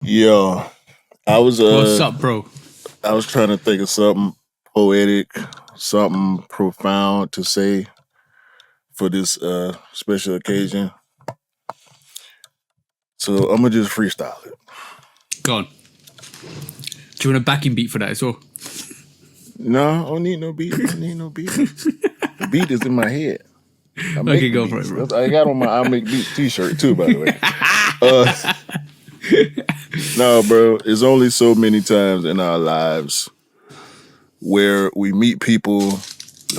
Yeah, I was What's up, bro? I was trying to think of something poetic, something profound to say for this special occasion. So I'm gonna just freestyle it. Go on. Do you want a backing beat for that as well? No, I don't need no beat. The beat is in my head. Okay, go for it, bro. I got on my I Make Beats t-shirt too, by the way. No, bro, there's only so many times in our lives where we meet people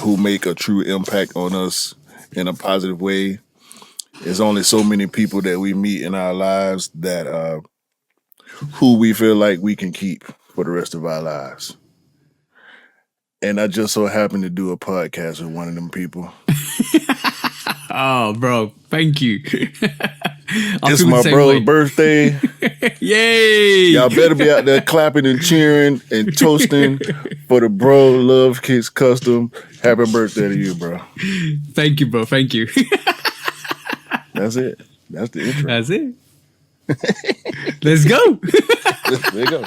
who make a true impact on us in a positive way. There's only so many people that we meet in our lives that who we feel like we can keep for the rest of our lives. And I just so happened to do a podcast with one of them people. Oh, bro, thank you. It's my bro's birthday. Yay! Y'all better be out there clapping and cheering and toasting for the bro Lovekickscustom. Happy birthday to you, bro. Thank you, bro. Thank you. That's it. That's the intro. That's it. Let's go. There you go.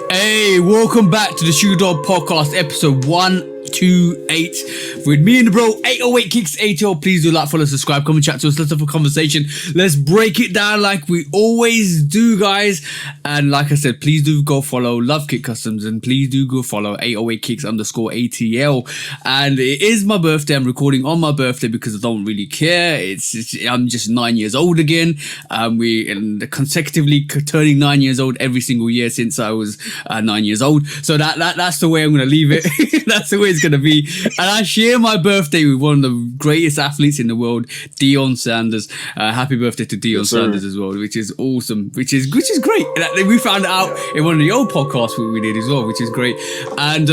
Hey, welcome back to the Shoe Dog Podcast, episode 128. With me and the bro, 808 Kicks ATL. Please do like, follow, subscribe, come and chat to us. Let's have a conversation. Let's break it down like we always do, guys. And like I said, please do go follow Lovekickscustom and please do go follow 808 Kicks _ATL. And it is my birthday. I'm recording on my birthday because I don't really care. I'm just 9 years old again. We consecutively turning 9 years old every single year since I was 9 years old. So that's the way I'm going to leave it. That's the way it's going to be. And I share my birthday with one of the greatest athletes in the world, Deion Sanders. Happy birthday to Deion Sanders as well, which is awesome, which is great. We found out in one of the old podcasts we did as well, which is great. And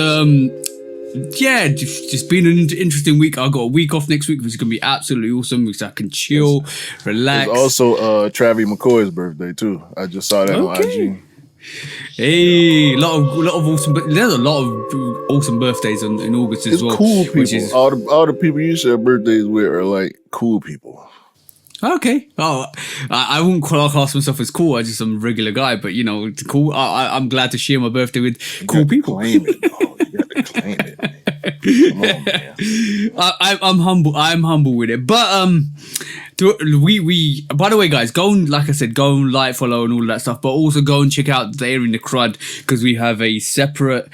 yeah, just been an interesting week. I got a week off next week, which is gonna be absolutely awesome, because I can chill, relax. It's also Travis McCoy's birthday too. I just saw that on IG. Hey, lot of awesome. There's a lot of awesome birthdays in August as well. Cool people. All the people you share birthdays with are like cool people. Okay. Oh, I wouldn't class myself as cool. I'm a regular guy, but you know, it's cool. I'm glad to share my birthday with cool people. Claim it, dog. You got to claim it. Come on, man. I'm humble. I'm humble with it, but we by the way, guys, go and, like I said, go and like, follow and all that stuff, but also go and check out the Air in the Crud, because we have a separate,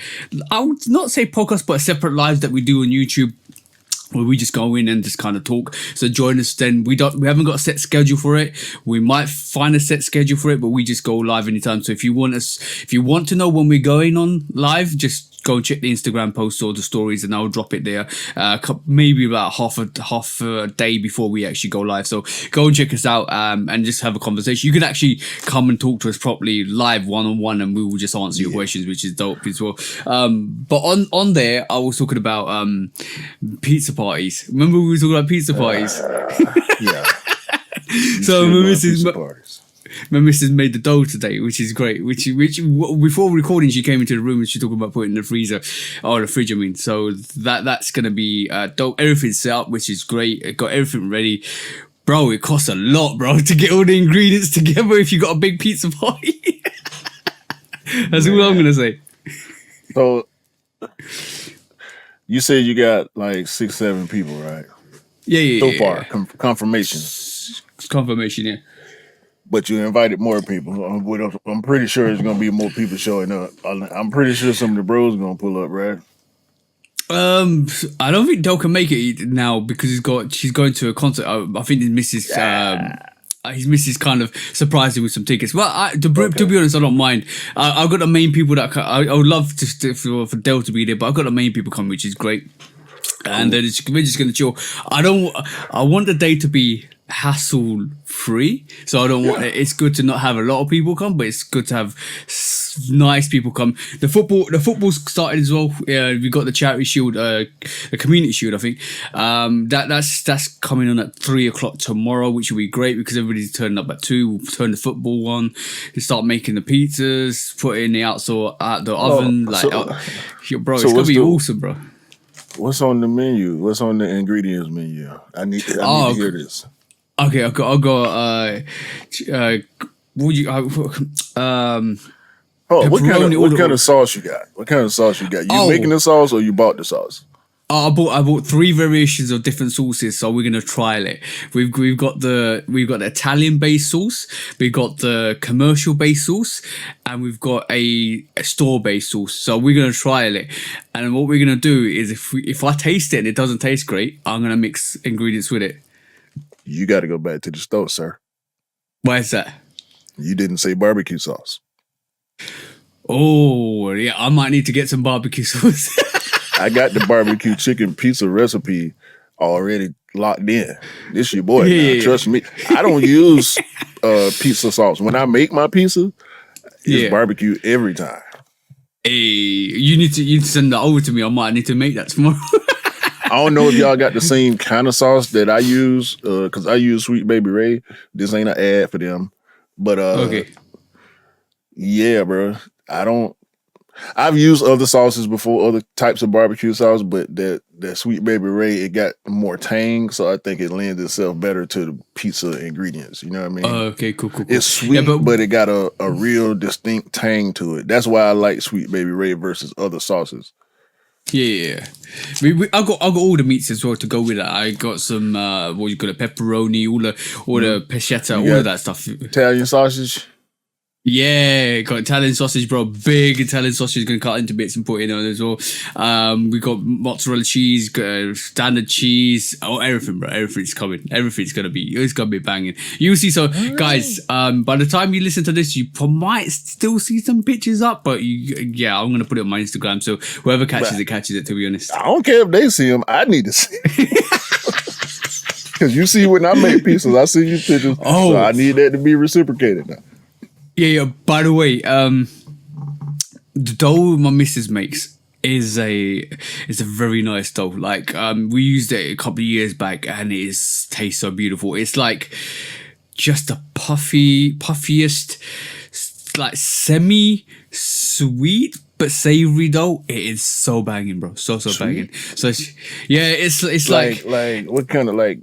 I would not say podcast, but a separate live that we do on YouTube, where we just go in and just kind of talk. So join us then. We haven't got a set schedule for it. We might find a set schedule for it, but we just go live anytime. So if you want to know when we're going on live, just go and check the Instagram posts or the stories, and I'll drop it there. Maybe about half a day before we actually go live. So go and check us out and just have a conversation. You can actually come and talk to us properly live, one-on-one, and we will just answer your questions, which is dope as well. But on there, I was talking about pizza parties. Remember we were talking about pizza parties? Yeah. So my missus made the dough today, which is great. Which before recording, she came into the room and she talking about putting the freezer or the fridge. I mean, so that's gonna be dope. Everything's set up, which is great. It got everything ready. Bro, it costs a lot, bro, to get all the ingredients together if you got a big pizza party. That's all I'm gonna say. So you said you got like 6-7 people, right? Yeah. So far, confirmation. Confirmation, yeah. But you invited more people. I'm pretty sure there's going to be more people showing up. I'm pretty sure some of the bros are going to pull up, right? I don't think Del can make it now because she's going to a concert. I think his missus kind of surprised him with some tickets. Well, to be honest, I don't mind. I've got the main people that I would love for Del to be there, but I've got the main people coming, which is great. And we're just going to chill. I want the day to be hassle free. So I don't want it's good to not have a lot of people come, but it's good to have nice people come. The football's started as well. Yeah, we got the charity shield, the community shield, I think. That's coming on at 3:00 tomorrow, which will be great because everybody's turning up at 2. We'll turn the football on. We start making the pizzas, put it in the the oven. Bro, it's gonna be awesome, bro. What's on the menu? What's on the ingredients menu? I need to hear this. Okay, I got would you what kind of sauce you got? What kind of sauce you got? You making the sauce or you bought the sauce? I bought 3 variations of different sauces, so we're gonna trial it. We've got the Italian based sauce, we've got the commercial based sauce, and we've got a store based sauce. So we're gonna trial it, and what we're gonna do is if I taste it and it doesn't taste great, I'm gonna mix ingredients with it. You got to go back to the store, sir. Why is that? You didn't say barbecue sauce. Oh yeah, I might need to get some barbecue sauce. I got the barbecue chicken pizza recipe already locked in. This your boy. Now. Trust me. I don't use pizza sauce. When I make my pizza, it's barbecue every time. Hey, you need to send that over to me. I might need to make that tomorrow. I don't know if y'all got the same kind of sauce that I use, because I use Sweet Baby Ray. This ain't an ad for them. But okay. Yeah, bro. I've used other sauces before, other types of barbecue sauce, but that Sweet Baby Ray, it got more tang, so I think it lends itself better to the pizza ingredients. You know what I mean? Okay, cool. It's sweet, but it got a real distinct tang to it. That's why I like Sweet Baby Ray versus other sauces. Yeah. I got all the meats as well to go with it. I got some what you call it, pepperoni, all the pancetta, all of that stuff. Italian sausage. Yeah, got Italian sausage, bro. Big Italian sausage, gonna cut into bits and put in on as well. We got mozzarella cheese, standard cheese, everything, bro. Everything's coming. It's gonna be banging. You'll see. So, guys, by the time you listen to this, you might still see some pictures up, but I'm gonna put it on my Instagram. So whoever catches it. To be honest, I don't care if they see them. I need to see. Because you see when I make pizzas, I see you pictures. So I need that to be reciprocated now. Yeah. By the way, the dough my missus makes is a very nice dough. Like we used it a couple of years back, and it tastes so beautiful. It's like just a puffiest, like semi-sweet but savory dough. It is so banging, bro. So banging. So it's like what kind of like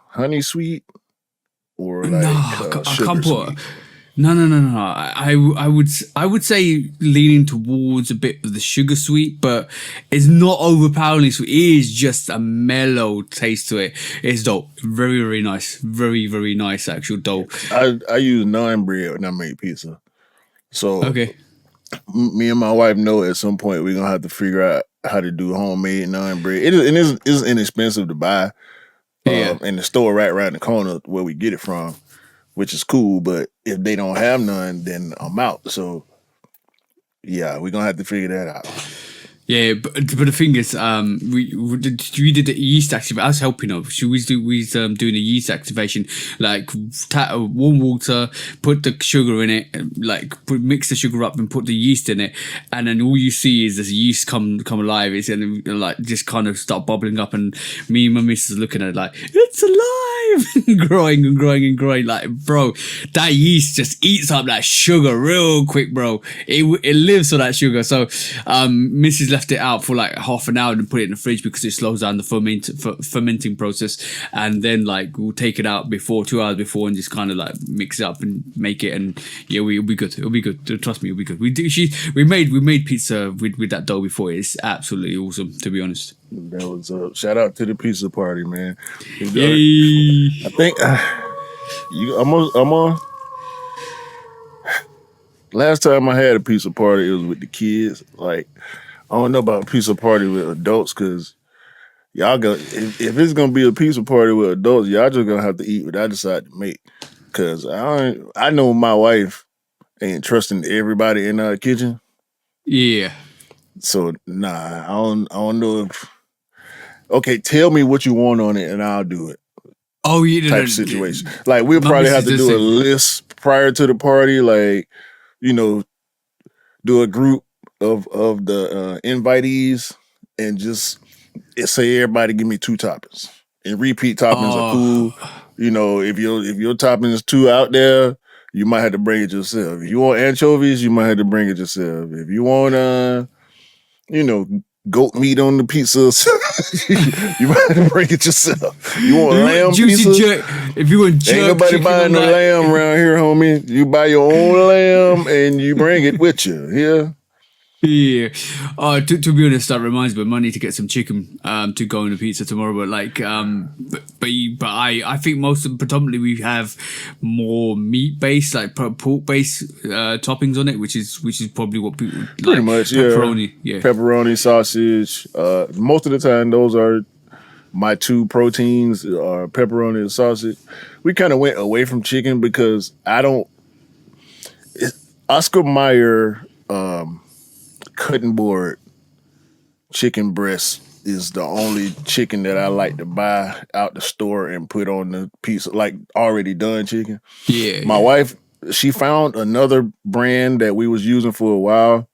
honey sweet or like I can't put. sweet? No. I would say leaning towards a bit of the sugar sweet, but it's not overpoweringly sweet. It is just a mellow taste to it. It's dope. Very, very nice. Very, very nice actual dough. I use naan bread when I make pizza. So okay. Me and my wife know at some point we're gonna have to figure out how to do homemade naan bread. It's inexpensive to buy. In the store right around the corner where we get it from, which is cool, but if they don't have none, then I'm out. So, yeah, we're going to have to figure that out. Yeah, but the thing is, we did the yeast activation. I was helping her. We was doing the yeast activation, like warm water, put the sugar in it, mix the sugar up and put the yeast in it, and then all you see is this yeast come alive. It's and like just kind of start bubbling up, and me and my missus looking at it like it's alive, growing and growing and growing. Like, bro, that yeast just eats up that sugar real quick, bro. It lives on that sugar. So, Mrs. left it out for like half an hour and put it in the fridge because it slows down the fermenting process, and then like we'll take it out 2 hours before and just kind of like mix it up and make it, and it'll be good. Trust me, it'll be good. We made pizza with that dough before. It's absolutely awesome, to be honest. That was shout out to the pizza party, man. Yay. I think I'm on. Last time I had a pizza party, it was with the kids. Like, I don't know about a pizza party with adults, because y'all go if it's gonna be a pizza party with adults, y'all just gonna have to eat what I decide to make. Cause I know my wife ain't trusting everybody in our kitchen. Yeah. So I don't know if. Okay, tell me what you want on it, and I'll do it. Oh, you type situation. Like we'll My probably have missus to does do a say- list prior to the party, like, you know, do a group of the invitees and just say everybody give me 2 toppings. And repeat toppings are cool. You know, if your topping is too out there, you might have to bring it yourself. If you want anchovies, you might have to bring it yourself. If you want you know, goat meat on the pizza, you might have to bring it yourself. You want lamb juicy pizza? jerk. If you want jerk, Ain't nobody chicken buying on no that. lamb around here, homie. You buy your own lamb and you bring it with you. Yeah. Yeah. To be honest, that reminds me, I might need to get some chicken to go on the pizza tomorrow. But like, but I think predominantly we have more meat based, like pork based toppings on it, which is probably what people Pretty like. much, Pepperoni, yeah. Pepperoni, sausage. Most of the time, those are my 2 proteins, are pepperoni and sausage. We kind of went away from chicken because Oscar Mayer cutting board chicken breast is the only chicken that I like to buy out the store and put on the pizza, like already done chicken. Yeah. My wife, she found another brand that we was using for a while,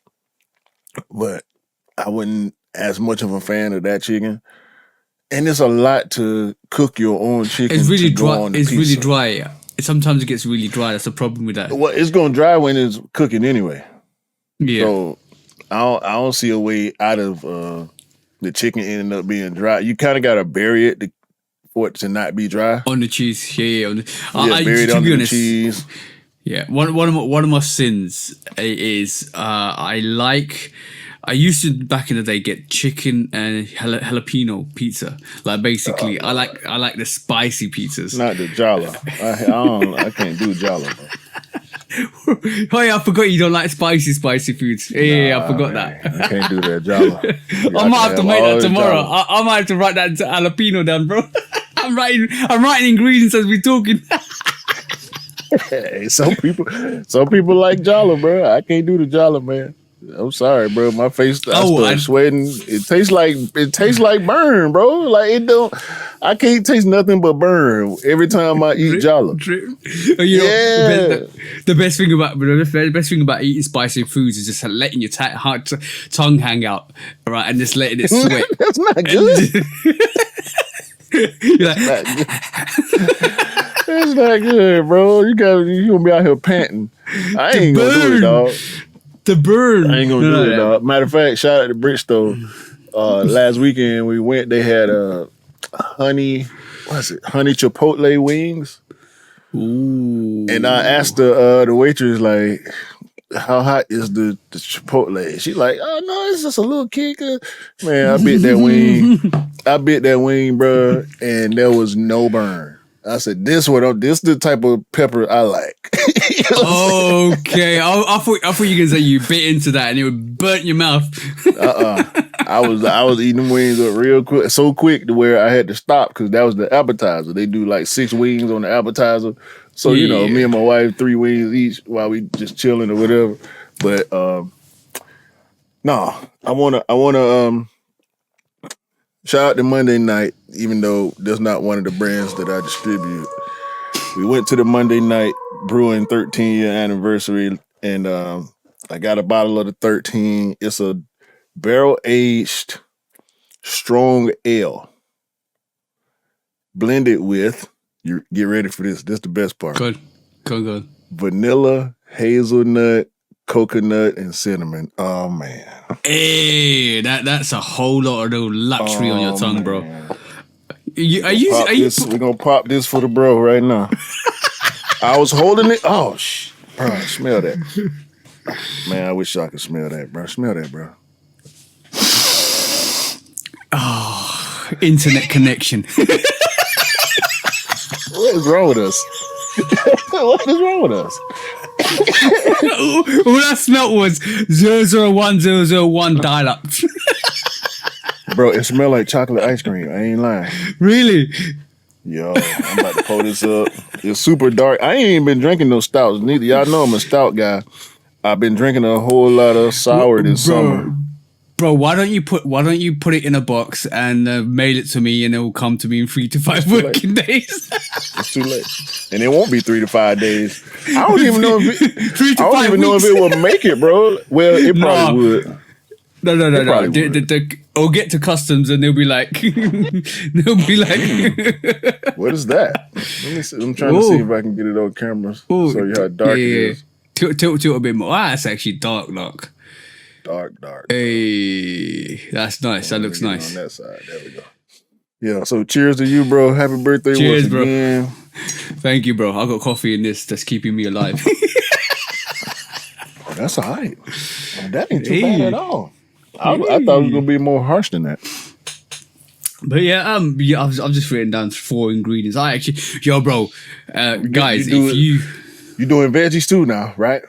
but I wasn't as much of a fan of that chicken. And it's a lot to cook your own chicken. It's really to go dry. on the It's pizza. really dry. Sometimes it gets really dry. That's the problem with that. Well, it's gonna dry when it's cooking anyway. Yeah. So I don't see a way out of the chicken ending up being dry. You kind of gotta bury it for it to not be dry. On the cheese, yeah. Bury it To under be the honest, cheese. yeah. One of my sins is I used to back in the day get chicken and jalapeno pizza. Like basically, I like the spicy pizzas. Not the Jala. I can't do Jala, bro. Oh yeah, I forgot you don't like spicy foods. Yeah, I forgot Man, that. I can't do that Jala. I might have to make that tomorrow. I might have to write that jalapeno down, bro. I'm writing ingredients as we're talking. Hey, some people like Jala, bro. I can't do the Jala, man. I'm sorry, bro. My face starts sweating. It tastes like burn, bro. Like it don't. I can't taste nothing but burn every time I eat Jala. The best thing about eating spicy foods is just letting your tongue hang out, right, and just letting it sweat. That's not good. You're like, That's not good, bro. You gonna be out here panting. I ain't gonna do it, dog. The burn. I ain't gonna do it, dog. Matter of fact, shout out to Bridgestone. Last weekend we went. They had honey chipotle wings. Ooh. And I asked the waitress, like, how hot is the chipotle? She like, oh no, it's just a little kicker. Man, I bit that wing, bro, and there was no burn. I said, this the type of pepper I like. Okay, I thought you were gonna say you bit into that and it would burn your mouth. I was eating them wings up real quick, so quick to where I had to stop because that was the appetizer. They do like 6 wings on the appetizer, so you know, me and my wife 3 wings each while we just chilling or whatever. But no, I wanna shout out to Monday Night, even though that's not one of the brands that I distribute. We went to the Monday Night Brewing 13-year anniversary, and I got a bottle of the 13. It's a barrel-aged strong ale blended with, you get ready for this. This is the best part. Good. Vanilla, hazelnut, coconut, and cinnamon. Oh, man. Hey, that's a whole lot of little luxury on your tongue, bro. We're gonna pop this for the bro right now. I was holding it. Oh, bro, smell that. Man, I wish I could smell that, bro. Smell that, bro. Oh, internet connection. What is wrong with us? What is wrong with us? All I smelt was 001001 dial-up. Bro, it smelled like chocolate ice cream. I ain't lying. Really? Yo, I'm about to pull this up. It's super dark. I ain't even been drinking no stouts neither. Y'all know I'm a stout guy. I've been drinking a whole lot of sour this summer. Bro, why don't you put it in a box and mail it to me, and it will come to me in 3 to 5 working days. It's too late, and it won't be 3 to 5 days. I don't even know if it, 3 to 5 know if it will make it, bro. Well, it probably would. No. I'll get to customs and they'll be like, what is that? Let me see. I'm trying to see if I can get it on camera. Show you how dark it is. Tilt a bit more. That's actually dark. Dark. Hey, that's nice. That looks nice. On that side, there we go. Yeah. So cheers to you, bro. Happy birthday, cheers, once again. Bro. Thank you, bro. I got coffee in this that's keeping me alive. That's all right. That ain't too bad at all. I thought it was gonna be more harsh than that. But I've just written down 4 ingredients. I actually, bro, guys, you doing veggies too now, right?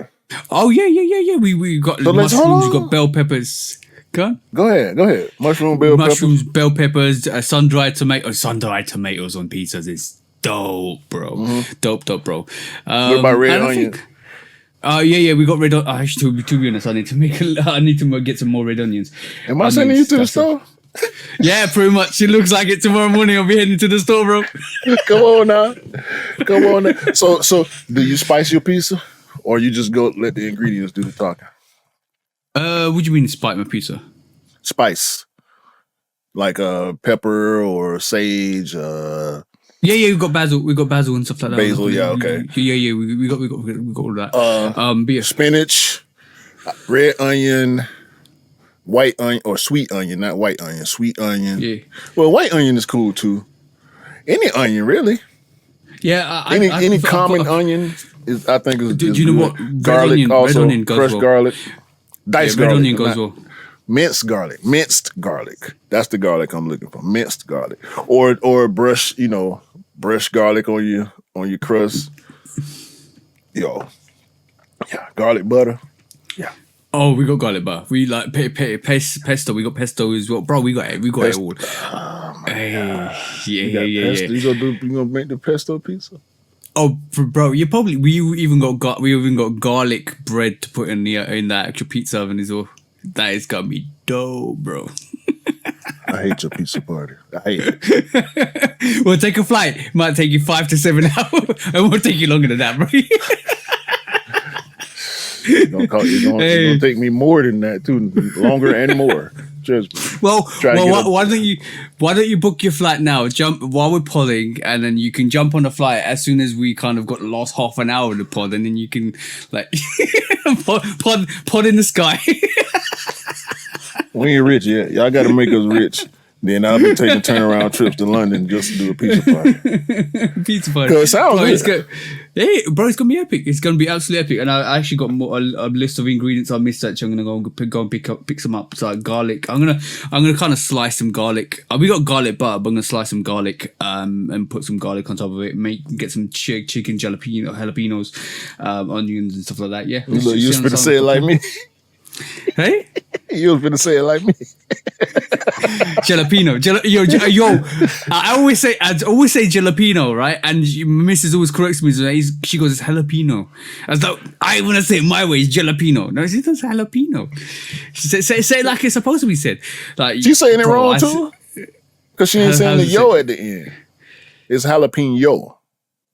Oh yeah. We got mushrooms. We got bell peppers. Go ahead. Mushrooms, bell peppers, sun-dried tomatoes. Sun-dried tomatoes on pizzas is dope, bro. Mm-hmm. Dope, bro. What about red onion? We got red onions. Actually, to be honest, I need to get some more red onions. Am I sending you to the store? Yeah, pretty much. It looks like it. Tomorrow morning I'll be heading to the store, bro. Come on now. So do you spice your pizza, or you just go let the ingredients do the talking? What do you mean spice my pizza? Spice, like pepper or sage. Yeah, we got basil. We got basil and stuff like that. Basil, yeah, okay. Yeah, we got all that. Spinach, red onion, white onion, or sweet onion, not white onion, sweet onion. Yeah. Well, white onion is cool too. Any onion, really. Yeah. Any common onion is, I think, is. Do you know what? Garlic also, red onion goes crushed well. garlic, diced garlic. Red onion goes well. Minced garlic. That's the garlic I'm looking for. Minced garlic, or brush garlic on your crust. Yeah, garlic butter. Yeah. Oh, we got garlic butter. We like pesto. We got pesto as well, bro. We got it all. Oh my gosh. Yeah. You gonna make the pesto pizza? Oh, bro, we even got garlic bread to put in that actual pizza oven as well. That is gonna be dope, bro. I hate your pizza party. I hate it. We'll take a flight. It might take you 5 to 7 hours. It won't take you longer than that, bro. It's gonna take me more than that too. Longer and more. Just why don't you book your flight now? Jump while we're podding, and then you can jump on the flight as soon as we kind of got the last half an hour of the pod, and then you can like pod in the sky. We ain't rich yet. Y'all got to make us rich. Then I'll be taking turnaround trips to London just to do a pizza party. Pizza party. Because it sounds good. It's gonna be epic. It's gonna be absolutely epic. And I actually got a list of ingredients I missed. Actually, I'm gonna go and pick some up. So like garlic. I'm gonna kind of slice some garlic. We got garlic butter, but I'm gonna slice some garlic and put some garlic on top of it. Get some chicken jalapenos, onions and stuff like that. Yeah. You was finna say it like me. Hey? You was finna say it like me. Jalapeno. Yo, I always say jalapeno, right? And Mrs. always corrects me. She goes, it's jalapeno. I was like, I want to say it my way, it's jalapeno. No, it's jalapeno. Say it like it's supposed to be said. Like, she's saying it wrong too? Because she ain't saying the yo at the end. It's jalapeno.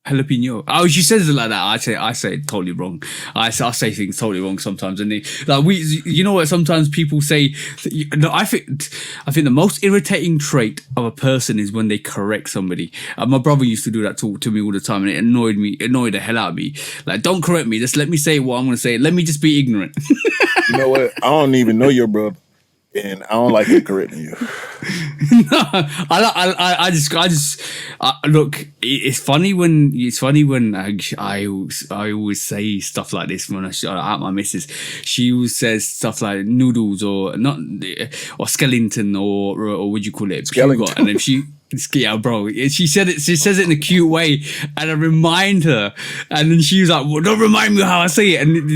Jalapeno. Oh, she says it like that. I say it totally wrong. I say things totally wrong sometimes, and you know what? Sometimes people say. I think the most irritating trait of a person is when they correct somebody. My brother used to do that to me all the time, and it annoyed the hell out of me. Like, don't correct me. Just let me say what I'm going to say. Let me just be ignorant. You know what? I don't even know your brother. And I don't like him correcting you. No, I just look. It's funny when I always say stuff like this when I at my missus. She always says stuff like noodles or skeleton or what do you call it? Skeleton. And then yeah, bro. She said it. She says it in a cute way, and I remind her. And then she was like, "Well, don't remind me how I say it." And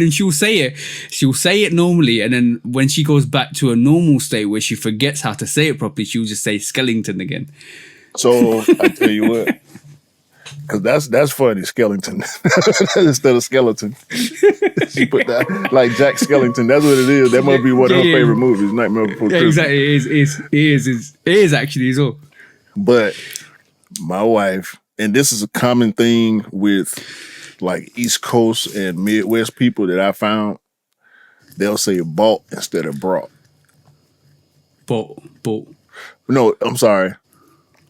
then she'll say it. She'll say it normally, and then when she goes back to a normal state where she forgets how to say it properly, she'll just say skeleton again. So I tell you what, Cause that's funny, Skellington instead of skeleton. She put that like Jack Skellington. That's what it is. That must be one of her favorite movies, Nightmare Before Yeah, Christmas. exactly. It is actually as well. But my wife, and this is a common thing with like East Coast and Midwest people that I found, they'll say bought instead of brought. Bought. No, I'm sorry.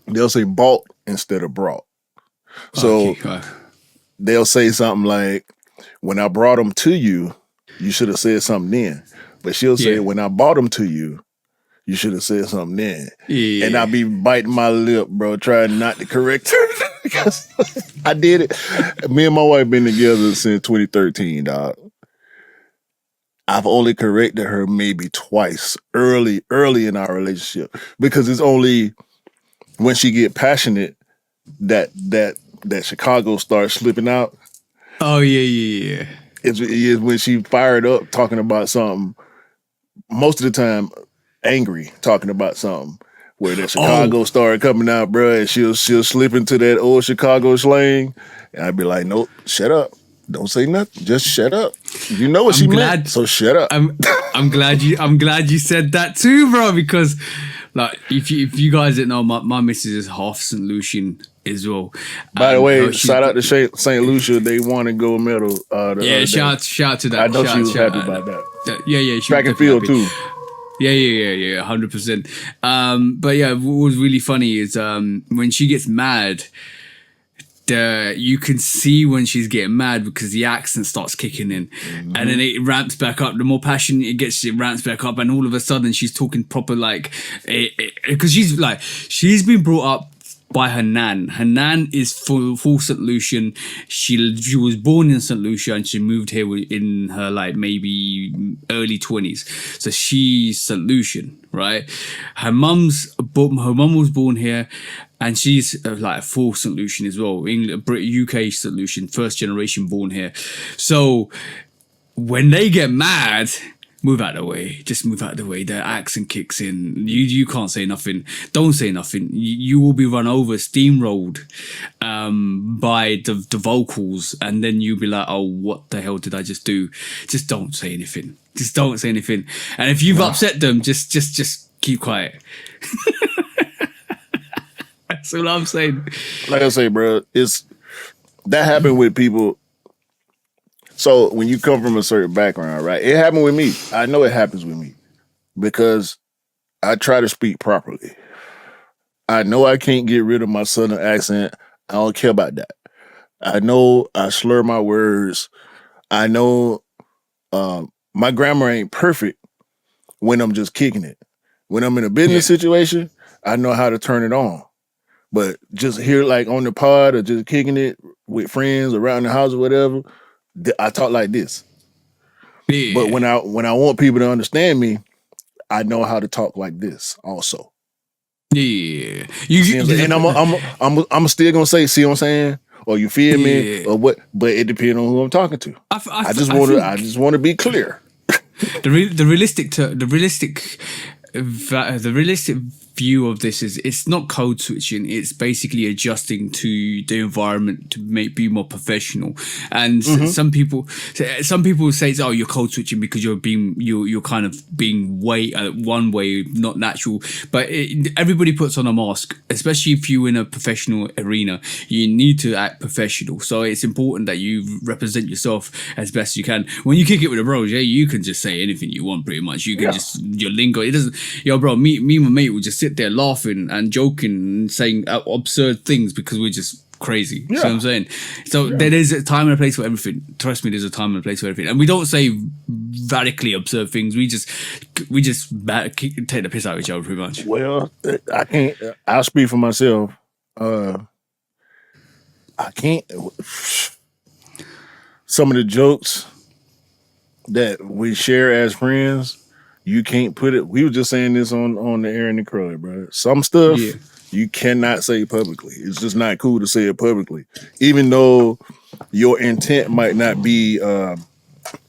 They'll say bought instead of brought. So Okay. they'll say something like, when I brought them to you, you should have said something then. But she'll say, when I bought them to you, you should have said something then. Yeah. And I'll be biting my lip, bro, trying not to correct her. Because I did it. Me and my wife been together since 2013, dog. I've only corrected her maybe twice early in our relationship. Because it's only when she get passionate that Chicago starts slipping out. Oh yeah. It's when she fired up talking about something, most of the time angry talking about something, where that Chicago started coming out, bro, and she'll slip into that old Chicago slang, and I'd be like, nope, shut up. Don't say nothing. Just shut up. You know what she meant, so shut up. I'm glad you said that too, bro, because like if you guys didn't know, my missus is half St. Lucian as well. By the way, shout out to St. Lucia. They won a gold medal. Shout to that. I know she was happy about that. Yeah. Track and field too. Yeah, 100%. But yeah, what was really funny is when she gets mad, you can see when she's getting mad because the accent starts kicking in, and then it ramps back up. The more passionate it gets, it ramps back up, and all of a sudden she's talking proper like, because she's been brought up by her nan. Her nan is full St. Lucian. She was born in St. Lucia and she moved here in her like maybe early 20s. So she's St. Lucian, right? Her mum was born here, and she's like full St. Lucian as well. UK St. Lucian, first generation born here. So when they get mad, move out of the way. Just move out of the way. The accent kicks in. You can't say nothing. Don't say nothing. You will be run over, steamrolled by the vocals, and then you'll be like, oh, what the hell did I just do? Just don't say anything. Just don't say anything. And if you've upset them, just keep quiet. That's all I'm saying. Like I say, bro, that happened with people. So when you come from a certain background, right? It happened with me. I know it happens with me because I try to speak properly. I know I can't get rid of my southern accent. I don't care about that. I know I slur my words. I know my grammar ain't perfect when I'm just kicking it. When I'm in a business situation, I know how to turn it on. But just here like on the pod or just kicking it with friends around the house or whatever, I talk like this. Yeah. But when I want people to understand me, I know how to talk like this also. Yeah. And I'm still gonna say, see what I'm saying? Or you feel me? Or what? But it depends on who I'm talking to. I just want to be clear. The realistic view of this is it's not code switching, it's basically adjusting to the environment to be more professional. And some people say, oh, you're code switching because you're kind of being one way, not natural. But everybody puts on a mask, especially if you're in a professional arena. You need to act professional, so it's important that you represent yourself as best you can. When you kick it with the bros, you can just say anything you want pretty much. You can just, your lingo, it doesn't, bro, me and my mate would just sit there laughing and joking and saying absurd things because we're just crazy. You know what I'm saying? So there is a time and a place for everything. Trust me, there's a time and a place for everything. And we don't say radically absurd things. We just take the piss out of each other pretty much. Well, I can't. I'll speak for myself. I can't. Some of the jokes that we share as friends, you can't put it. We were just saying this on the air in the crowd, bro. Some stuff you cannot say publicly. It's just not cool to say it publicly, even though your intent might not be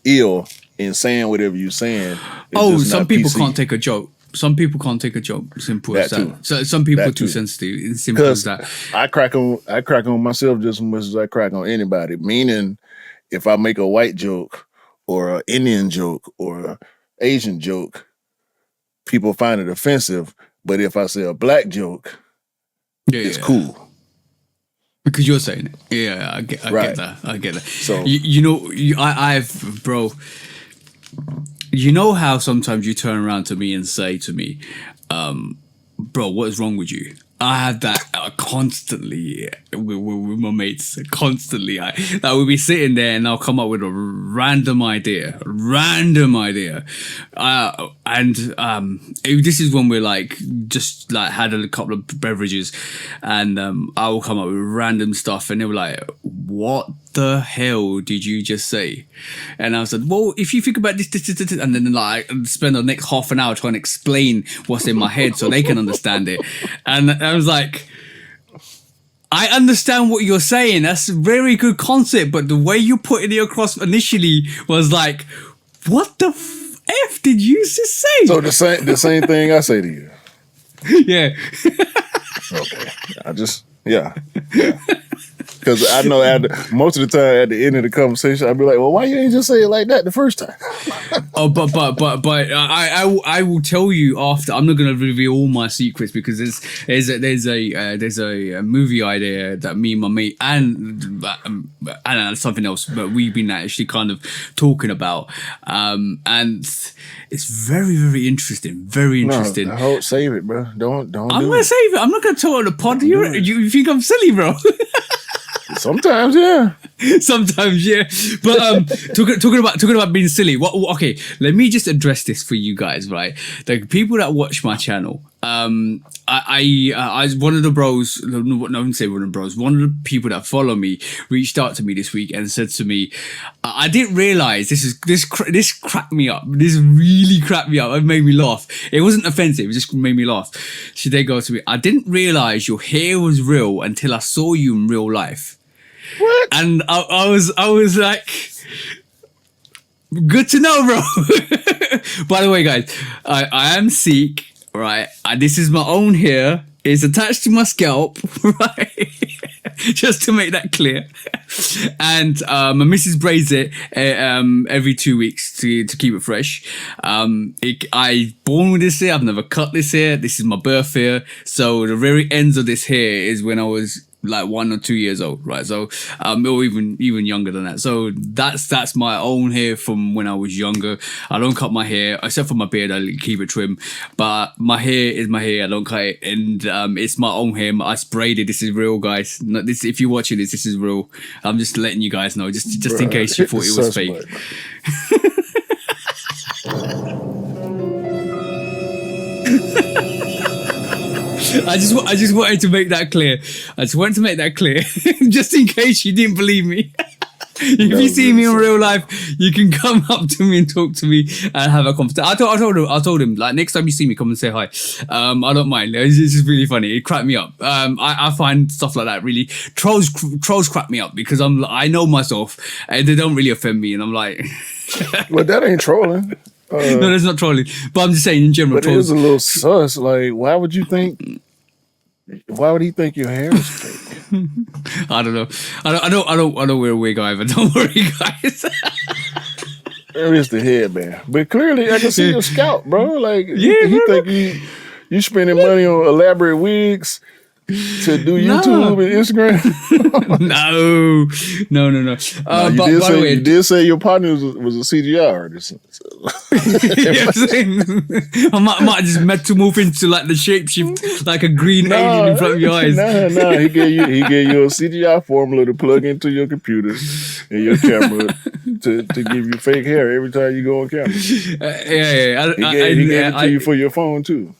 ill in saying whatever you're saying. Some people can't take a joke. some people can't take a joke. Simple as That that. too. So some people That are too too. sensitive. It's simple as Because that. I crack on myself just as much as I crack on anybody. Meaning, if I make a white joke or an Indian joke or an Asian joke, people find it offensive. But if I say a black joke, it's cool. Because you're saying it. Yeah, I get Right. that. I get that. So- I've bro. You know how sometimes you turn around to me and say to me, bro, what is wrong with you? I have that constantly with my mates. Constantly, I will be sitting there and I'll come up with a random idea, this is when we're like just like had a couple of beverages, and I will come up with random stuff, and they were like, "What the hell did you just say?" And I said, "Well, if you think about this, and then like spend the next half an hour trying to explain what's in my head so they can understand it." And I was like, I understand what you're saying. That's a very good concept, but the way you put it across initially was like, what the F did you just say? So the same thing I say to you. Yeah. Okay. Because I know most of the time at the end of the conversation, I'd be like, well, why you ain't just say it like that the first time? Oh, but I will tell you after. I'm not going to reveal all my secrets because there's a movie idea that me and my mate and something else, but we've been actually kind of talking about, and it's very, very interesting. Very interesting. No, save it, bro. Don't. I'm gonna save it. I'm not gonna tell it on the pod. You think I'm silly, bro? Sometimes, yeah. Sometimes, yeah. But talking about being silly. Okay, let me just address this for you guys, right? The people that watch my channel. I one of the bros. No, I wouldn't say one of the bros. One of the people that follow me reached out to me this week and said to me, "I didn't realize this cracked me up. This really cracked me up. It made me laugh. It wasn't offensive. It just made me laugh." So they go to me, "I didn't realize your hair was real until I saw you in real life." What? And I was like, good to know, bro. By the way, guys, I am Sikh, right? This is my own hair. It's attached to my scalp, right? Just to make that clear. And my missus braids it every 2 weeks to keep it fresh. I born with this hair. I've never cut this hair. This is my birth hair. So the very ends of this hair is when I was like 1 or 2 years old, right? So or even younger than that. So that's my own hair from when I was younger. I don't cut my hair except for my beard. I keep it trim, but my hair is my hair. I don't cut it, and it's my own hair. I sprayed it. This is real, guys. This, if you're watching this is real. I'm just letting you guys know, just in case you thought it was fake. I just wanted to make that clear. Just in case you didn't believe me. If you see me in real life, you can come up to me and talk to me and have a conversation. I told him like, next time you see me, come and say hi. I don't mind. It's just really funny. It cracked me up. I find stuff like that really trolls crack me up because I know myself and they don't really offend me, and I'm like, Well, that ain't trolling. no, that's not trolling. But I'm just saying in general. But it is a little sus. Like, why would he think your hair is fake? I don't know. I don't wear a wig either. Don't worry, guys. There is the headband, but clearly I can see your scalp, bro. Like, Yeah, you bro. think you spending money on elaborate wigs to do YouTube and Instagram? No. But by the way, you did say your partner was a CGI artist. I might just metamorph into like the shapeshift, like a green alien in front of your eyes. No. He gave you a CGI formula to plug into your computer and your camera to give you fake hair every time you go on camera. He gave it to you for your phone too.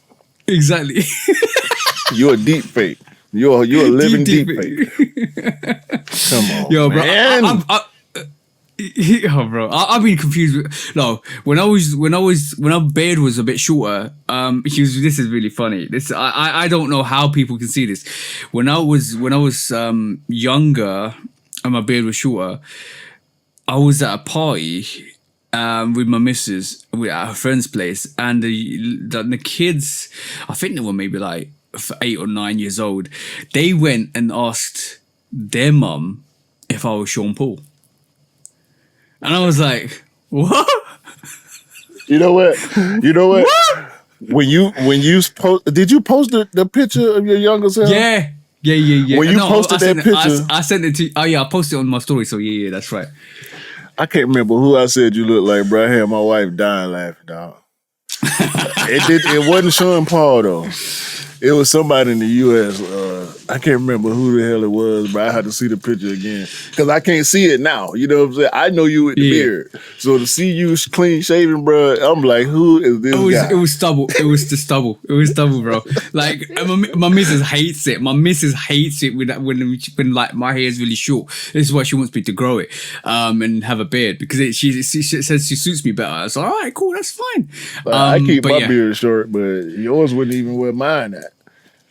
Exactly. You're a deep fake. You're a living deep fake. Come on, Yo, bro. man. Bro, I've been confused. No, when our beard was a bit shorter, this is really funny. I don't know how people can see this. When I was younger and my beard was shorter, I was at a party with my missus at her friend's place, and the kids, I think they were maybe like 8 or 9 years old. They went and asked their mum if I was Sean Paul, and I was like, "What?" You know what? What? When you post, did you post the picture of your younger self? Yeah. When you posted that picture, I sent it to. Oh yeah, I posted it on my story. So yeah, that's right. I can't remember who I said you look like, bro. I had my wife dying laughing, dog. It wasn't Sean Paul though. It was somebody in the U.S. I can't remember who the hell it was, but I had to see the picture again because I can't see it now. You know what I'm saying? I know you with the beard, so to see you clean shaven, bro, I'm like, who is this guy? It was stubble. It was the stubble. It was stubble, bro. Like my missus hates it. My missus hates it when like my hair is really short. This is why she wants me to grow it, and have a beard because she says she suits me better. I was like, all right, cool, that's fine. I keep my beard short, but yours wouldn't even wear mine at.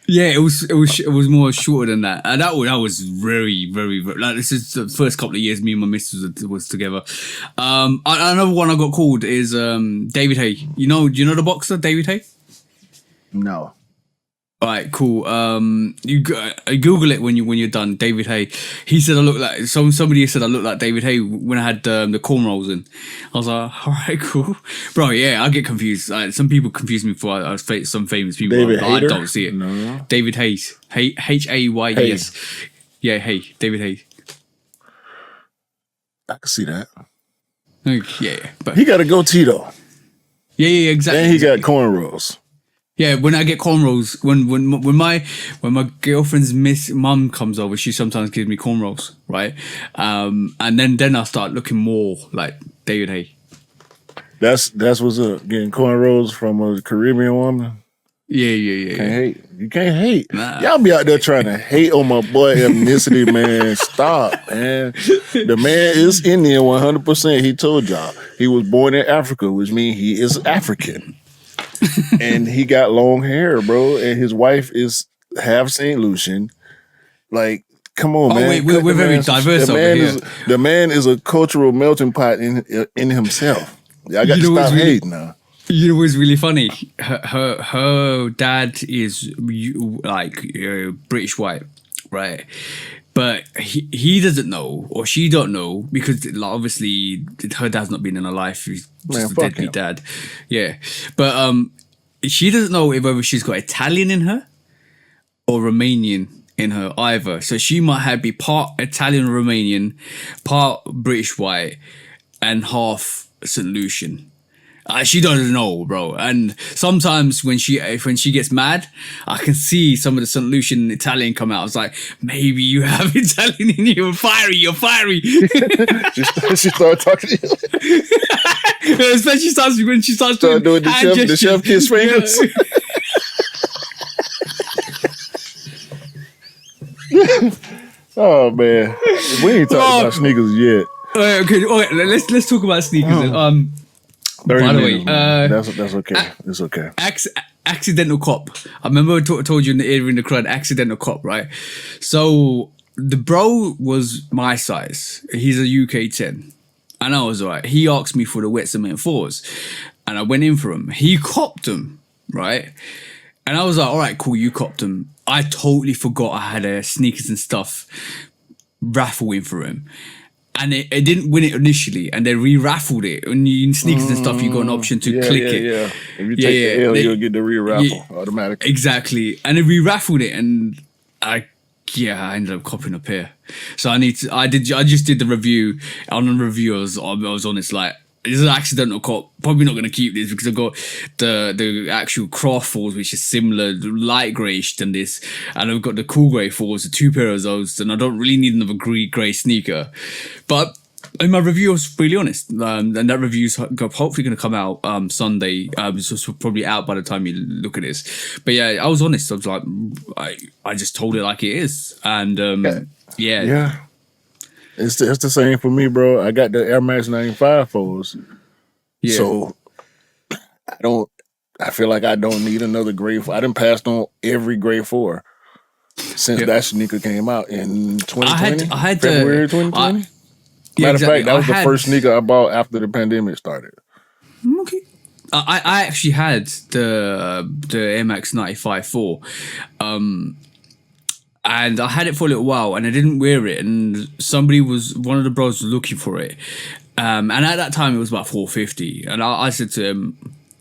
Yeah, it was more shorter than that, and that was very, very, very like this is the first couple of years me and my missus was together. Another one I got called is David Hay. Do you know the boxer David Hay? No. All right, cool. You Google it when you're done. David Hay. He said I look like somebody said I look like David Hay when I had the cornrows in. I was like, all right, cool, bro. Yeah, I get confused. Like, some people confuse me for some famous people. David I don't see it. No. David Hayes. Hayes. Yeah, David Hayes. I can see that. Yeah, but he got a goatee though. Yeah, exactly. And he got cornrows. Yeah, when I get cornrows, when my girlfriend's mum comes over, she sometimes gives me cornrows, right? And then I start looking more like David Hay. That's what's up. Getting cornrows from a Caribbean woman. Yeah. Can't hate. You can't hate. Nah. Y'all be out there trying to hate on my boy ethnicity, man. Stop, man. The man is Indian 100%. He told y'all. He was born in Africa, which means he is African. And he got long hair, bro. And his wife is half St. Lucian. Like, come on, man. Wait, we're very diverse over here. The man is a cultural melting pot in himself. I got to stop hating now. You know what's really funny? Her dad is like British white, right? But he doesn't know, or she don't know, because like, obviously her dad's not been in her life. He's just a deadbeat dad. Yeah. But she doesn't know whether she's got Italian in her or Romanian in her either. So she might be part Italian Romanian, part British white, and half St. Lucian. She doesn't know, bro. And sometimes when she gets mad, I can see some of the St. Lucian Italian come out. I was like, maybe you have Italian in you. You're fiery. she started talking to you. Especially when she starts doing the chef kiss fingers. Oh man, we ain't talking about sneakers yet. Okay. Let's talk about sneakers. By the way, that's okay. It's okay. Accidental cop. I remember I told you in the crowd, accidental cop, right? So the bro was my size. He's a UK 10. And I was alright. He asked me for the wet cement 4s. And I went in for them. He copped them, right? And I was like, alright, cool, you copped them. I totally forgot I had sneakers and stuff raffle in for him. And it didn't win it initially, and they re-raffled it. When you in sneakers and stuff, you got an option to click it. Yeah. If you take the L, you'll get the re-raffle automatically. Exactly. And they re-raffled it, and I ended up copying a pair. So I just did the review. On the review, I was honest, like, this is an accidental cop. Probably not going to keep this because I've got the actual craft fours, which is similar, light greyish than this. And I've got the cool grey fours, the 2 pair of those. And I don't really need another grey sneaker. But in my review, I was really honest. And that review's hopefully going to come out Sunday. So probably out by the time you look at this. But yeah, I was honest. I was like, I just told it like it is. And yeah. It's the same for me, bro. I got the Air Max 95 4s. Yeah. So I feel like I don't need another grade 4. I done passed on every grade 4 since that sneaker came out in 2020. I had February 2020. Yeah, Matter of exactly. fact, that was the first sneaker I bought after the pandemic started. Okay. I actually had the Air Max 95 4. And I had it for a little while and I didn't wear it, and one of the bros was looking for it. And at that time it was about $450. And I said to him,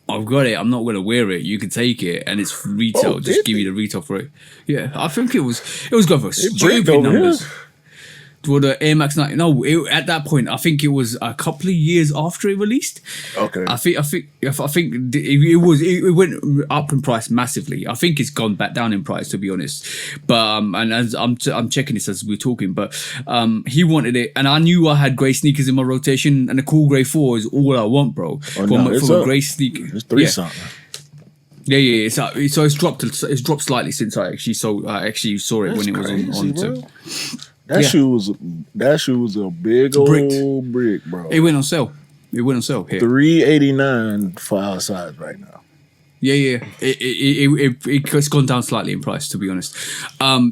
I've got it, I'm not gonna wear it, you can take it and it's retail, just give you the retail for it. Yeah, I think it was going for stupid numbers. Here. For the Air Max 90, at that point, I think it was a couple of years after it released. Okay. I think it went up in price massively. I think it's gone back down in price, to be honest. But and as I'm checking this as we're talking, but he wanted it, and I knew I had grey sneakers in my rotation, and the cool grey 4 is all I want, bro. Oh, for a grey sneaker. It's 3 something. Yeah. So it's dropped slightly since I actually saw it when it was on. That shoe was a big old brick, bro. It went on sale. Here. $389 for our size right now. Yeah. It's gone down slightly in price, to be honest.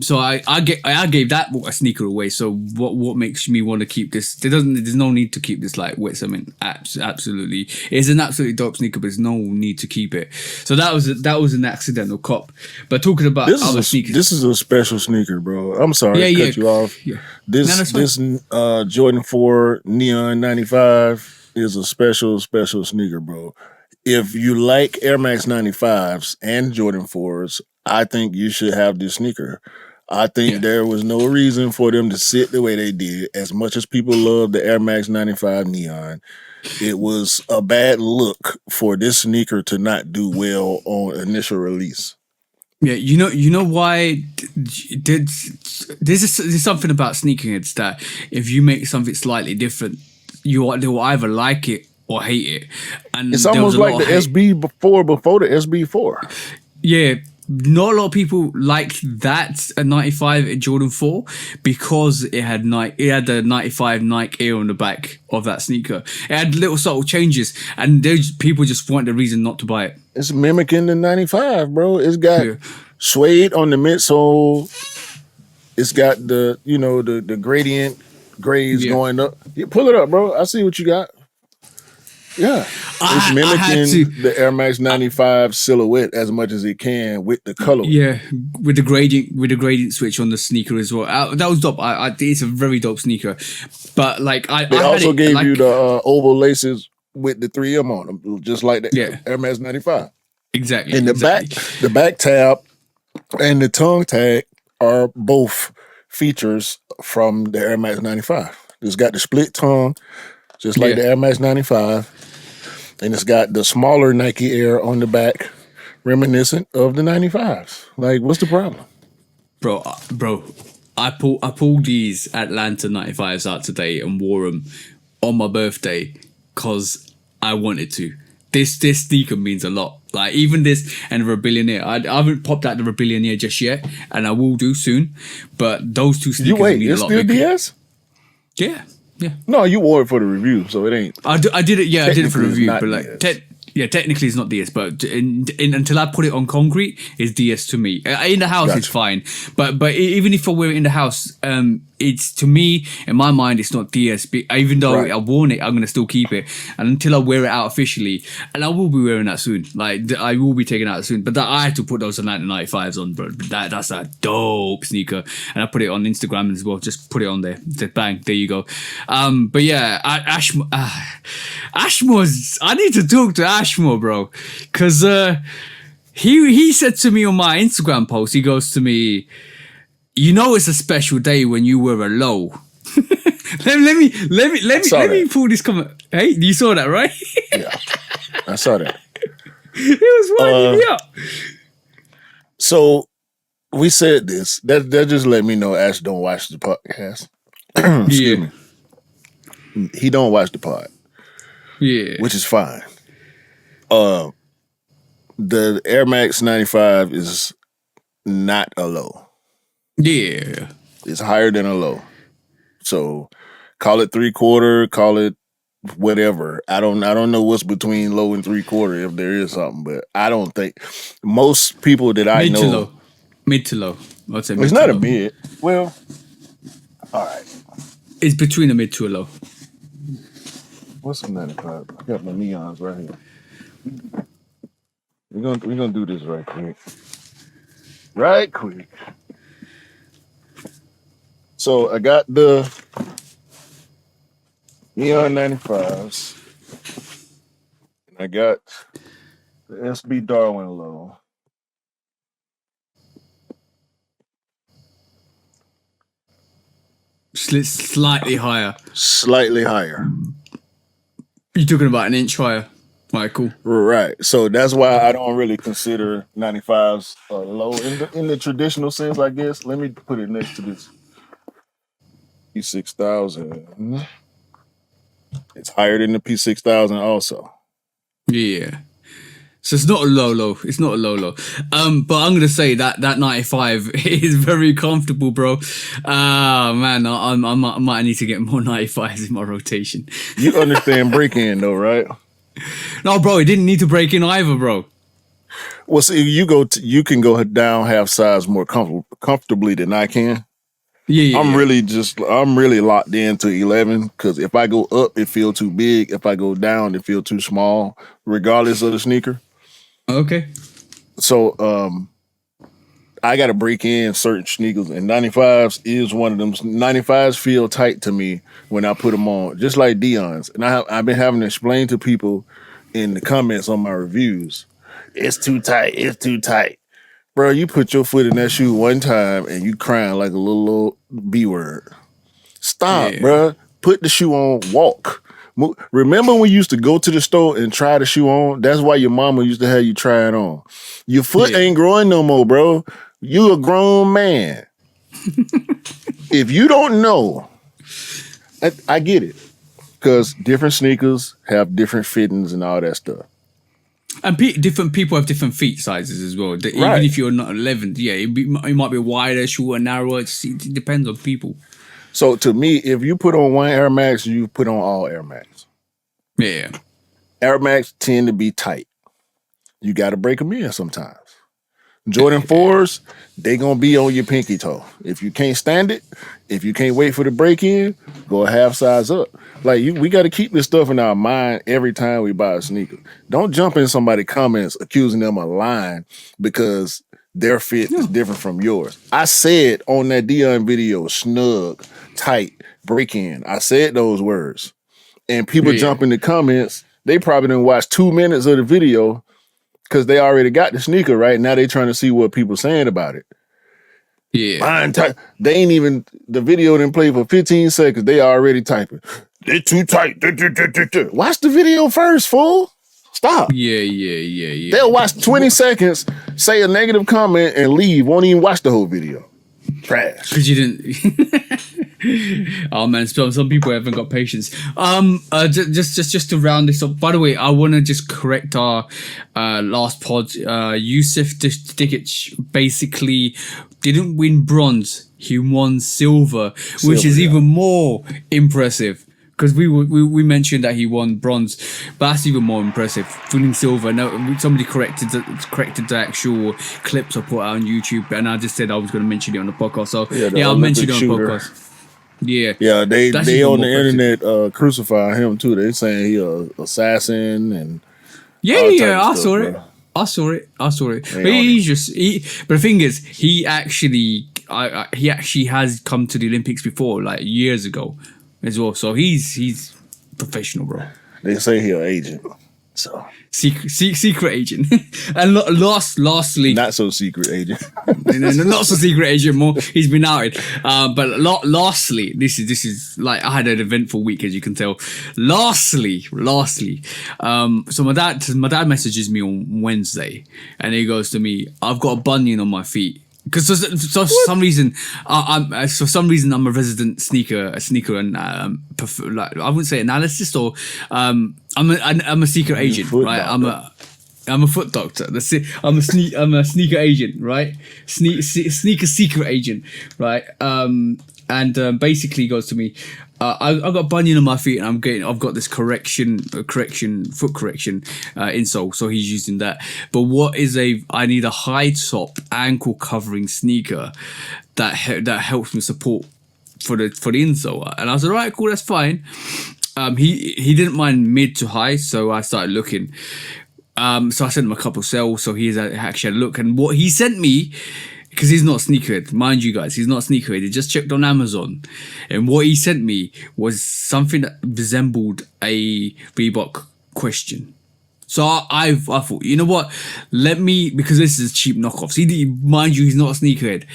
So I gave that a sneaker away. So what makes me want to keep this? There's no need to keep this like wet cement. Absolutely, it's an absolutely dope sneaker, but there's no need to keep it. So that was an accidental cop. But talking about other sneakers, this is a special sneaker, bro. I'm sorry to cut you off. Yeah. This Jordan 4 Neon 95 is a special sneaker, bro. If you like Air Max 95s and Jordan 4s, I think you should have this sneaker. I think there was no reason for them to sit the way they did. As much as people love the Air Max 95 Neon, it was a bad look for this sneaker to not do well on initial release. Yeah, you know why? There's something about sneakerheads that if you make something slightly different, they'll either like it or hate it. And it's almost like the SB before the SB4. Yeah, not a lot of people liked that at 95 at Jordan 4 because it had the 95 Nike Air on the back of that sneaker. It had little subtle changes, and people just wanted a reason not to buy it. It's mimicking the 95, bro. It's got suede on the midsole. It's got the gradient grays going up. You pull it up, bro. I see what you got. Yeah, it's mimicking the Air Max 95 silhouette as much as it can with the color. Yeah, with the gradient switch on the sneaker as well. That was dope. It's a very dope sneaker. But they also gave you the oval laces with the 3M on them, just like the Air Max 95. Exactly. And the back tab and the tongue tag are both features from the Air Max 95. It's got the split tongue, just like the Air Max 95. And it's got the smaller Nike Air on the back, reminiscent of the 95s. Like, what's the problem? Bro, I pulled these Atlanta 95s out today and wore them on my birthday because I wanted to. This sneaker means a lot. Like, even this and the Rebellionaire. I haven't popped out the Rebellionaire just yet, and I will do soon. But those two sneakers mean a lot. It's still DS? Yeah. Yeah. No, you wore it for the review, so it ain't. I did it. Yeah, I did it for the review, but technically it's not DS. But until I put it on concrete, it's DS to me. In the house, it's fine. But even if I wear it in the house, it's, to me, in my mind, it's not DS. Even though I've worn it, I'm gonna still keep it, and until I wear it out officially, and I will be wearing that soon. Like, I will be taking it out soon. But I had to put those Atlanta 95s on, bro. That's a dope sneaker, and I put it on Instagram as well. Just put it on there. Bang, there you go. But yeah, Ashmore's. I need to talk to Ashmore, bro, because he said to me on my Instagram post, he goes to me, "You know it's a special day when you wear a low." let me pull this comment. Hey, you saw that, right? Yeah, I saw that. It was winding me up. So we said this. That just let me know Ash don't watch the podcast. Excuse me. He don't watch the pod. Yeah, which is fine. The Air Max 95 is not a low. Yeah. It's higher than a low. So call it 3/4, call it whatever. I don't know what's between low and 3/4 if there is something, but I don't think most people that I know. Mid to low. It's not a mid. Well, all right. It's between a mid to a low. What's some 95? I got my neons right here. We're gonna do this right quick. Right quick. So I got the neon 95s. I got the SB Darwin low. Slightly higher. Slightly higher. You're talking about an inch higher. Right, cool. Right. So that's why I don't really consider 95s low in the traditional sense, I guess. Let me put it next to this P6000. It's higher than the P6000 also. Yeah. So it's not a low. It's not a low. But I'm gonna say that 95 is very comfortable, bro. Man, I might need to get more 95s in my rotation. You understand break-in though, right? No, bro, it didn't need to break in either, bro. Well, see, you can go down half size more comfortably than I can. Yeah. I'm really locked into 11 because if I go up, it feel too big. If I go down, it feel too small, regardless of the sneaker. Okay. So I got to break in certain sneakers, and 95s is one of them. 95s feel tight to me when I put them on, just like Dion's. And I've been having to explain to people in the comments on my reviews, it's too tight. It's too tight. Bro, you put your foot in that shoe one time and you crying like a little B word. Stop, bro. Put the shoe on, walk. Remember when we used to go to the store and try the shoe on? That's why your mama used to have you try it on. Your foot ain't growing no more, bro. You a grown man. If you don't know, I get it. Because different sneakers have different fittings and all that stuff. And different people have different feet sizes as well. Even if you're not 11, it might be wider, shorter, narrower. It depends on people. So to me, if you put on one Air Max, you put on all Air Max. Yeah. Air Max tend to be tight. You got to break them in sometimes. Jordan 4s, they going to be on your pinky toe. If you can't stand it, if you can't wait for the break in, go a half size up. Like we got to keep this stuff in our mind every time we buy a sneaker. Don't jump in somebody's comments accusing them of lying because their fit is different from yours. I said on that Dion video, snug, tight, break in. I said those words. And people jump in the comments, they probably didn't watch 2 minutes of the video because they already got the sneaker, right? Now they trying to see what people saying about it. Yeah. They ain't even, the video didn't play for 15 seconds. They already typing. They're too tight. Watch the video first, fool. Stop. Yeah. They'll watch 20 seconds, say a negative comment, and leave. Won't even watch the whole video. Trash. Because you didn't. Oh man, some people haven't got patience. Just to round this up. By the way, I want to just correct our last pod. Yusuf Dikic basically didn't win bronze. He won silver, which is even more impressive. Because we mentioned that he won bronze, but that's even more impressive. Winning silver. No, somebody corrected the actual clips I put out on YouTube, and I just said I was going to mention it on the podcast. So I'll mention it on the podcast. Yeah, they on the internet crucify him too. They saying he a assassin and I saw it. But but the thing is, he actually has come to the Olympics before, like years ago. As well, so he's professional, bro. They say he's an agent, so secret agent. And lastly, not so secret agent. Not so secret agent. More, he's been outed. But lastly, this is like I had an eventful week, as you can tell. Lastly, so my dad messages me on Wednesday, and he goes to me, "I've got a bunion on my feet." Because for some reason, I'm a resident sneaker and I wouldn't say analyst or I'm a sneaker agent, right? I'm a foot doctor. That's it. I'm a sneaker agent, right? Sneaker secret agent, right? And basically goes to me, I've got bunion on my feet and I've got this foot correction insole, so he's using that. But I need a high top ankle covering sneaker that helps me support for the insole. And I was like, all right, cool, that's fine. He didn't mind mid to high, so I started looking. So I sent him a couple cells, so he's actually had a look. And what he sent me, because he's not sneakerhead, mind you guys, he's not sneakerhead. He just checked on Amazon, and what he sent me was something that resembled a Reebok question. So I thought, you know what? Because this is cheap knockoffs. Mind you, he's not a sneakerhead.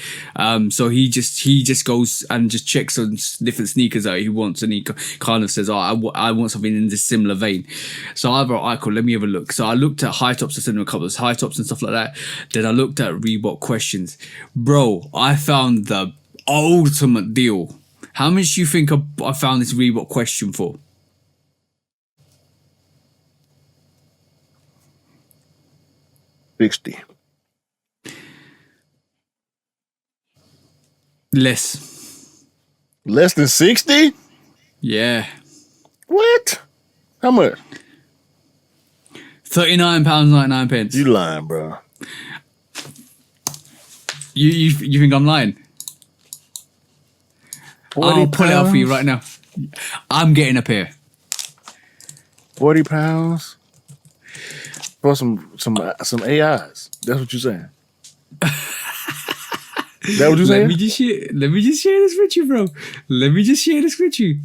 So he just goes and just checks on different sneakers that he wants, and he kind of says, I want something in this similar vein. So I thought, alright, cool, let me have a look. So I looked at high tops, I sent him a couple of high tops and stuff like that. Then I looked at Reebok questions. Bro, I found the ultimate deal. How much do you think I found this Reebok question for? $60. Less than 60? Yeah. What? How much? £39.99. You lying, bro. You think I'm lying? I'll pull it out for you right now. I'm getting a pair. £40 for some AIs. That's what you're saying. That what you saying? Let me just share this with you, bro. Let me just share this with you.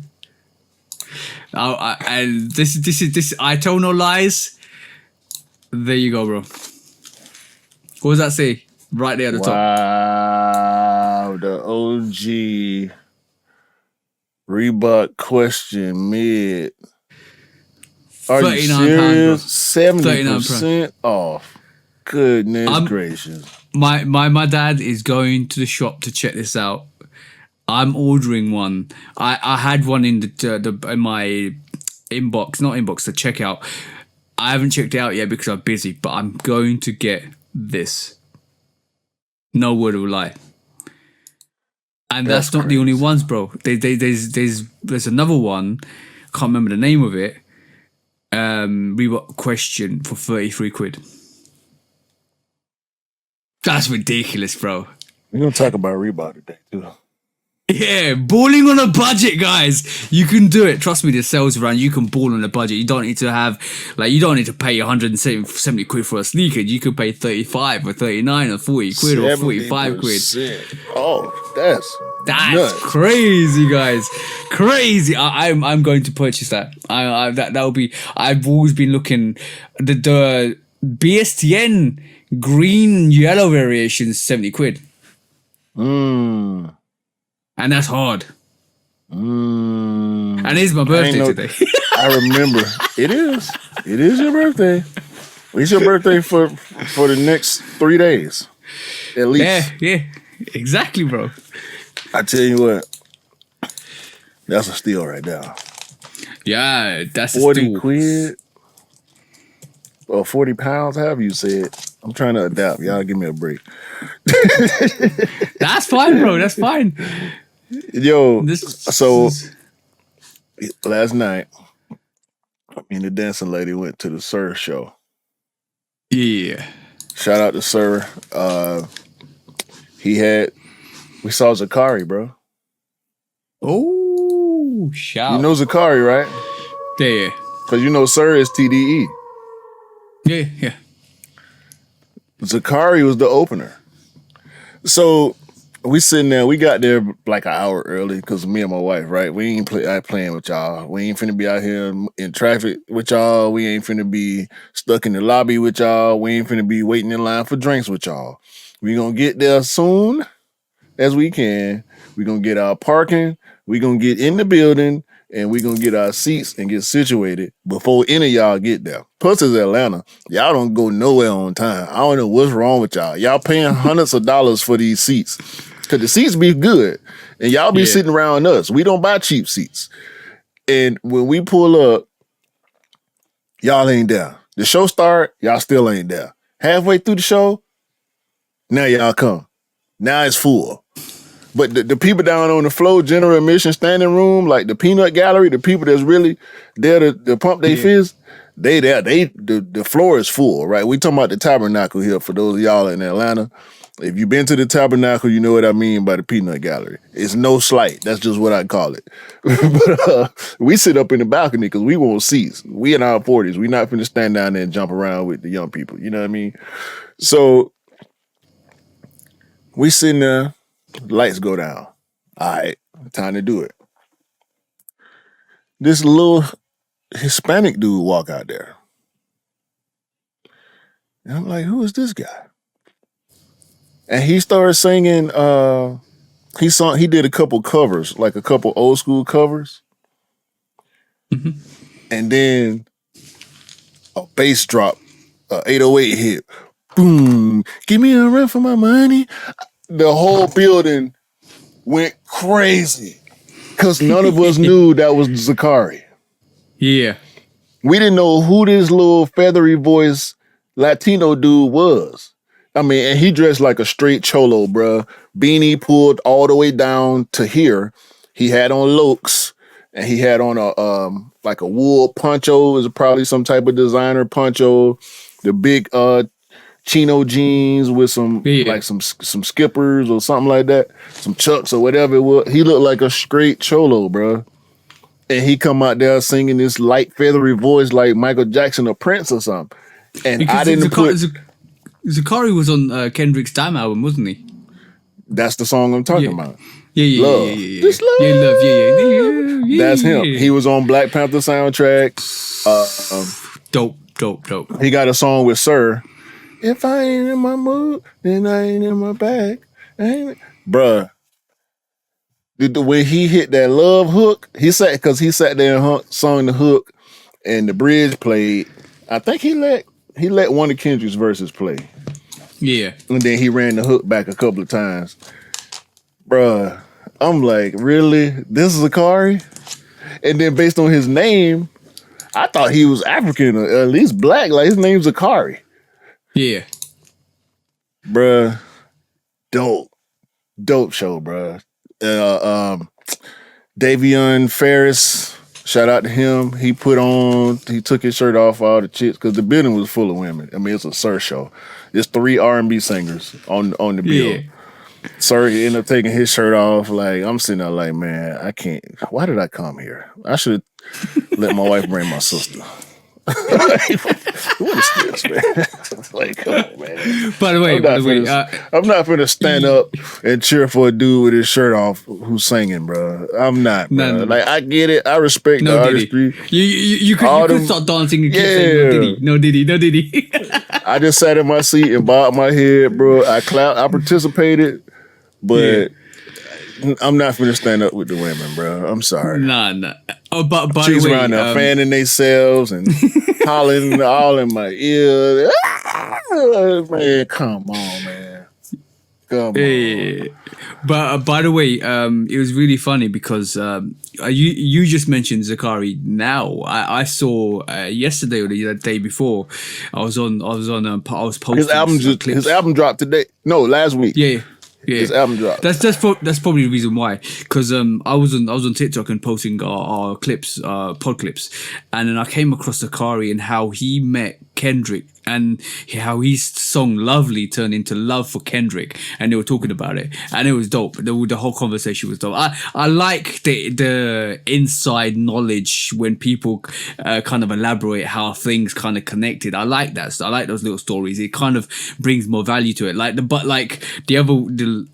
And this. I tell no lies. There you go, bro. What does that say? Right there at the top. Wow, the OG Reebok question mid. Are you serious? 70% off. Goodness gracious. My dad is going to the shop to check this out. I'm ordering one. I had one in in my inbox, not inbox, the checkout. I haven't checked it out yet because I'm busy, but I'm going to get this. No word of a lie. And that's not crazy. The only ones, bro. There's another one. Can't remember the name of it. Reebok question for 33 quid. That's ridiculous, bro. We're gonna talk about Reebok today too. Yeah, balling on a budget, guys. You can do it. Trust me, the sales around. You can ball on a budget. You don't need to pay 170 quid for a sneaker. You could pay 35 or 39 or 40 quid or 45 quid. Oh, that's nuts. Crazy, guys. Crazy. I'm going to purchase that. That will be. I've always been looking the BSTN green yellow variation 70 quid. And that's hard. And it's my birthday today. I remember. It is. It is your birthday. It's your birthday for the next 3 days. At least. Yeah. Exactly, bro. I tell you what. That's a steal right now. Yeah, that's 40 quid. Or 40 pounds, however you said. I'm trying to adapt. Y'all give me a break. That's fine, bro. That's fine. Yo, last night, me and the dancing lady went to the Sir show. Yeah. Shout out to Sir. We saw Zakari, bro. Oh, shout. You know Zakari, right? Yeah. Because you know Sir is TDE. Yeah. Zakari was the opener. So we sitting there. We got there like an hour early because me and my wife, right? We ain't playing with y'all. We ain't finna be out here in traffic with y'all. We ain't finna be stuck in the lobby with y'all. We ain't finna be waiting in line for drinks with y'all. We gonna get there soon as we can. We gonna get our parking. We gonna get in the building. And we gonna get our seats and get situated before any of y'all get there. Plus, it's Atlanta. Y'all don't go nowhere on time. I don't know what's wrong with y'all. Y'all paying hundreds of dollars for these seats. Because the seats be good. And y'all be sitting around us. We don't buy cheap seats. And when we pull up, y'all ain't there. The show start, y'all still ain't there. Halfway through the show, now y'all come. Now it's full. But the people down on the floor, general admission standing room, like the peanut gallery, the people that's really there to pump their fist, they there. The floor is full, right? We talking about the Tabernacle here for those of y'all in Atlanta. If you've been to the Tabernacle, you know what I mean by the peanut gallery. It's no slight. That's just what I call it. But we sit up in the balcony because we want seats. We in our 40s. We not finna stand down there and jump around with the young people. You know what I mean? So we sitting there, lights go down. All right, time to do it. This little Hispanic dude walk out there. And I'm like, who is this guy? And he started singing, he did a couple covers, like a couple old school covers. Mm-hmm. And then a bass drop, 808 hit. Boom, give me a run for my money. The whole building went crazy because none of us knew that was Zakari. Yeah. We didn't know who this little feathery voice Latino dude was. I mean, and he dressed like a straight cholo, bruh. Beanie pulled all the way down to here. He had on lokes, and he had on a like a wool poncho. It was probably some type of designer poncho. The big chino jeans with some like some skippers or something like that, some chucks or whatever it was. He looked like a straight cholo, bruh. And he come out there singing this light feathery voice like Michael Jackson or Prince or something. And because I didn't Zakari was on Kendrick's Damn album, wasn't he? That's the song I'm talking about. Yeah. Love. Yeah. Just love. Yeah, love. Yeah. That's him. He was on Black Panther soundtrack. Dope. He got a song with Sir. If I ain't in my mood, then I ain't in my bag. Bruh. The way he hit that love hook, he sat there and sung the hook, and the bridge played. I think he let one of Kendrick's verses play. Yeah. And then he ran the hook back a couple of times. Bruh, I'm like, really? This is Zakari? And then based on his name, I thought he was African or at least black. Like his name's Zakari. Yeah. Bruh, dope show, bruh. Davion Ferris, shout out to him. He took his shirt off all the chicks because the building was full of women. I mean, it's a Sir show. There's 3 R&B singers on the bill. Yeah. Sir ended up taking his shirt off. Like, I'm sitting there like, man, I can't. Why did I come here? I should let my wife bring my sister. What is this, man? Like, come on, man. By the way, I'm not finna stand up and cheer for a dude with his shirt off who's singing, bro. I'm not, bro. No. Like, I get it. I respect the artistry. You could start dancing and keep saying, no diddy. I just sat in my seat and bobbed my head, bro. I clapped. I participated, but I'm not finna stand up with the women, bro. I'm sorry. Nah. Oh, but by Chicks the way, around there fanning themselves and hollering all in my ear. Man, come on, man. Come on. But by the way, it was really funny because you just mentioned Zakari. Now I saw yesterday or the day before. I was posting his album dropped today. No, last week. Yeah. His album dropped. That's probably the reason why. Because I was on TikTok and posting our clips, pod clips, and then I came across Zakari and how he met Kendrick and how his song "Lovely" turned into love for Kendrick, and they were talking about it, and it was dope. The whole conversation was dope. I like the inside knowledge when people kind of elaborate how things kind of connected. I like that. I like those little stories. It kind of brings more value to it.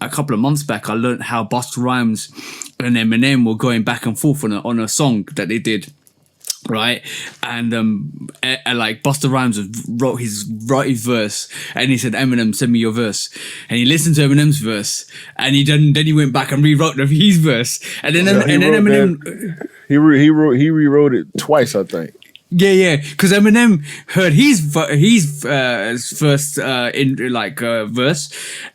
A couple of months back, I learned how Busta Rhymes and Eminem were going back and forth on a song that they did. Right, and like Busta Rhymes wrote his verse, and he said, "Eminem, send me your verse," and he listened to Eminem's verse, and then he went back and rewrote his verse, and then Eminem he rewrote it twice, I think. Yeah, because Eminem heard his first verse,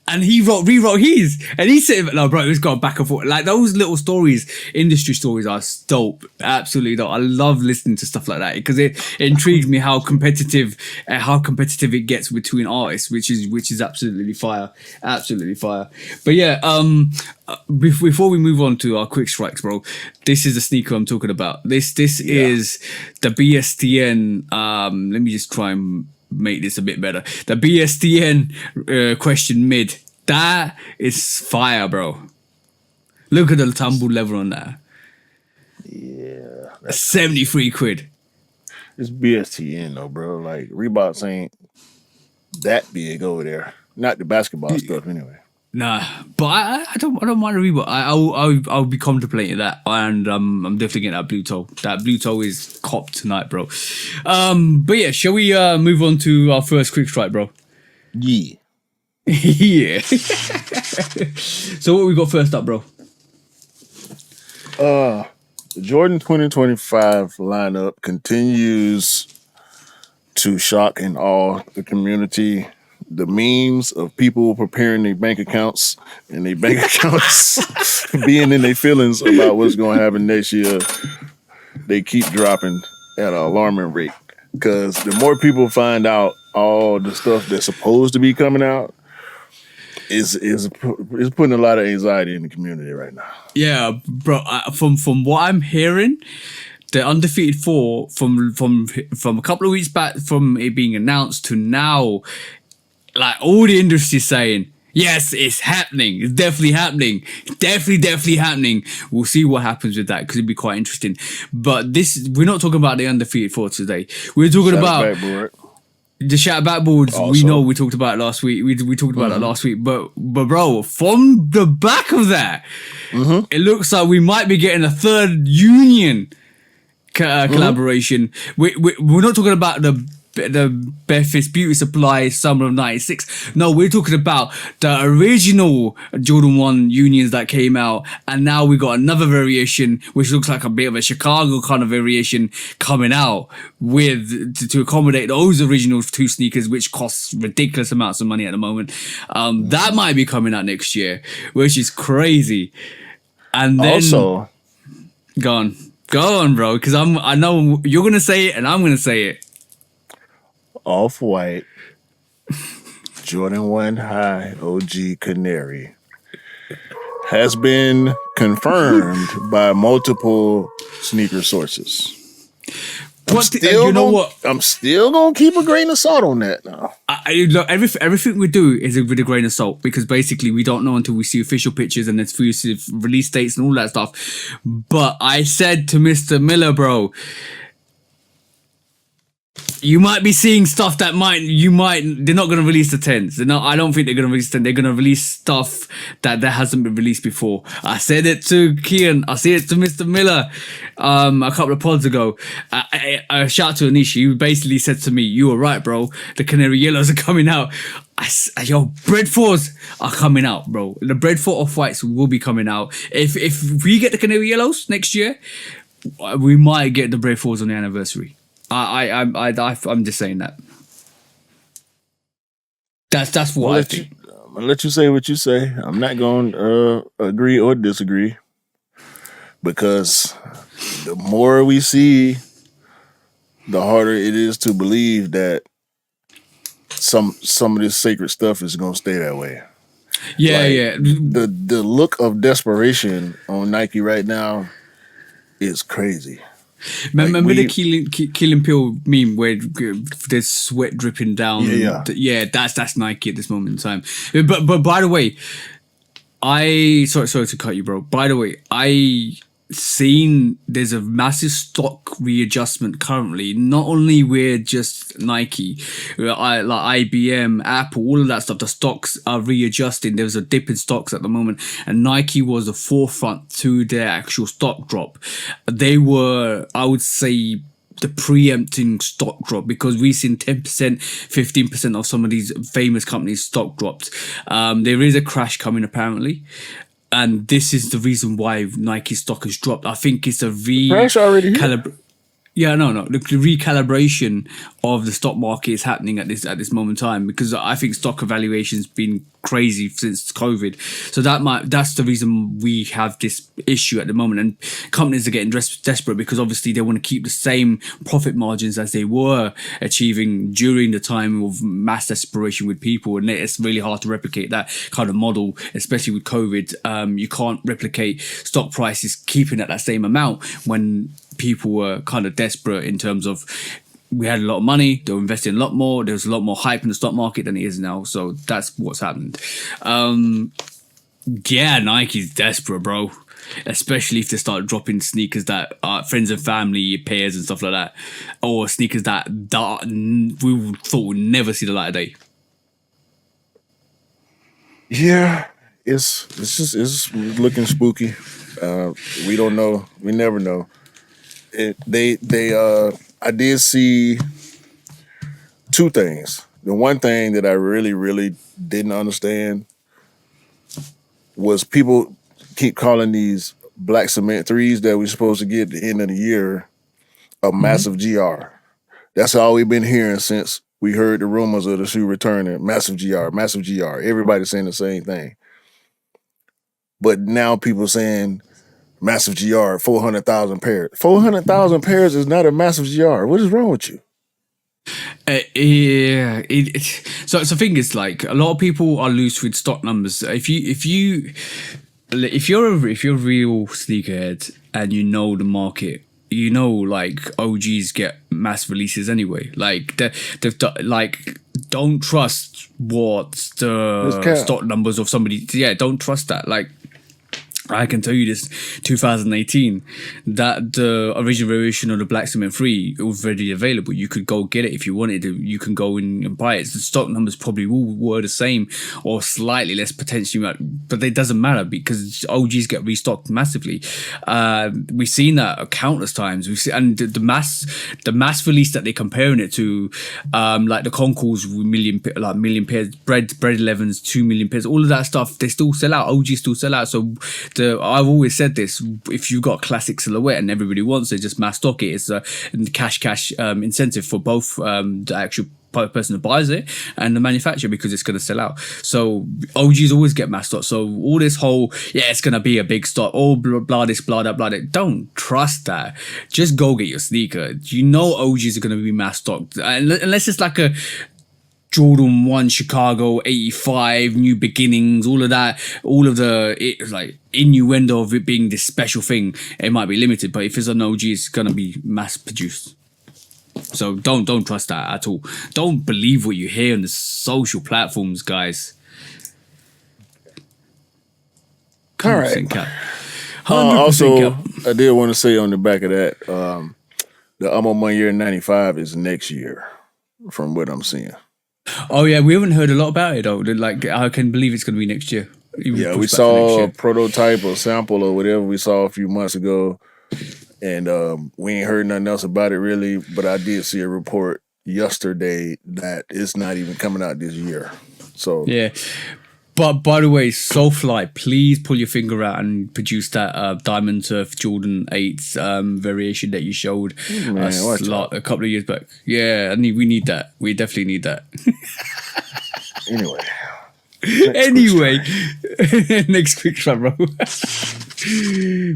and he rewrote his, and he said, "No, bro, it's gone back and forth." Like those little stories, industry stories, are dope, absolutely dope. I love listening to stuff like that because it intrigues me how competitive it gets between artists, which is absolutely fire. But yeah, before we move on to our quick strikes, bro, this is the sneaker I'm talking about. This is the BSTN. Let me just try and make this a bit better. The BSTN question mid. That is fire, bro. Look at the tumble level on that. Yeah. 73 quid. It's BSTN though, bro. Like Reeboks ain't that big over there. Not the basketball stuff, anyway. Nah, but I don't mind a Reebok. I'll be contemplating that, and I'm definitely getting that blue toe. That blue toe is copped tonight, bro. But yeah, shall we move on to our first quick strike, bro? Yeah. Yeah. So what we got first up, bro? The Jordan 2025 lineup continues to shock and awe the community. The memes of people preparing their bank accounts and their bank accounts being in their feelings about what's going to happen next year, they keep dropping at an alarming rate. Because the more people find out all the stuff that's supposed to be coming out, is putting a lot of anxiety in the community right now. Yeah, bro. From what I'm hearing, the undefeated four from a couple of weeks back from it being announced to now, like all the industry saying, yes, it's happening. It's definitely happening. Definitely happening. We'll see what happens with that because it'd be quite interesting. But we're not talking about the undefeated four today. We're talking about the shout backboards. Also, we know we talked about it last week. We talked about it last week. But bro, from the back of that, it looks like we might be getting a third union collaboration. We're not talking about the Beth's Beauty Supply Summer of 96. No, we're talking about the original Jordan 1 unions that came out, and now we got another variation which looks like a bit of a Chicago kind of variation coming out with to accommodate those original two sneakers, which costs ridiculous amounts of money at the moment. That might be coming out next year, which is crazy. And then also, go on, bro, because I know you're gonna say it and I'm gonna say it. Off-White Jordan 1 High OG Canary has been confirmed by multiple sneaker sources. I'm still gonna keep a grain of salt on that now. Look, everything we do is with a grain of salt because basically we don't know until we see official pictures and exclusive release dates and all that stuff. But I said to Mr. Miller, bro, you might be seeing stuff that they're not going to release the 10s. I don't think they're going to release 10. They're going to release stuff that hasn't been released before. I said it to Kian. I said it to Mr. Miller a couple of pods ago. I shout out to Anish. He basically said to me, you were right, bro. The Canary Yellows are coming out. Bread 4s are coming out, bro. The Bread 4 Off-Whites will be coming out. If we get the Canary Yellows next year, we might get the Bread 4s on the anniversary. I'm just saying that. That's what I think. I'm gonna let you say what you say. I'm not going to agree or disagree because the more we see, the harder it is to believe that some of this sacred stuff is gonna stay that way. Yeah. The look of desperation on Nike right now is crazy. Remember the Killing Pill meme where there's sweat dripping down? Yeah, that's Nike at this moment in time. But by the way, sorry to cut you, bro. By the way, I seen there's a massive stock readjustment currently. Not only with just Nike, like IBM, Apple, all of that stuff. The stocks are readjusting. There's a dip in stocks at the moment, and Nike was the forefront to their actual stock drop. They were, I would say, the preempting stock drop because we've seen 10%, 15% of some of these famous companies stock dropped. There is a crash coming apparently. And this is the reason why Nike stock has dropped. I think it's a recalibration. Yeah, no. The recalibration of the stock market is happening at this moment in time because I think stock evaluation's been crazy since COVID. So that's the reason we have this issue at the moment. And companies are getting desperate because obviously they want to keep the same profit margins as they were achieving during the time of mass desperation with people. And it's really hard to replicate that kind of model, especially with COVID. You can't replicate stock prices keeping at that same amount when people were kind of desperate in terms of we had a lot of money. They were investing a lot more. There was a lot more hype in the stock market than it is now. So that's what's happened. Yeah, Nike's desperate, bro. Especially if they start dropping sneakers that are friends and family pairs and stuff like that, or sneakers that we thought would never see the light of day. Yeah, it's looking spooky. We don't know. We never know. I did see two things. The one thing that I really didn't understand was people keep calling these black cement threes that we're supposed to get at the end of the year a massive GR. That's all we've been hearing since we heard the rumors of the shoe returning. Massive GR, massive GR. Everybody's saying the same thing. But now people saying massive GR, 400,000 pairs. 400,000 pairs is not a massive GR. What is wrong with you? So the thing is, like, a lot of people are loose with stock numbers. If you're a real sneakerhead and you know the market, you know, like, OGs get mass releases anyway. Like, don't trust what the stock numbers of somebody. Yeah, don't trust that. Like, I can tell you this, 2018, that the original variation of the Black Cement 3 was readily available. You could go get it if you wanted to. You can go in and buy it. The stock numbers probably were the same or slightly less potentially, but it doesn't matter because OGs get restocked massively. We've seen that countless times. We've seen, and the mass release that they're comparing it to, like the Concours million pairs, bread 11s, 2 million pairs, all of that stuff, they still sell out. OGs still sell out. So I've always said this: if you've got classic silhouette and everybody wants it, just mass stock it. It's a cash incentive for both the actual person who buys it and the manufacturer because it's going to sell out. So OGs always get mass stock. So all this whole it's going to be a big stock, blah this, blah that, blah that. Don't trust that. Just go get your sneaker. You know OGs are going to be mass stocked unless it's like a Jordan 1 Chicago 85 New Beginnings, all of that, all of the like innuendo of it being this special thing, it might be limited, but if it's an OG, it's gonna be mass produced. So don't trust that at all. Don't believe what you hear on the social platforms, guys. All right. Cap. Also, cap. I did want to say on the back of that, the I'm on 1 year 95 is next year, from what I'm seeing. Oh yeah, we haven't heard a lot about it though. Like, I can believe it's going to be next year. Yeah, we saw a prototype or sample or whatever we saw a few months ago, and we ain't heard nothing else about it really. But I did see a report yesterday that it's not even coming out this year. So yeah. But by the way, Soulfly, please pull your finger out and produce that Diamond Surf Jordan 8 variation that you showed a couple of years back. Yeah, we need that. We definitely need that. Anyway. Next quick shot, bro.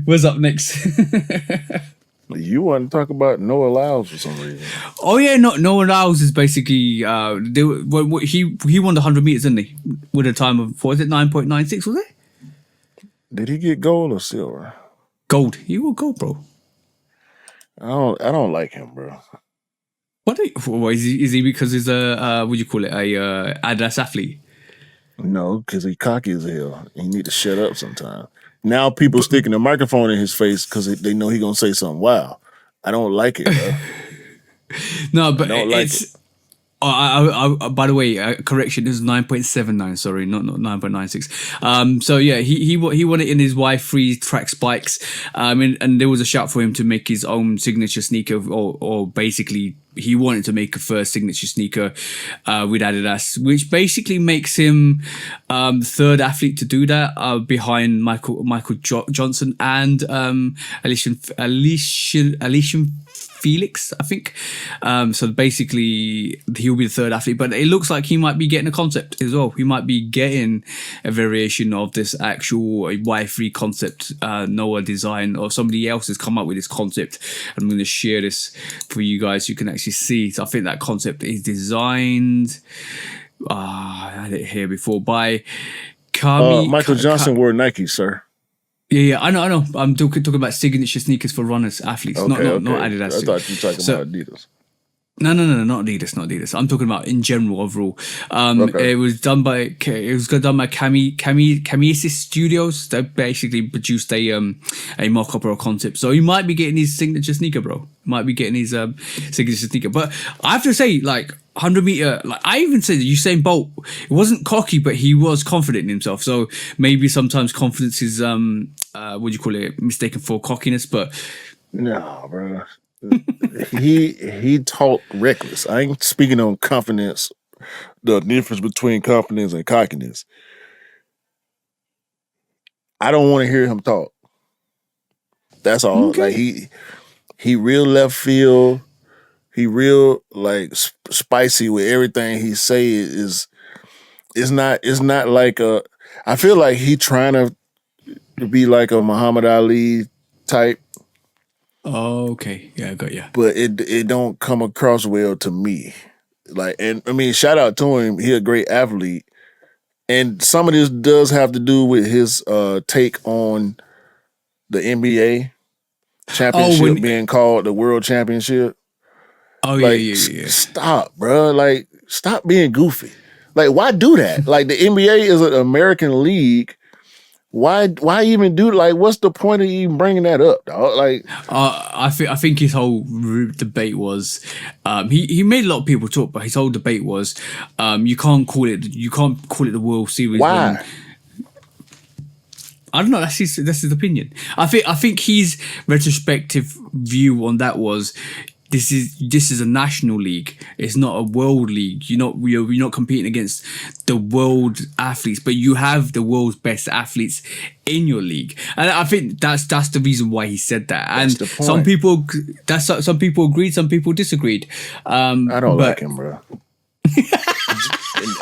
What's up next? You want to talk about Noah Lyles for some reason? Oh yeah, Noah Lyles is basically he won the 100 meters, didn't he? With a time of 9.96, was it? Did he get gold or silver? Gold. He won gold, bro. I don't like him, bro. What is he because he's a what do you call it, a Adidas athlete? No, because he cocky as hell. He need to shut up sometime. Now people sticking the microphone in his face because they know he gonna say something. Wow, I don't like it, bro. No, but it's. By the way, correction. This is 9.79. Sorry, not 9.96. So yeah, he won it in his Y3 track spikes. And there was a shout for him to make his own signature sneaker, or basically he wanted to make a first signature sneaker with Adidas, which basically makes him the third athlete to do that, behind Michael Johnson and Alicia Felix, I think. So basically he'll be the third athlete, but it looks like he might be getting a concept as well. He might be getting a variation of this actual Y3 concept, Noah design, or somebody else has come up with this concept. I'm going to share this for you guys so you can actually see. So I think that concept is designed, I had it here before, by Michael Johnson wore Nike, sir. Yeah, I know. I'm talking about signature sneakers for runners, athletes, not Adidas. I thought you were talking about Adidas. No, not Adidas. I'm talking about in general overall. Okay. It was done by Kamisis Studios. They basically produced a mock-up or a concept. So he might be getting his signature sneaker, bro. Might be getting his signature sneaker. But I have to say, like 100-meter, like I even said Usain Bolt, it wasn't cocky, but he was confident in himself. So maybe sometimes confidence is what do you call it, mistaken for cockiness. But No, bro. he talked reckless. I ain't speaking on confidence. The difference between confidence and cockiness. I don't want to hear him talk. That's all. okay. Like he real left field. He real like spicy with everything he say is. It's not like a. I feel like he trying to be like a Muhammad Ali type, Oh, okay. Yeah, I got you. but it don't come across well to me. Like, and I mean, shout out to him. He a great athlete, and some of this does have to do with his take on the NBA Oh, championship being called the World Championship. oh Like, yeah. stop, bro. Like, stop being goofy. Like, why do that? Like, the NBA is an American league. Why even do, like, what's the point of even bringing that up, dog? Like, I think his whole debate was, he made a lot of people talk, but his whole debate was, you can't call it the World Series when why? I don't know. That's his opinion. I think his retrospective view on that was this is a national league. It's not a world league. You're not competing against the world athletes, but you have the world's best athletes in your league. And I think that's the reason why he said that. And the point. some people agreed, some people disagreed. I don't like him, bro.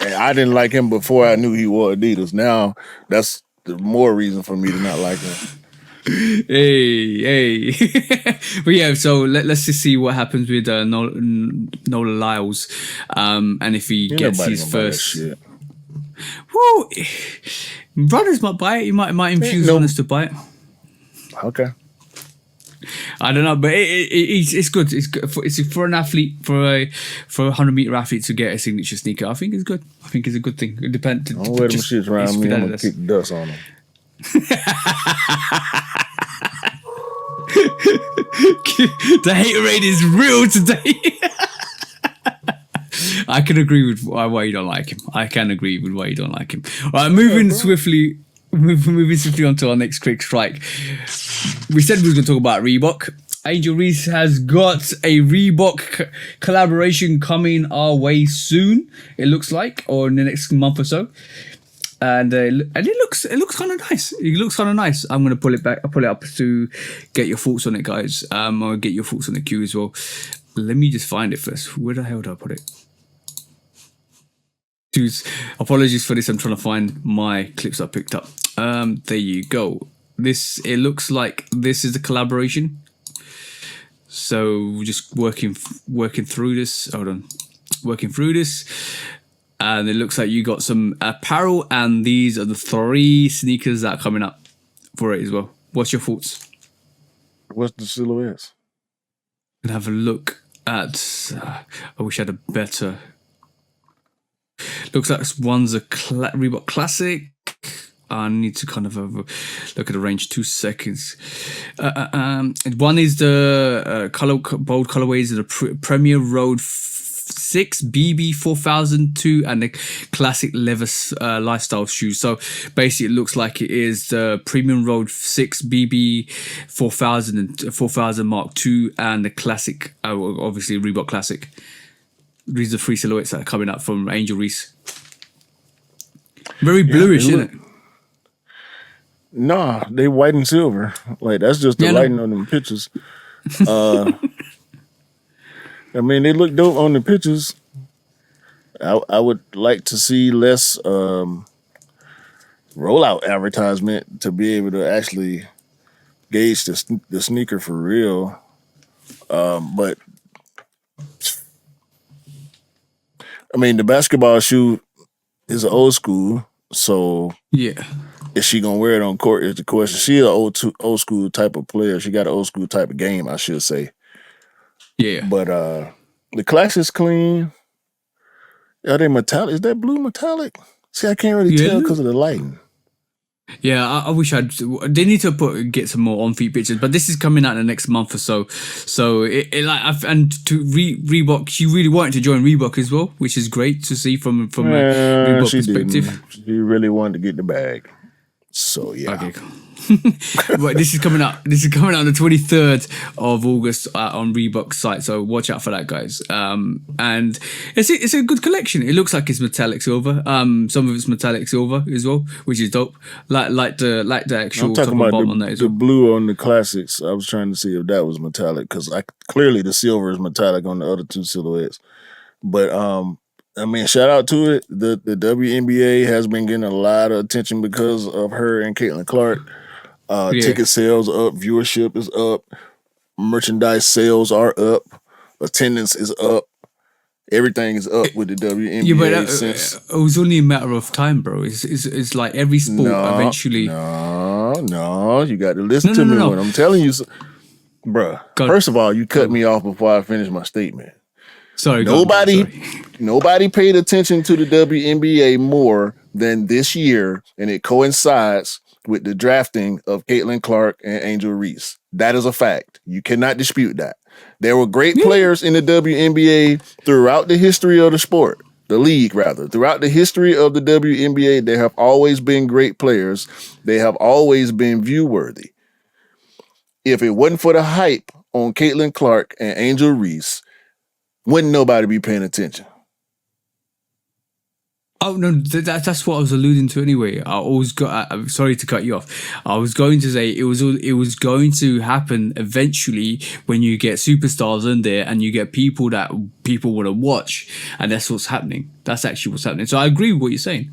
And I didn't like him before I knew he wore Adidas. Now that's the more reason for me to not like him. Hey. But yeah, so let's just see what happens with Noah Lyles, and if he gets Nobody his gonna buy that first. shit. Well, brothers might buy it. He might infuse on us to buy it. Okay. I don't know, but it's good. It's for an athlete, for a 100-meter athlete to get a signature sneaker. I think it's good. I think it's a good thing. It depends. Don't wear them shits around me. I'm gonna kick dust on them. The hate rate is real today. I can agree with why you don't like him. I can agree with why you don't like him. All right, moving swiftly on to our next quick strike. We said we were going to talk about Reebok. Angel Reese has got a Reebok collaboration coming our way soon. It looks like, or in the next month or so. And it looks kind of nice. It looks kind of nice. I'm gonna pull it back. I'll pull it up to get your thoughts on it, guys. I'll get your thoughts on the queue as well. Let me just find it first. Where the hell did I put it? Dude, apologies for this. I'm trying to find my clips I picked up. There you go. It looks like this is the collaboration. So we're just working through this. Hold on, working through this. And it looks like you got some apparel, and these are the 3 sneakers that are coming up for it as well. What's your thoughts? What's the silhouettes? And have a look at. I wish I had a better. Looks like one's a Reebok Classic. I need to kind of have a look at the range. 2 seconds. One is the bold colorways of the Premier Road 6 BB 4002 and the classic leather lifestyle shoes. So basically, it looks like it is the Premium Road 6 BB 4000 and 4000 Mark II and the classic, obviously Reebok Classic. These are 3 silhouettes that are coming up from Angel Reese. Very bluish, isn't it? Nah, they white and silver. Like, that's just the lighting on them pictures. I mean, they look dope on the pictures. I would like to see less rollout advertisement to be able to actually gauge the sneaker for real. But I mean, the basketball shoe is an old school, so yeah. Is she gonna wear it on court? Is the question. She an old school type of player. She got an old school type of game, I should say. Yeah. But The classic's clean. Are they metallic? Is that blue metallic? See, I can't really tell because of the lighting. Yeah, I wish I'd. They need to get some more on-feet pictures, but this is coming out in the next month or so. So and to Reebok, she really wanted to join Reebok as well, which is great to see from a Reebok perspective. Didn't. She really wanted to get the bag. So yeah. Okay, cool. But this is coming out. This is coming out on the 23rd of August on Reebok's site. So watch out for that, guys. And it's a good collection. It looks like it's metallic silver. Some of it's metallic silver as well, which is dope. Like the actual I'm top talking and about bottom on that as the well. blue on the classics. I was trying to see if that was metallic because clearly the silver is metallic on the other two silhouettes. But I mean, shout out to it. The WNBA has been getting a lot of attention because of her and Caitlin Clark. Ticket sales up, viewership is up, merchandise sales are up, attendance is up, everything is up with the WNBA. Yeah, but it was only a matter of time, bro. It's like every sport eventually. No, you got to listen to me when I'm telling you, bruh. First of all, you cut me off before I finish my statement. Sorry, nobody paid attention to the WNBA more than this year, and it coincides with the drafting of Caitlin Clark and Angel Reese. That is a fact. You cannot dispute that. There were great players in the WNBA throughout the history of the sport, the league rather. Throughout the history of the WNBA, there have always been great players. They have always been view-worthy. If it wasn't for the hype on Caitlin Clark and Angel Reese, wouldn't nobody be paying attention? Oh no, that's what I was alluding to anyway. I'm sorry to cut you off. I was going to say it was going to happen eventually when you get superstars in there and you get people that people want to watch, and that's what's happening. That's actually what's happening. So I agree with what you're saying.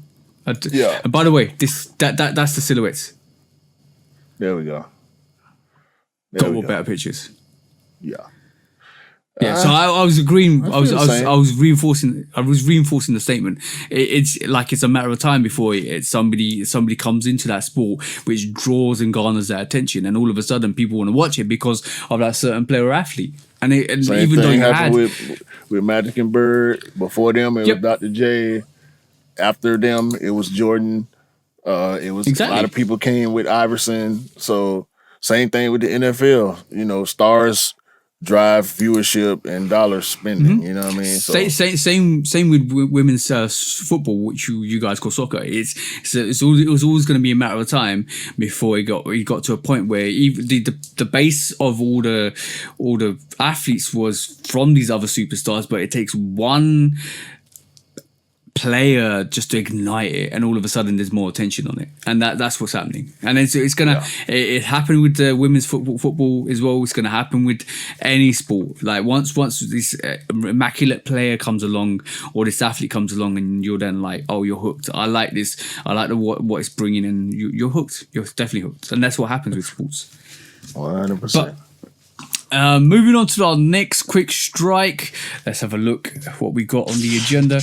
Yeah. And by the way, that's the silhouettes. There we go. Got more better pictures. Yeah. Yeah, so I was agreeing. I was reinforcing. I was reinforcing the statement. It's like it's a matter of time before somebody comes into that sport which draws and garners their attention, and all of a sudden people want to watch it because of that certain player or athlete. And even though you had with Magic and Bird, before them it was Dr. J, after them it was Jordan. It was a lot of people came with Iverson. So same thing with the NFL. You know, stars drive viewership and dollar spending. You know what I mean? So, same with women's football, which you guys call soccer. It was always going to be a matter of time before it got to a point where even the base of all the athletes was from these other superstars, but it takes one player just to ignite it, and all of a sudden there's more attention on it, and that's what's happening. And it's gonna it happened with the women's football as well. It's gonna happen with any sport. Like once this immaculate player comes along or this athlete comes along, and you're then like, oh, you're hooked. I like this. I like what it's bringing, and you're hooked. You're definitely hooked, and that's what happens with sports. 100%. Moving on to our next quick strike. Let's have a look at what we got on the agenda.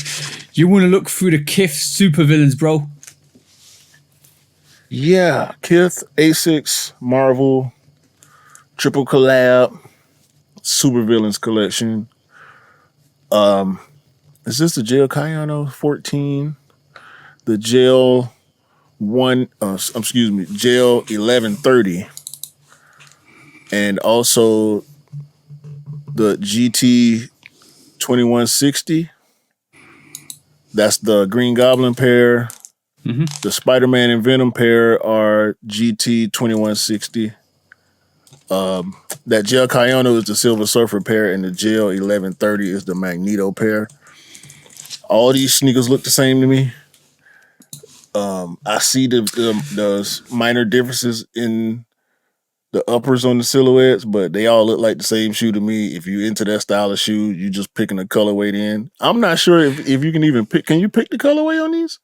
You want to look through the Kith Supervillians, bro? Yeah, Kith, Asics, Marvel, triple collab, Supervillains collection. Is this the Jail Cayano 14? The Jail Jail 1130. And also the GT 2160. That's the Green Goblin pair. Mm-hmm. The Spider-Man and Venom pair are GT 2160. That Gel Cayano is the Silver Surfer pair, and the Gel 1130 is the Magneto pair. All these sneakers look the same to me. I see the minor differences in the uppers on the silhouettes, but they all look like the same shoe to me. If you're into that style of shoe, you just picking a colorway in. I'm not sure if you can even pick. Can you pick the colorway on these?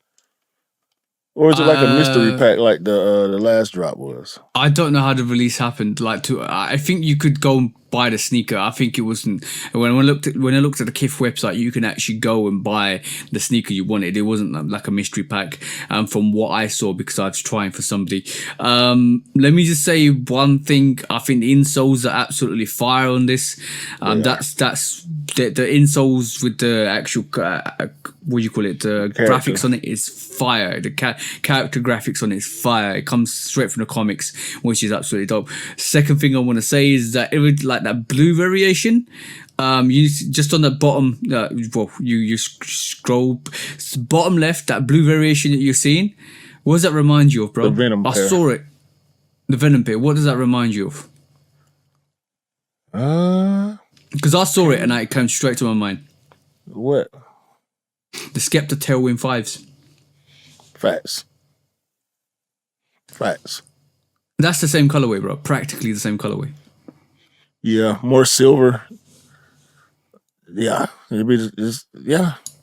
Or is it like a mystery pack like the last drop was? I don't know how the release happened. I think you could go and buy the sneaker. I think it wasn't when I looked at the Kith website, you can actually go and buy the sneaker you wanted. It wasn't like a mystery pack. From what I saw, because I was trying for somebody. Let me just say one thing. I think the insoles are absolutely fire on this. That's the insoles with the actual what do you call it? The graphics on it is fire. The character graphics on it is fire. It comes straight from the comics, which is absolutely dope. Second thing I want to say is that it would like that blue variation. You just on the bottom, you scroll bottom left, that blue variation that you're seeing. What does that remind you of, bro? The Venom pair. I saw it. The Venom pair. What does that remind you of? Because I saw it and it came straight to my mind. What? The Skepta Tailwind 5s. Facts. That's the same colorway, bro. Practically the same colorway. Yeah, more silver. Yeah, it'd be just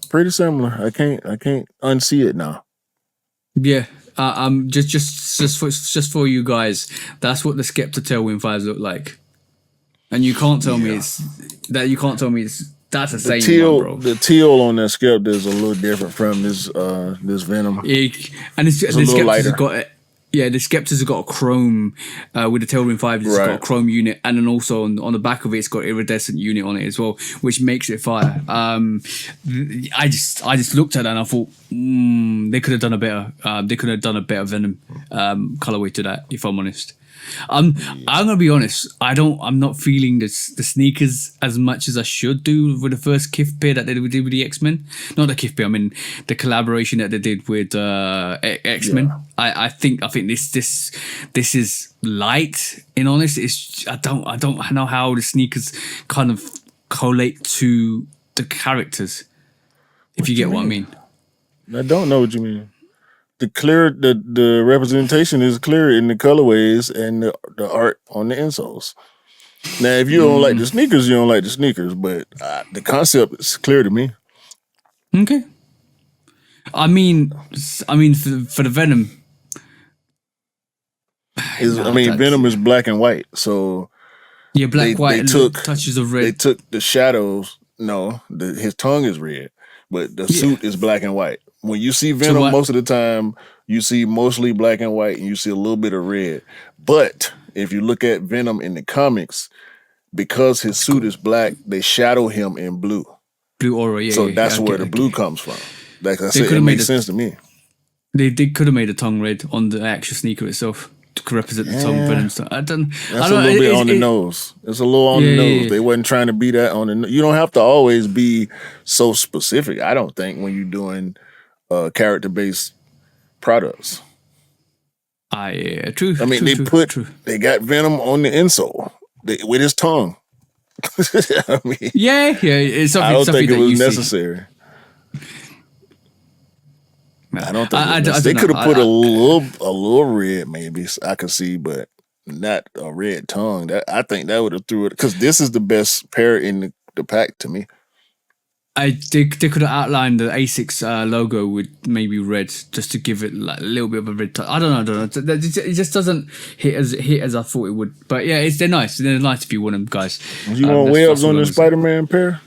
pretty similar. I can't unsee it now. Yeah, just for you guys, that's what the Skepta Tailwind 5s look like, and you can't tell me that's the same teal, one, bro. The teal on that Skepta is a little different from this Venom. And the Skepta's have got a chrome with the Tailwind 5. It's got a chrome unit, and then also on the back of it, it's got iridescent unit on it as well, which makes it fire. I just looked at that and I thought they could have done a better. They could have done a better Venom colorway to that. If I'm honest. I'm gonna be honest. I'm not feeling the sneakers as much as I should do with the first Kith pair that they did with the X-Men. Not the Kith pair. I mean the collaboration that they did with X-Men. Yeah. I think this is light. In honest, I don't know how the sneakers kind of collate to the characters. If you get what I mean. I don't know what you mean. The representation is clear in the colorways and the art on the insoles. Now, if you don't like the sneakers, you don't like the sneakers, but the concept is clear to me. Okay. I mean, for the Venom. Venom is black and white, so yeah, black, white, and touches of red. They took the shadows. No, his tongue is red, but the suit is black and white. When you see Venom, most of the time, you see mostly black and white, and you see a little bit of red. But if you look at Venom in the comics, because his suit is black, they shadow him in blue. Blue aura, yeah. So that's where the blue comes from. Like I said, it makes sense to me. They could have made the tongue red on the actual sneaker itself to represent the tongue Venom stuff. That's a little bit on the nose. It's a little on the nose. They wasn't trying to be that on the nose. You don't have to always be so specific, I don't think, when you're doing character-based products. True. I mean, they got Venom on the insole with his tongue. I mean, it's something. I don't think it was necessary. I don't think they could have put a little red, maybe I could see, but not a red tongue. I think that would have threw it, because this is the best pair in the pack to me. They could have outlined the Asics logo with maybe red, just to give it like a little bit of a red touch. I don't know. It just doesn't hit as I thought it would. But yeah, they're nice. They're nice if you want them, guys. You want webs on the Spider-Man pair?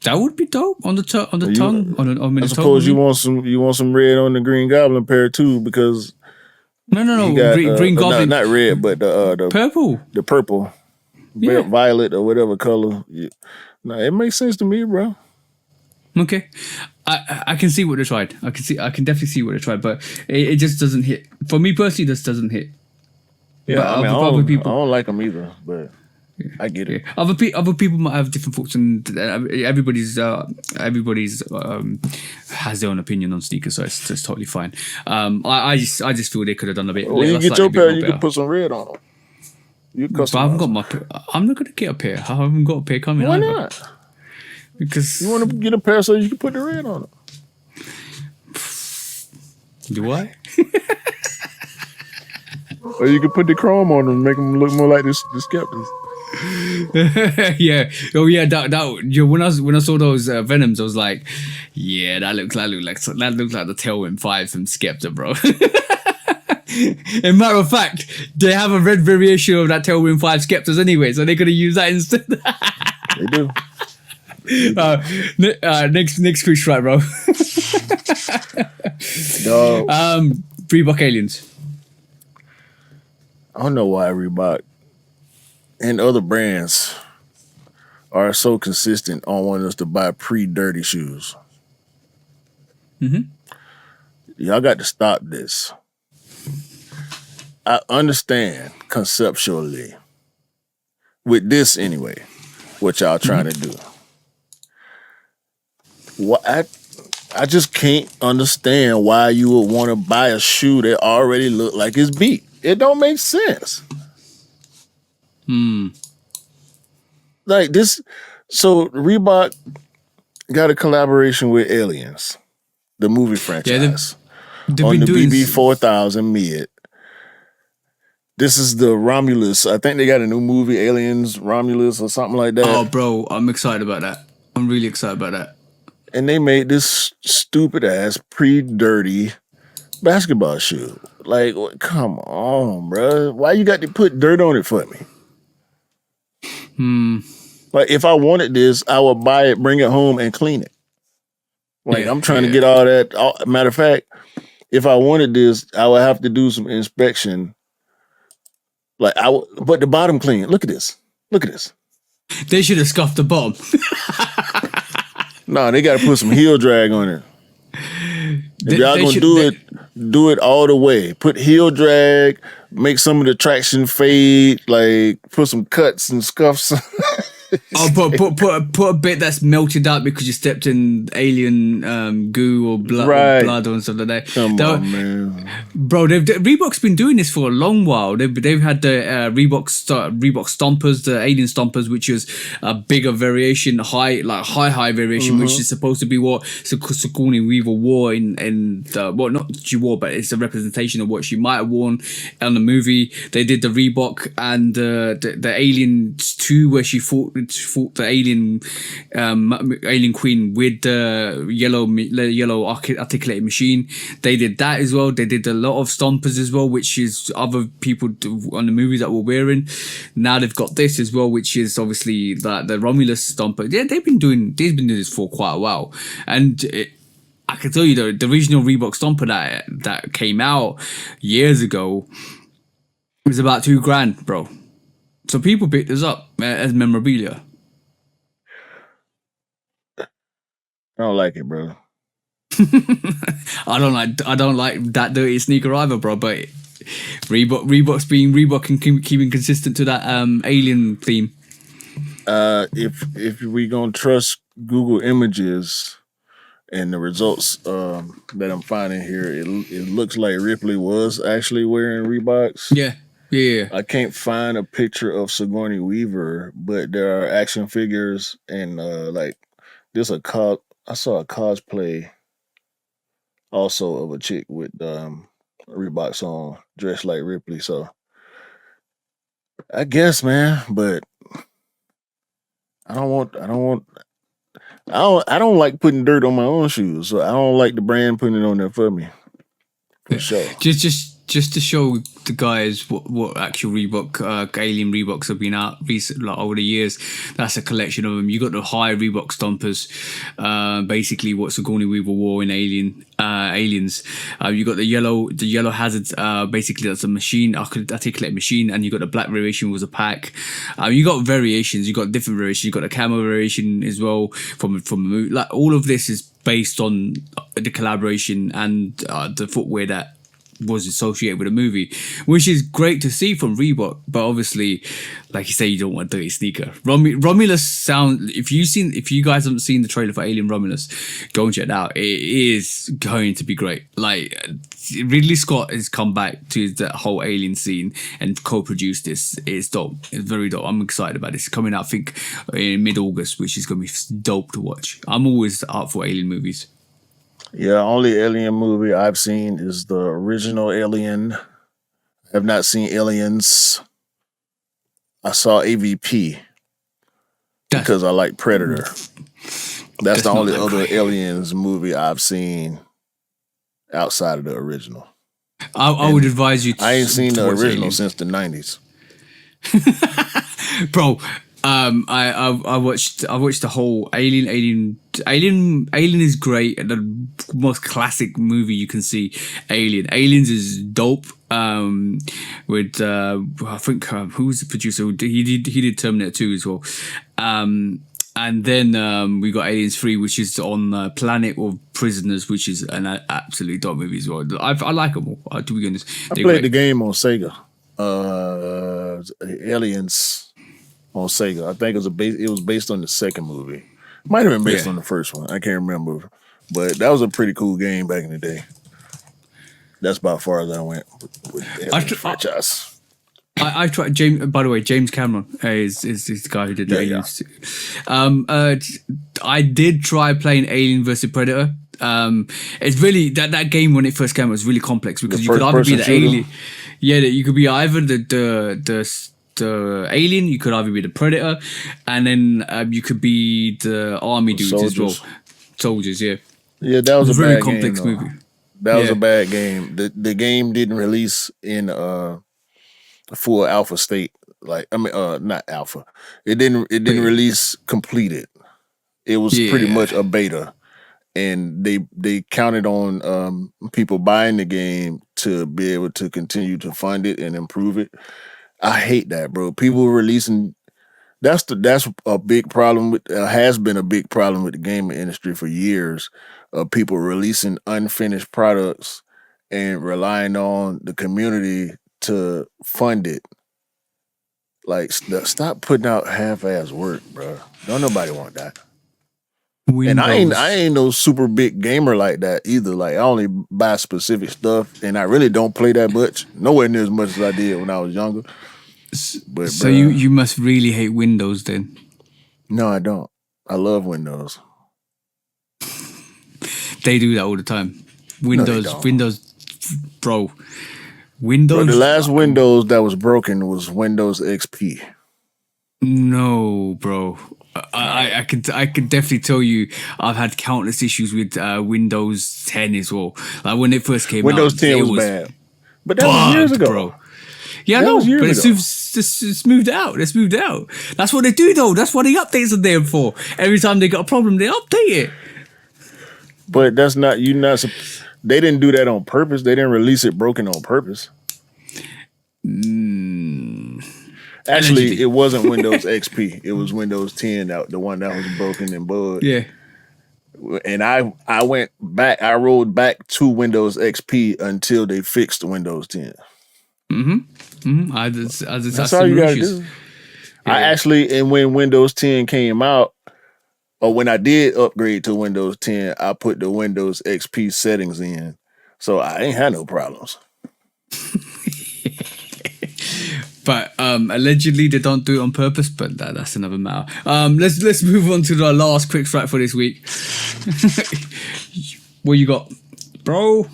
That would be dope on the tongue. I suppose you want some red on the Green Goblin pair too, because no. Got, Green Goblin, not red, but the purple, violet or whatever color. No, it makes sense to me, bro. Okay, I can see what they tried. I can definitely see what they tried, but it just doesn't hit. For me personally, this doesn't hit. Yeah, but other people, I don't like them either, but I get it. Other people might have different thoughts, and everybody's has their own opinion on sneakers, so it's totally fine. I just feel they could have done a bit. When you get your pair, you can put some red on them. But I haven't got my pair. I'm not going to get a pair. I haven't got a pair coming. Why not? Because you want to get a pair so you can put the red on them. Do I? Or you can put the chrome on them and make them look more like the Skeptas. Yeah. Oh yeah. When I saw those Venoms, I was like, yeah, that looks like the Tailwind 5 from Skepta, bro. In matter of fact, they have a red variation of that Tailwind 5 Skeptors anyway, so they're going to use that instead. They do. Next quiz, right, bro? Dog, Reebok Aliens. I don't know why Reebok and other brands are so consistent on wanting us to buy pre-dirty shoes. Y'all got to stop this. I understand conceptually, with this anyway, what y'all trying to do. I just can't understand why you would want to buy a shoe that already look like it's beat. It don't make sense. Like this, so Reebok got a collaboration with Aliens, the movie franchise, They've on been the doing BB4000 mid. This is the Romulus. I think they got a new movie, Aliens Romulus or something like that. Oh, bro, I'm excited about that. I'm really excited about that. And they made this stupid ass pre-dirty basketball shoe. Like, come on, bro. Why you got to put dirt on it for me? Like, if I wanted this, I would buy it, bring it home, and clean it. Like, I'm trying to get all that. Matter of fact, if I wanted this, I would have to do some inspection. Like, but the bottom clean. Look at this. Look at this. They should have scuffed the bottom. No, they got to put some heel drag on it. If y'all gonna do it all the way. Put heel drag, make some of the traction fade, like put some cuts and scuffs. Put a bit that's melted out because you stepped in alien goo or blood, blood or something like that. Come on, man, bro. Reebok's been doing this for a long while. They've had the Reebok Stompers, the Alien Stompers, which is a bigger variation, high variation, which is supposed to be what Sigourney Weaver wore not she wore, but it's a representation of what she might have worn on the movie. They did the Reebok and the Aliens 2, where she fought the alien queen with the yellow articulated machine. They did that as well. They did a lot of Stompers as well, which is other people on the movies that were wearing. Now they've got this as well, which is obviously the Romulus Stomper. Yeah, they've been doing this for quite a while, and I can tell you the original Reebok Stomper that came out years ago was about $2,000, bro. So people picked this up as memorabilia. I don't like it, bro. I don't like that dirty sneaker either, bro. But Reebok's being Reebok and keeping consistent to that alien theme. If we gonna trust Google Images and the results that I'm finding here, it looks like Ripley was actually wearing Reeboks. Yeah. I can't find a picture of Sigourney Weaver, but there are action figures and like there's I saw a cosplay also of a chick with Reeboks on, dressed like Ripley. So I guess, man, but I don't like putting dirt on my own shoes, so I don't like the brand putting it on there for me. For sure. Just to show the guys what actual Reebok alien Reeboks have been out recently, like over the years. That's a collection of them. You got the high Reebok Stompers, basically what Sigourney Weaver wore in Aliens. You got the yellow hazards, basically that's a machine, articulated machine, and you got the black variation was a pack. You got variations. You got different variations. You got the camo variation as well from the movie. Like all of this is based on the collaboration and the footwear that was associated with the movie, which is great to see from Reebok. But obviously, like you say, you don't want a dirty sneaker. Romulus sound. If you guys haven't seen the trailer for Alien Romulus, go and check it out. It is going to be great. Like Ridley Scott has come back to the whole Alien scene and co-produced this. It's dope. It's very dope. I'm excited about this. It's coming out, I think, in mid-August, which is going to be dope to watch. I'm always up for Alien movies. Yeah, only Alien movie I've seen is the original Alien. I have not seen Aliens. I saw AVP because I like Predator. That's the only other Aliens movie I've seen outside of the original. I would advise you I ain't seen to the watch original Alien. since the 90s. Bro, I watched the whole Alien is great and the most classic movie you can see. Aliens is dope. With I think who was the producer? He did Terminator 2 as well. And then we got Aliens 3, which is on Planet of Prisoners, which is an absolutely dope movie as well. I like them all. To be honest, I played the game on Sega. Aliens on Sega. I think it was based on the second movie. Might have been based on the first one. I can't remember. But that was a pretty cool game back in the day. That's about as far as I went with the Aliens franchise. I tried James. By the way, James Cameron is the guy who did the Aliens. Yeah. I did try playing Alien vs Predator. It's really that game when it first came out was really complex because you could either be the alien. Yeah, you could be either the alien. You could either be the Predator, and then you could be the army dudes as well. Soldiers, yeah. Yeah, that was a very bad complex game, movie. That was a bad game. The game didn't release in full alpha state. Like not alpha. It didn't release completed. It was pretty much a beta, and they counted on people buying the game to be able to continue to fund it and improve it. I hate that, bro. People releasing that's a big problem with has been a big problem with the gaming industry for years. People releasing unfinished products and relying on the community to fund it. Like, stop putting out half-ass work, bro. Don't nobody want that. Windows. And I ain't no super big gamer like that either. Like, I only buy specific stuff, and I really don't play that much. Nowhere near as much as I did when I was younger. But so you must really hate Windows then? No, I don't. I love Windows. They do that all the time. Windows, bro. Windows. Bro, the last Windows that was broken was Windows XP. No, bro. I could definitely tell you I've had countless issues with Windows 10 as well. Like when it first came Windows out, 10 was bad. But that was years ago, bro. Yeah, I know, but it's moved out. It's moved out. That's what they do, though. That's what the updates are there for. Every time they got a problem, they update it. But that's not they didn't do that on purpose. They didn't release it broken on purpose. Actually, it wasn't Windows XP. It was Windows 10, the one that was broken and bugged. Yeah. And I went back. I rolled back to Windows XP until they fixed Windows 10. That's all you gotta do. Yeah. I actually, and when Windows 10 came out, or when I did upgrade to Windows 10, I put the Windows XP settings in, so I ain't had no problems. But allegedly they don't do it on purpose, but that's another matter. Let's move on to the last quick strike for this week. What you got, bro?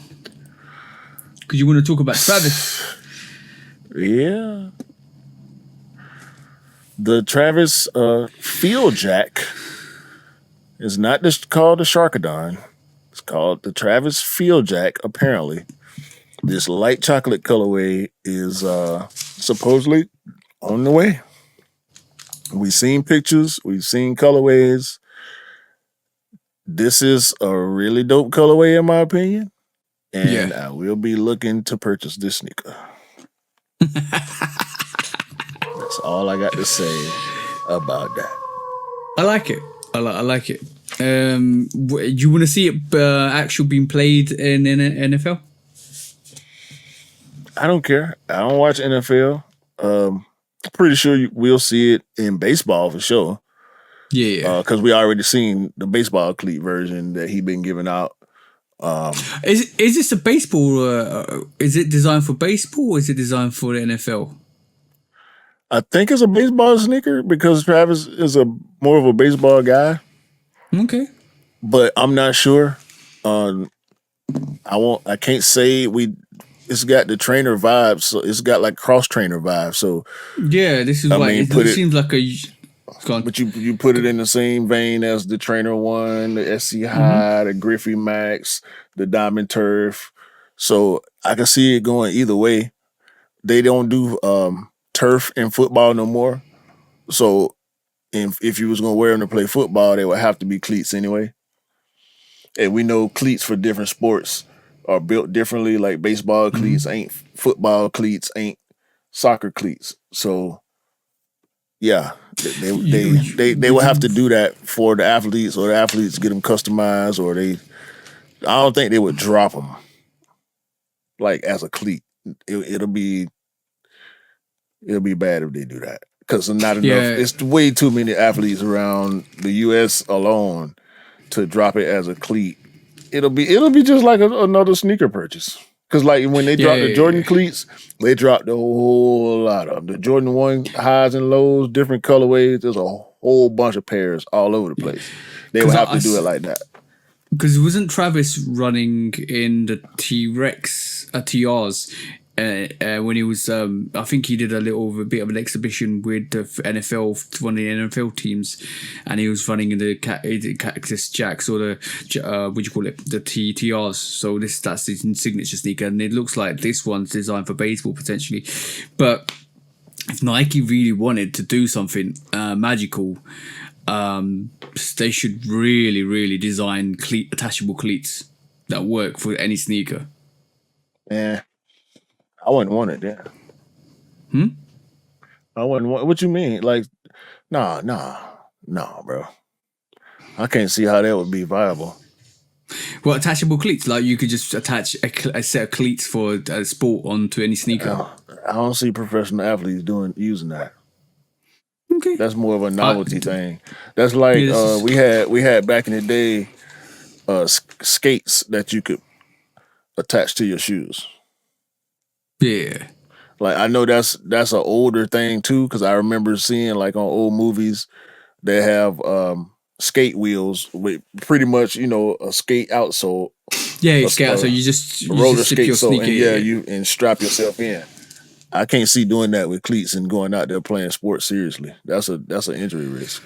Because you want to talk about Travis. Yeah. The Travis Field Jack is not just called the Sharkadon. It's called the Travis Field Jack, apparently. This light chocolate colorway is supposedly on the way. We've seen pictures. We've seen colorways. This is a really dope colorway, in my opinion. And I will be looking to purchase this sneaker. That's all I got to say about that. I like it. I like it. You want to see it actually being played in NFL? I don't care. I don't watch NFL. Pretty sure we'll see it in baseball for sure. Yeah. Because we already seen the baseball cleat version that he been giving out. Is this a baseball? Is it designed for baseball or is it designed for the NFL? I think it's a baseball sneaker because Travis is more of a baseball guy. Okay. But I'm not sure. I can't say it's got the trainer vibes, so it's got like cross trainer vibes. So yeah, this is why it seems like a. But you put it in the same vein as the Trainer One, the SC High, the Griffey Max, the Diamond Turf. So I can see it going either way. They don't do turf in football no more. So if you was gonna wear them to play football, they would have to be cleats anyway. And we know cleats for different sports are built differently. Like baseball cleats ain't football cleats, ain't soccer cleats. So yeah, they will have to do that for the athletes, or the athletes get them customized, or they. I don't think they would drop them like as a cleat. It'll be bad if they do that because not enough. Yeah, It's way too many athletes around the U.S. alone to drop it as a cleat. It'll be just like another sneaker purchase. Because like when they dropped the Jordan yeah. cleats, they dropped a whole lot of them. The Jordan 1 highs and lows, different colorways. There's a whole bunch of pairs all over the place. They would Because have to do it like that. Because wasn't Travis running in the T-Rex TRs when he was? I think he did a bit of an exhibition with the NFL, one of the NFL teams, and he was running in the Cactus Jacks or the what do you call it, the TRs. So that's his signature sneaker, and it looks like this one's designed for baseball potentially, but if Nike really wanted to do something magical, they should really design attachable cleats that work for any sneaker. Yeah, I wouldn't want it. Yeah. I wouldn't want. What you mean? Like, nah, bro. I can't see how that would be viable. Well, attachable cleats, like you could just attach a set of cleats for a sport onto any sneaker. I don't see professional athletes using that. Okay. That's more of a novelty thing. That's like Yeah, we had back in the day skates that you could attach to your shoes. yeah. Like I know that's an older thing too, because I remember seeing like on old movies they have skate wheels with pretty much a skate outsole, Yeah, a, it's scale. So a you just roller slip skate your sole, sneaker. and you and strap yourself in. I can't see doing that with cleats and going out there playing sports seriously. That's an injury risk.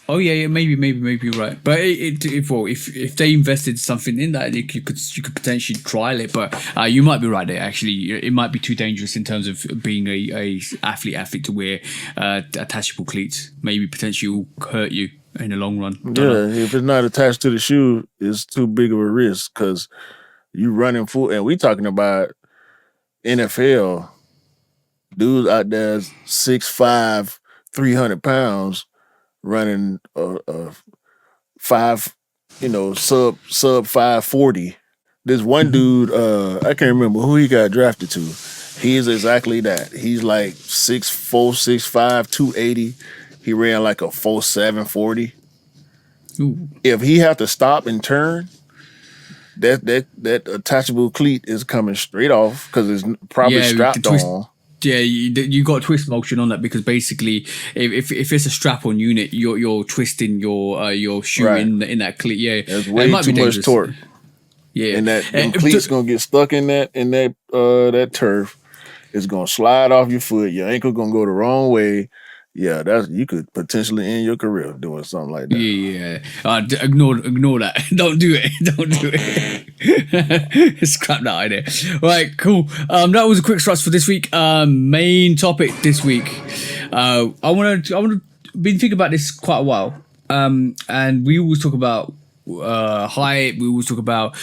Oh yeah, maybe you're right. But if they invested something in that, you could potentially trial it. But you might be right there. Actually, it might be too dangerous in terms of being a athlete to wear attachable cleats. Maybe potentially will hurt you in the long run. Don't know. If it's not attached to the shoe, it's too big of a risk because you running full. And we talking about NFL dudes out there 6'5", 300 pounds running a five, sub 540. This one dude, I can't remember who he got drafted to. He is exactly that. He's like 6'4", 6'5", 280. He ran like a 4.7 40. Ooh. If he have to stop and turn, that attachable cleat is coming straight off because it's probably strapped on. Yeah, you got twist motion on that because basically, if it's a strap-on unit, you're twisting your shoe Right. in that cleat. Yeah, There's way too much torque. Yeah, And them cleats gonna get stuck in that turf. It's gonna slide off your foot. Your ankle gonna go the wrong way. Yeah, you could potentially end your career doing something like that. Yeah. Ignore that. Don't do it. Don't do it. Scrap that idea. Right, cool. That was a quick thrust for this week. Main topic this week. I wanna been thinking about this quite a while. And we always talk about hype. We always talk about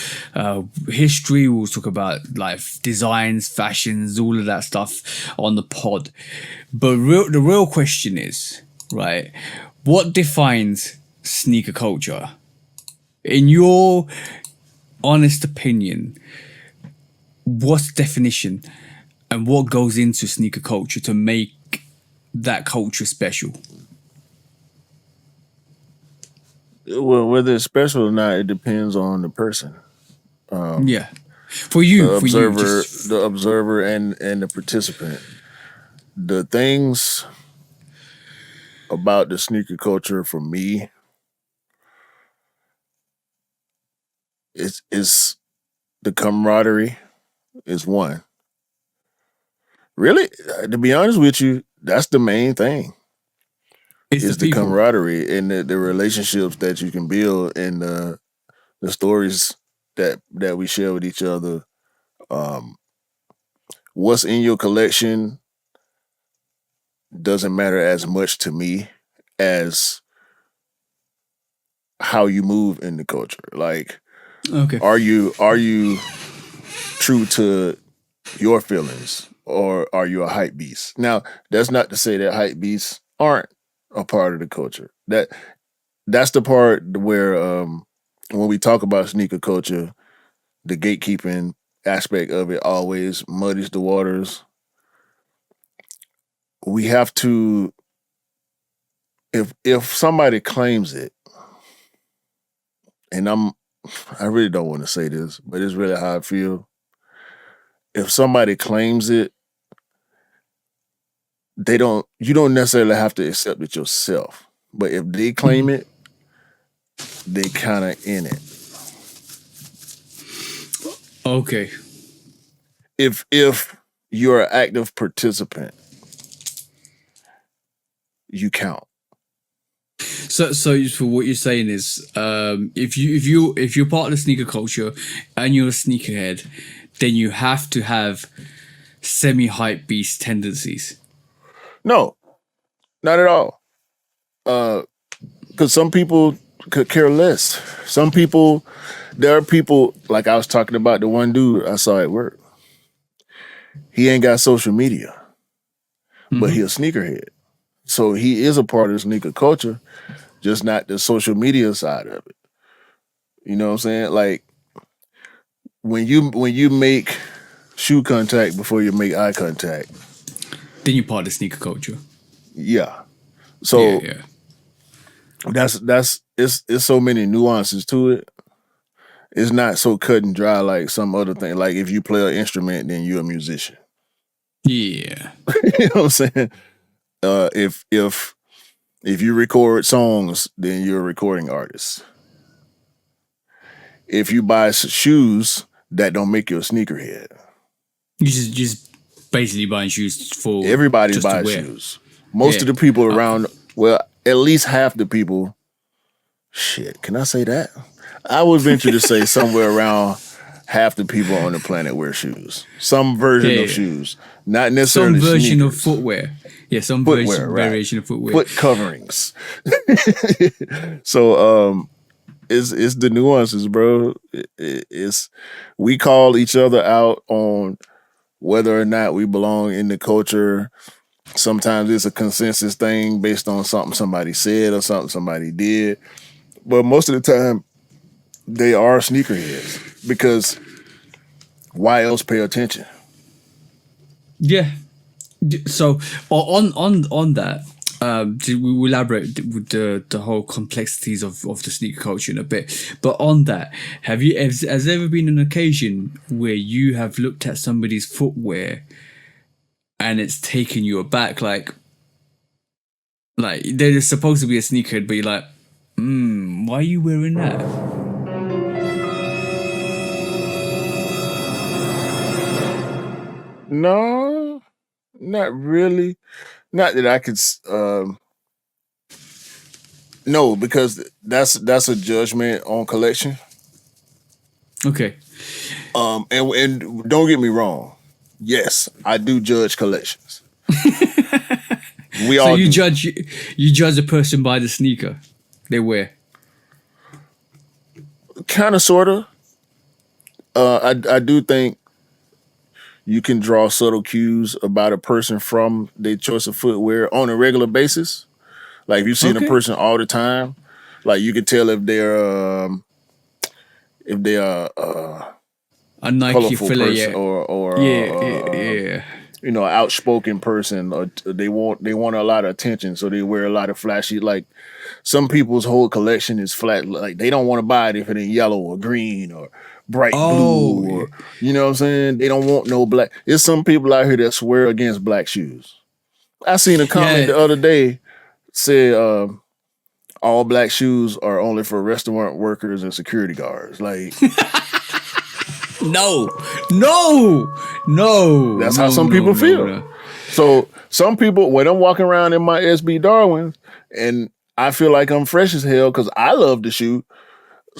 history. We always talk about like designs, fashions, all of that stuff on the pod. But the real question is, right, what defines sneaker culture? In your honest opinion, what's the definition and what goes into sneaker culture to make that culture special? Well, whether it's special or not, it depends on the person. Yeah. For you, The observer and the participant. The things about the sneaker culture for me is the camaraderie is one. Really, to be honest with you, that's the main thing. Is the camaraderie and the relationships that you can build and the stories that we share with each other What's in your collection doesn't matter as much to me as how you move in the culture. Like, Okay. are you true to your feelings, or are you a hype beast? Now, that's not to say that hype beasts aren't a part of the culture. That's the part where when we talk about sneaker culture, the gatekeeping aspect of it always muddies the waters. We have to, if somebody claims it, and I really don't want to say this, but it's really how I feel. If somebody claims it, you don't necessarily have to accept it yourself. But if they claim it, they kind of in it. Okay. If you're an active participant, you count. So for what you're saying is, if you're part of the sneaker culture and you're a sneakerhead, then you have to have semi-hype beast tendencies. No, not at all. Because some people could care less. There are people, like I was talking about the one dude I saw at work. He ain't got social media, but he a sneakerhead. So he is a part of the sneaker culture, just not the social media side of it. You know what I'm saying? Like, when you make shoe contact before you make eye contact, Then you're part of the sneaker culture. yeah. So Yeah. that's it's so many nuances to it. It's not so cut and dry like some other thing. Like, if you play an instrument, then you're a musician. Yeah. You know what I'm saying? If you record songs, then you're a recording artist. If you buy shoes, that don't make you a sneakerhead. You just basically buying shoes for Everybody just to buys wear. shoes. Most of the people around, well, at least half the people. Shit, can I say that? I would venture to say somewhere around half the people on the planet wear shoes. Some version of shoes. Not necessarily Some version sneakers. of footwear. Yeah, some Footwear, variation of footwear. Foot coverings. So it's the nuances, bro. It's we call each other out on whether or not we belong in the culture. Sometimes it's a consensus thing based on something somebody said or something somebody did. But most of the time, they are sneakerheads, because why else pay attention? Yeah. So on that, we elaborate with the whole complexities of the sneaker culture in a bit. But on that, has there ever been an occasion where you have looked at somebody's footwear and it's taken you aback? Like they're supposed to be a sneakerhead, but you're like, why are you wearing that? No, not really. Not that I could. No, because that's a judgment on collection. Okay. And don't get me wrong. Yes, I do judge collections. We So all you do. judge a person by the sneaker they wear. Kind of, sort of. I do think you can draw subtle cues about a person from their choice of footwear on a regular basis. Like, if you've seen a person all the time, like, you can tell if they're A Nike colorful filler, person, yeah. or Yeah. you know, outspoken person, or they want a lot of attention, so they wear a lot of flashy. Like, some people's whole collection is flat. Like, they don't want to buy it if it ain't yellow or green or bright blue, or, you know what I'm saying? They don't want no black. There's some people out here that swear against black shoes. I seen a comment the other day said all black shoes are only for restaurant workers and security guards. Like, No. That's how some people feel. No. So some people, when I'm walking around in my SB Darwins and I feel like I'm fresh as hell because I love the shoe,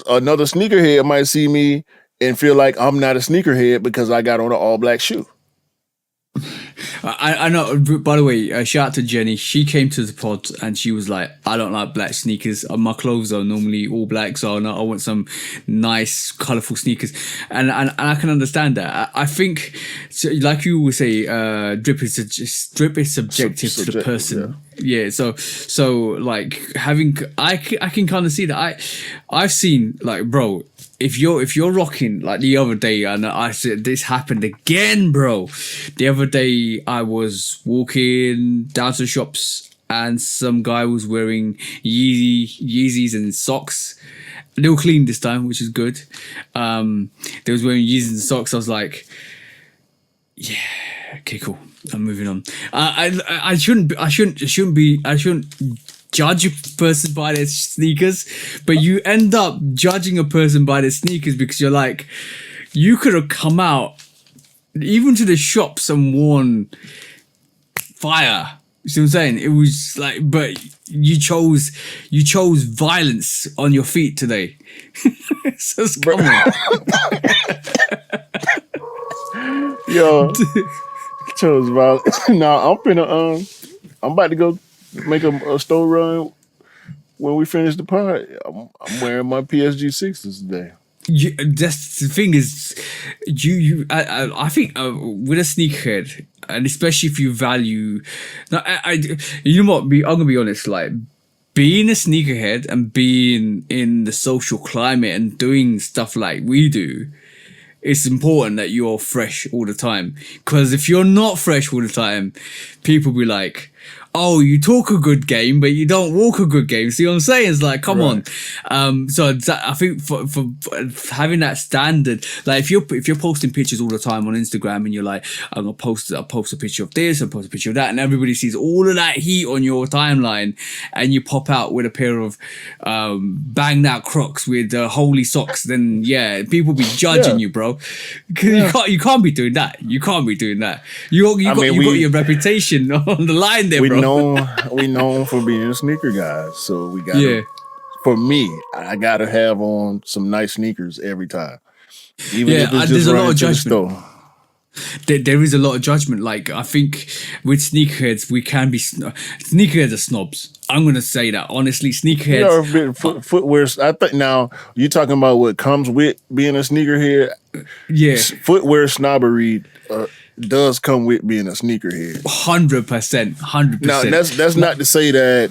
another sneakerhead might see me and feel like I'm not a sneakerhead because I got on an all black shoe. I know. By the way, shout out to Jenny. She came to the pod and she was like, "I don't like black sneakers. My clothes are normally all black, so I want some nice, colorful sneakers." And I can understand that. I think, so, like you always say, drip is subjective to the person. Yeah. So like having, I can kind of see that. I've seen, like, bro, if you're rocking, like the other day, and I said this happened again, bro. The other day I was walking down to the shops and some guy was wearing Yeezys and socks. They were clean this time, which is good. They was wearing Yeezys and socks. I was like, yeah, okay, cool. I'm moving on. I shouldn't judge a person by their sneakers, but you end up judging a person by their sneakers because you're like, you could have come out even to the shops and worn fire. You see what I'm saying? It was like, but you chose violence on your feet today. So come on. Yo, chose violence. Nah, I'm about to go make a store run when we finish the pod. I'm wearing my PSG 6s today. That's the thing is, I think with a sneakerhead, and especially if you value, now you know what? I'm gonna be honest, like being a sneakerhead and being in the social climate and doing stuff like we do, it's important that you're fresh all the time. Because if you're not fresh all the time, people be like, oh, you talk a good game, but you don't walk a good game. See what I'm saying? It's like, come on. So I think for having that standard, like if you're posting pictures all the time on Instagram and you're like, I'll post a picture of this, I'll post a picture of that, and everybody sees all of that heat on your timeline, and you pop out with a pair of banged out Crocs with holy socks, then yeah, people be judging you, bro. You can't be doing that. You can't be doing that. You got your reputation on the line there, bro. We known for being sneaker guys, so we got. Yeah. For me, I gotta have on some nice sneakers every time. Even if it's just there's a lot of judgment. There is a lot of judgment. Like I think with sneakerheads, we can be sneakerheads are snobs. I'm gonna say that honestly, sneakerheads. Footwear. I think now you're talking about what comes with being a sneakerhead. Yeah, footwear snobbery. Does come with being a sneakerhead. 100%. Now that's not to say that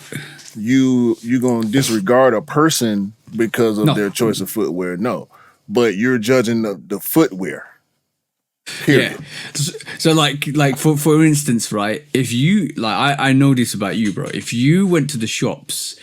you gonna disregard a person because of their choice of footwear. No, but you're judging the footwear. Period. Yeah. So like for instance, right? If you like, I know this about you, bro. If you went to the shops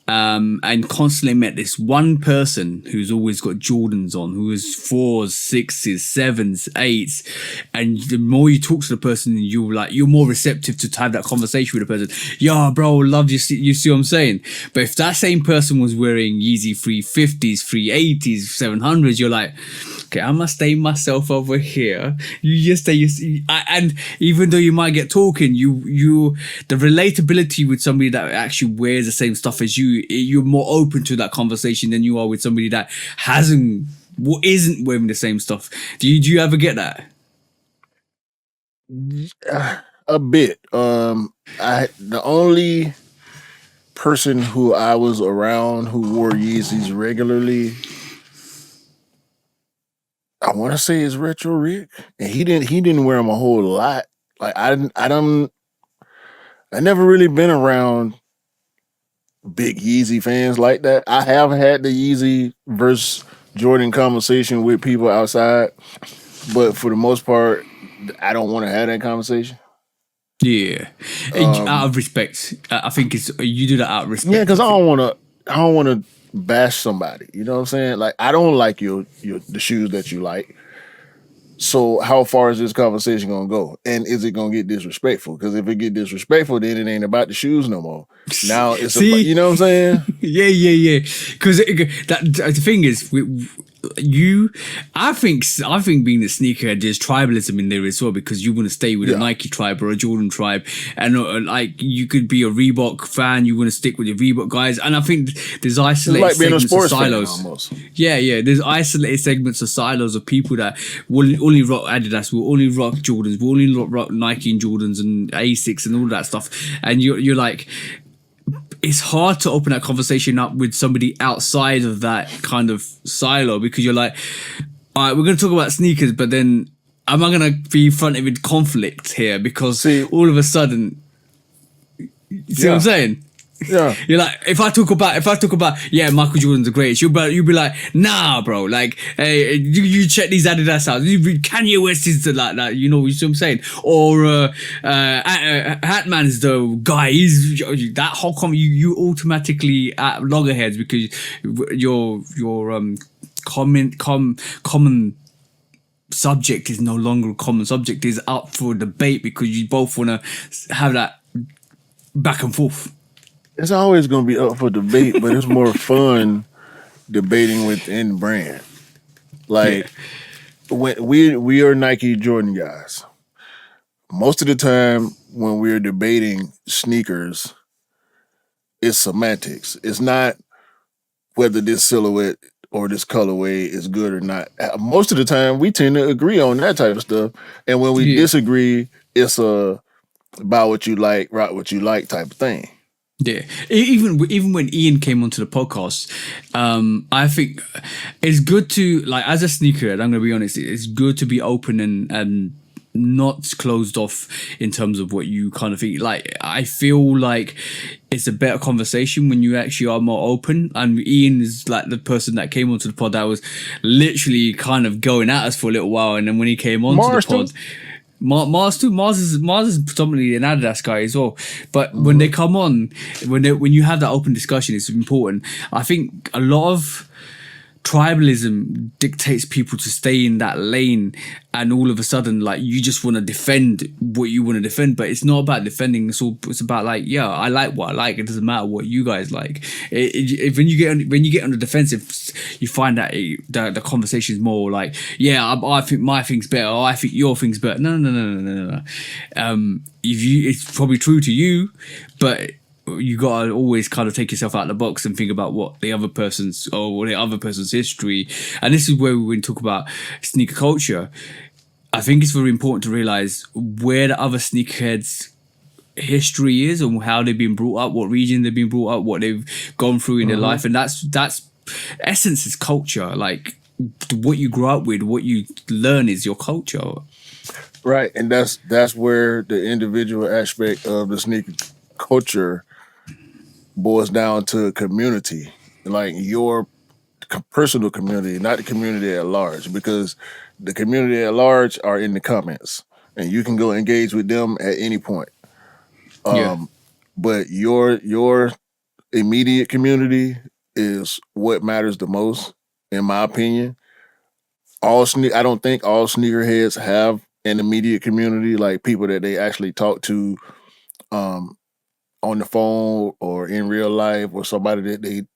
and constantly met this one person who's always got Jordans on, who is 4s, 6s, 7s, 8s, and the more you talk to the person, you're more receptive to have that conversation with the person. Yeah, bro, love you. You see what I'm saying? But if that same person was wearing Yeezy 350s, 380s, 700s, you're like, okay, I must stay myself over here. You just stay. And even though you might get talking, the relatability with somebody that actually wears the same stuff as you're more open to that conversation than you are with somebody that isn't wearing the same stuff. Do you ever get that? A bit. The only person who I was around who wore Yeezys regularly, I want to say is Retro Rick, and he didn't wear them a whole lot. Like I never really been around big Yeezy fans like that. I have had the Yeezy versus Jordan conversation with people outside, but for the most part, I don't want to have that conversation. Yeah, out of respect, I think you do that out of respect. Yeah, because I don't want to bash somebody. You know what I'm saying? Like I don't like the shoes that you like. So how far is this conversation gonna go? And is it gonna get disrespectful? Because if it get disrespectful, then it ain't about the shoes no more. Now it's you know what I'm saying? Yeah. Because the thing is, I think being a sneakerhead, there's tribalism in there as well, because you want to stay with a Nike tribe or a Jordan tribe, and like you could be a Reebok fan, you want to stick with your Reebok guys, and I think there's isolated It's like being a segments of sports fan silos. almost. Yeah. There's isolated segments of silos of people that will only rock Adidas, will only rock Jordans, will only rock Nike and Jordans and Asics and all that stuff, and you're like, it's hard to open that conversation up with somebody outside of that kind of silo, because you're like, all right, we're going to talk about sneakers, but then am I going to be fronted with conflict here? Because all of a sudden, you see what I'm saying? Yeah. You're like, if I talk about, yeah, Michael Jordan's the greatest, you'll be like, nah, bro, like, hey, you check these Adidas out. Kanye West is the, like that, you see what I'm saying? Or Hatman's the guy. He's that whole you automatically at loggerheads, because your common subject is no longer a common subject, is up for debate, because you both want to have that back and forth. It's always going to be up for debate, but it's more fun debating within brand. Like, when we are Nike Jordan guys. Most of the time when we're debating sneakers, it's semantics. It's not whether this silhouette or this colorway is good or not. Most of the time, we tend to agree on that type of stuff. And when we disagree, it's a buy what you like, rock what you like type of thing. Yeah, even when Ian came onto the podcast, I think it's good to, like, as a sneakerhead, I'm gonna be honest, it's good to be open and not closed off in terms of what you kind of think. Like, I feel like it's a better conversation when you actually are more open. And Ian is like the person that came onto the pod that was literally kind of going at us for a little while, and then when he came onto the pod. Mars is predominantly an Adidas guy as well, but when they come on, when you have that open discussion, it's important. I think a lot of tribalism dictates people to stay in that lane, and all of a sudden, like, you just want to defend what you want to defend, but it's not about defending. It's about, like, yeah, I like what I like. It doesn't matter what you guys like. When you get on the defensive, you find that the conversation is more like, yeah, I think my thing's better. Or I think your thing's better. No. It's probably true to you, but you gotta always kind of take yourself out of the box and think about what the other person's history. And this is where we talk about sneaker culture. I think it's very important to realize where the other sneakerheads' history is and how they've been brought up, what region they've been brought up, what they've gone through in their life, and that's essence is culture. Like, what you grow up with, what you learn is your culture. Right, and that's where the individual aspect of the sneaker culture boils down to community, like your personal community, not the community at large, because the community at large are in the comments and you can go engage with them at any point. But your immediate community is what matters the most, in my opinion. I don't think all sneakerheads have an immediate community, like people that they actually talk to on the phone or in real life, or somebody that they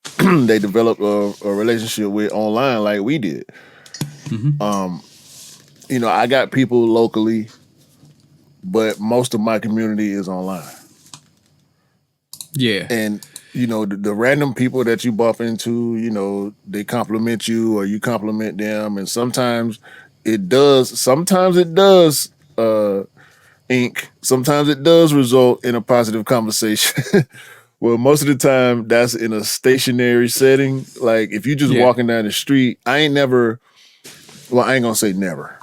develop a relationship with online like we did. I got people locally, but most of my community is online. Yeah. And the random people that you bump into, they compliment you or you compliment them, and sometimes it does sometimes it does result in a positive conversation. Well, most of the time that's in a stationary setting. Like, if you just walking down the street, I ain't gonna say never,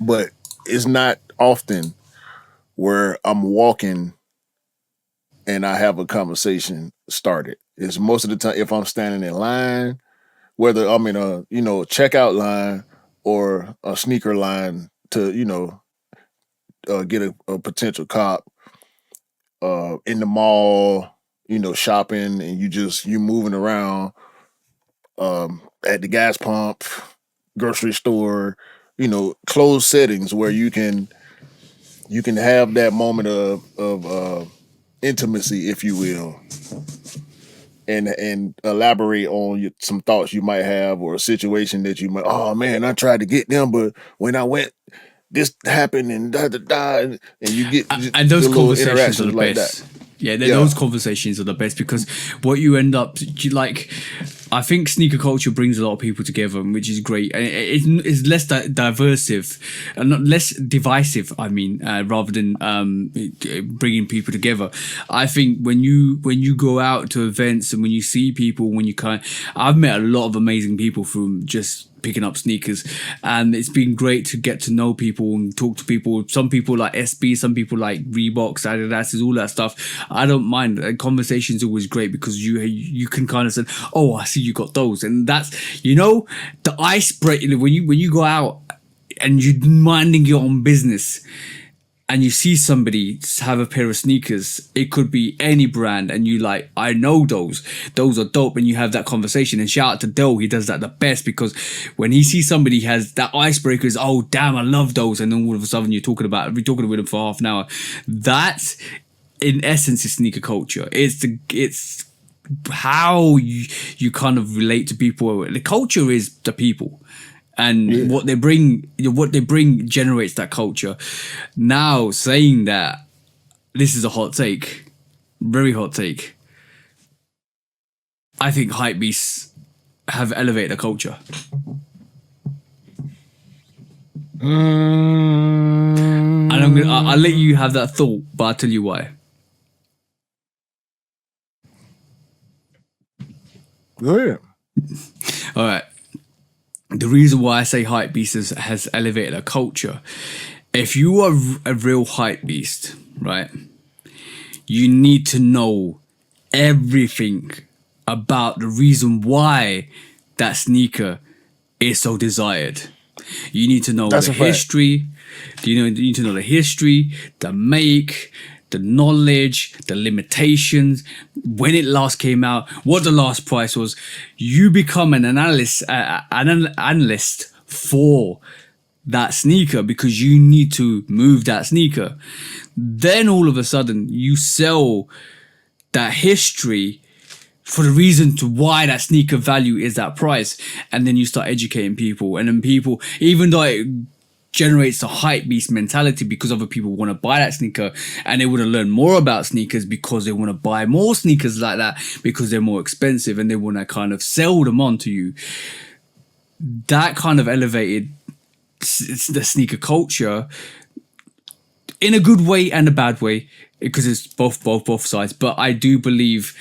but it's not often where I'm walking and I have a conversation started. It's most of the time if I'm standing in line, whether I'm in a checkout line or a sneaker line to get a potential cop in the mall, shopping, and you moving around at the gas pump, grocery store, closed settings where you can have that moment of intimacy, if you will. and elaborate on some thoughts you might have or a situation that you might. Oh man, I tried to get them, but when I went, this happened and da da da, and you get and those the little conversations are the interactions like best. that. Yeah, those conversations are the best because what you end up like. I think sneaker culture brings a lot of people together, which is great. And it's less diversive, and not less divisive. I mean, rather than bringing people together. I think when you go out to events and when you see people, I've met a lot of amazing people from just picking up sneakers, and it's been great to get to know people and talk to people. Some people like SB, some people like Reeboks, Adidas, all that stuff. I don't mind. Conversation's always great because you can kind of say, oh, I see you got those, and that's the icebreaker when you go out and you're minding your own business. And you see somebody have a pair of sneakers, it could be any brand, and you like, I know those are dope, and you have that conversation. And shout out to Dell, he does that the best, because when he sees somebody has that icebreaker is, oh damn, I love those, and then all of a sudden you're talking with him for half an hour. That's in essence is sneaker culture. It's how you kind of relate to people. The culture is the people. And what they bring generates that culture. Now, saying that, this is a hot take, very hot take. I think hypebeasts have elevated the culture. And I'll let you have that thought, but I'll tell you why. Go ahead. All right. The reason why I say hype beast has elevated a culture, if you are a real hype beast, right, you need to know everything about the reason why that sneaker is so desired. You need to know the history. You need to know the history, the make, the knowledge, the limitations, when it last came out, what the last price was. You become an analyst for that sneaker because you need to move that sneaker. Then all of a sudden you sell that history for the reason to why that sneaker value is that price. And then you start educating people. And then people, even though it generates a hype beast mentality because other people want to buy that sneaker and they want to learn more about sneakers because they want to buy more sneakers like that because they're more expensive and they want to kind of sell them on to you. That kind of elevated the sneaker culture in a good way and a bad way because it's both sides. But I do believe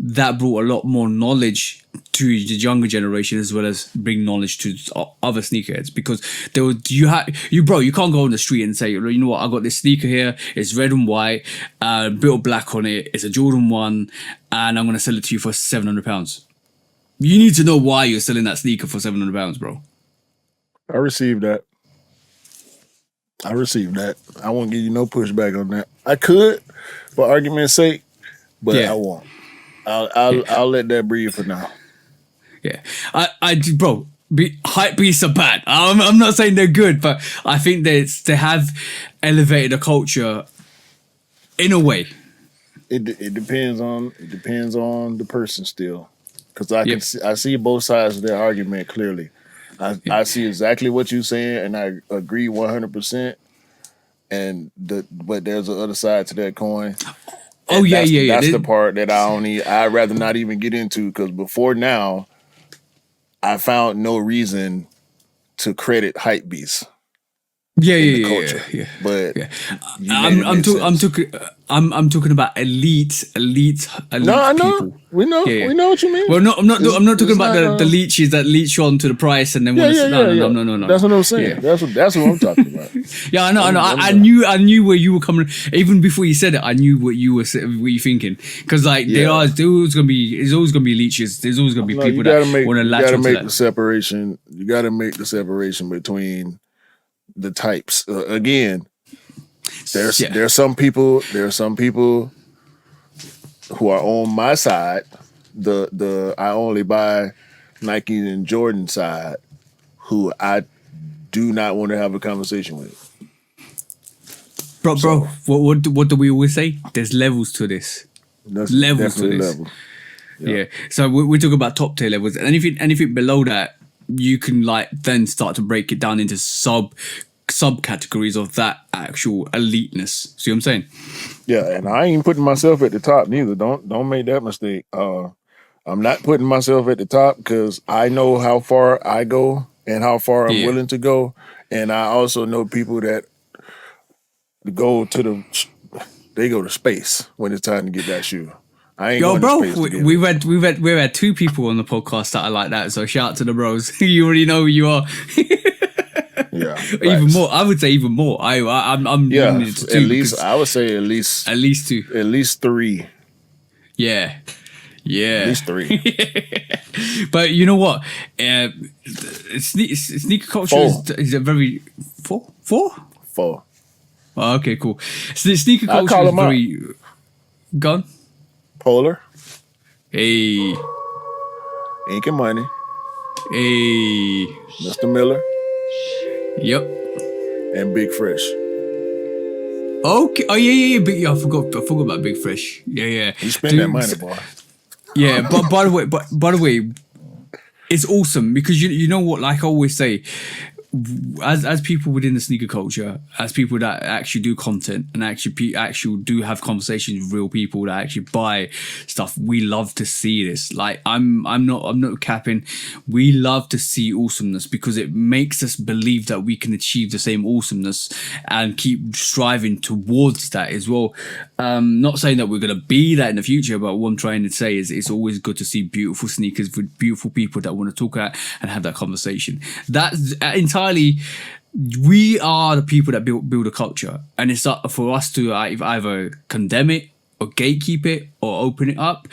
that brought a lot more knowledge to the younger generation as well as bring knowledge to other sneakerheads because you can't go on the street and say, you know what, I got this sneaker here, it's red and white, bit of black on it, it's a Jordan 1 and I'm going to sell it to you for £700. You need to know why you're selling that sneaker for £700, bro. I received that. I won't give you no pushback on that. I could, for argument's sake, but I won't. I'll let that breathe for now. Yeah, hype beasts are bad. I'm not saying they're good, but I think they have elevated a culture in a way. It depends on the person still, because I see both sides of that argument clearly. I see exactly what you're saying, and I agree 100%. But there's the other side to that coin. And That's the part that I'd rather not even get into because before now, I found no reason to credit hype beasts. Culture. But I'm talking about elite no, I know. People. We know what you mean. Well, no, I'm not talking about the leeches that leech on to the price and then want to sit down. No. That's what I'm saying. That's what I'm talking about. Yeah, I know. I knew where you were coming. Even before you said it, I knew what you were thinking. Because there's always gonna be leeches. There's always gonna be people that want to latch onto that. You got to make the separation between the types. Again, there's some people who are on my side, the I only buy Nike and Jordan side, who I do not want to have a conversation with. Bro, what do we always say? There's levels to this. Levels to this. Yeah. So we're talking about top tier levels, and anything below that, you can like then start to break it down into subcategories of that actual eliteness. See what I'm saying? Yeah, and I ain't putting myself at the top neither. Don't make that mistake. I'm not putting myself at the top because I know how far I go and how far I'm willing to go, and I also know people that go to space when it's time to get that shoe. I ain't going bro, to space to get we've had two people on the podcast that are like that. So shout out to the bros. You already know who you are. Yeah, even more. I would say even more. I'm limited to two. At least I would say at least two. At least three. Yeah. At least three. But you know what? Sneaker culture is a very four. Oh, okay, cool. So sneaker culture is very gone. Polar. Hey. Ink and Money. Hey. Mr. Miller. Yep. And Big Fresh. Okay. Oh yeah. I forgot about Big Fresh. Yeah. You spend that money, boy. Yeah, but by the way, it's awesome because you know what? Like I always say, as people within the sneaker culture, as people that actually do content and actually do have conversations with real people that actually buy stuff, we love to see this. Like I'm not capping. We love to see awesomeness because it makes us believe that we can achieve the same awesomeness and keep striving towards that as well. Not saying that we're gonna be that in the future, but what I'm trying to say is it's always good to see beautiful sneakers with beautiful people that want to talk at and have that conversation. That's entirely. We are the people that build a culture, and it's up for us to either condemn it or gatekeep it or open it up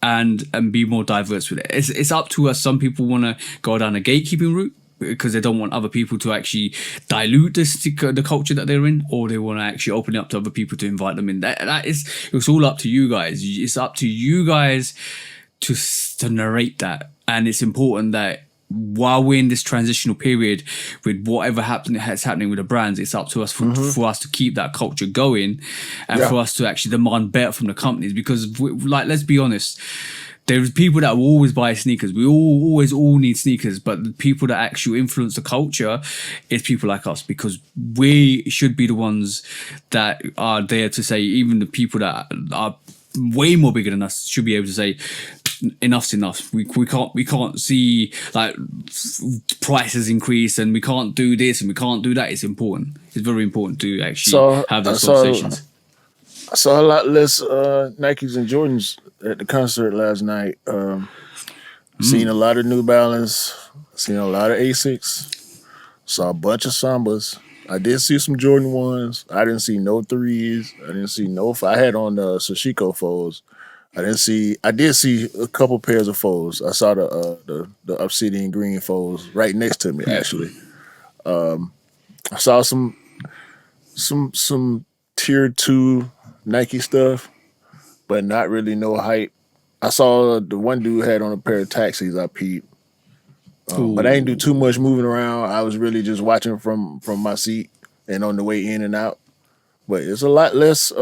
and be more diverse with it. It's up to us. Some people want to go down a gatekeeping route because they don't want other people to actually dilute the culture that they're in, or they want to actually open it up to other people to invite them in. It's all up to you guys. It's up to you guys to narrate that, and it's important that while we're in this transitional period with whatever that's happening with the brands, it's up to us for us to keep that culture going and for us to actually demand better from the companies. Because, let's be honest, there's people that will always buy sneakers. We all need sneakers, but the people that actually influence the culture is people like us, because we should be the ones that are there to say, even the people that are way more bigger than us should be able to say, enough's enough. We can't see like prices increase, and we can't do this and we can't do that. It's important. It's very important to actually have those conversations. I saw a lot less Nikes and Jordans at the concert last night. Seen a lot of New Balance. Seen a lot of Asics. Saw a bunch of Sambas. I did see some Jordan 1s. I didn't see no 3s. I didn't see no. I had on the Sashiko foes. I did see a couple pairs of foes. I saw the obsidian green foes right next to me, actually. I saw some tier 2 Nike stuff, but not really no hype. I saw the one dude had on a pair of taxis. I peeped. But I didn't do too much moving around. I was really just watching from my seat and on the way in and out. But it's a lot less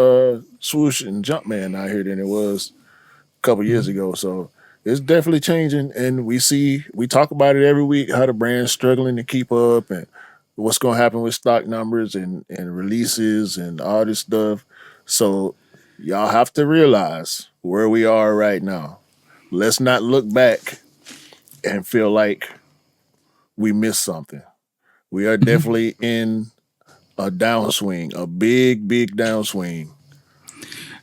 swoosh and Jumpman out here than it was a couple years ago. So it's definitely changing. And we talk about it every week, how the brand's struggling to keep up and what's going to happen with stock numbers and releases and all this stuff. So y'all have to realize where we are right now. Let's not look back and feel like we missed something. We are definitely in a downswing, a big downswing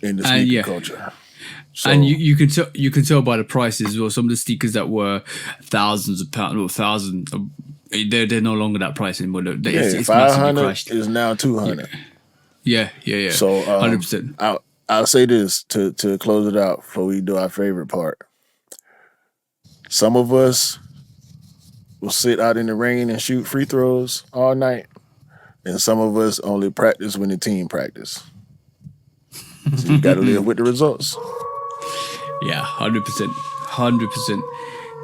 in the sneaker culture. So, and you can tell by the prices as well. Some of the sneakers that were thousands of pounds or thousands, they're no longer that price anymore. It's 500 is now 200. Yeah. So 100%. I'll say this to close it out before we do our favorite part. Some of us will sit out in the rain and shoot free throws all night, and some of us only practice when the team practice. So you got to live with the results. Yeah, 100%.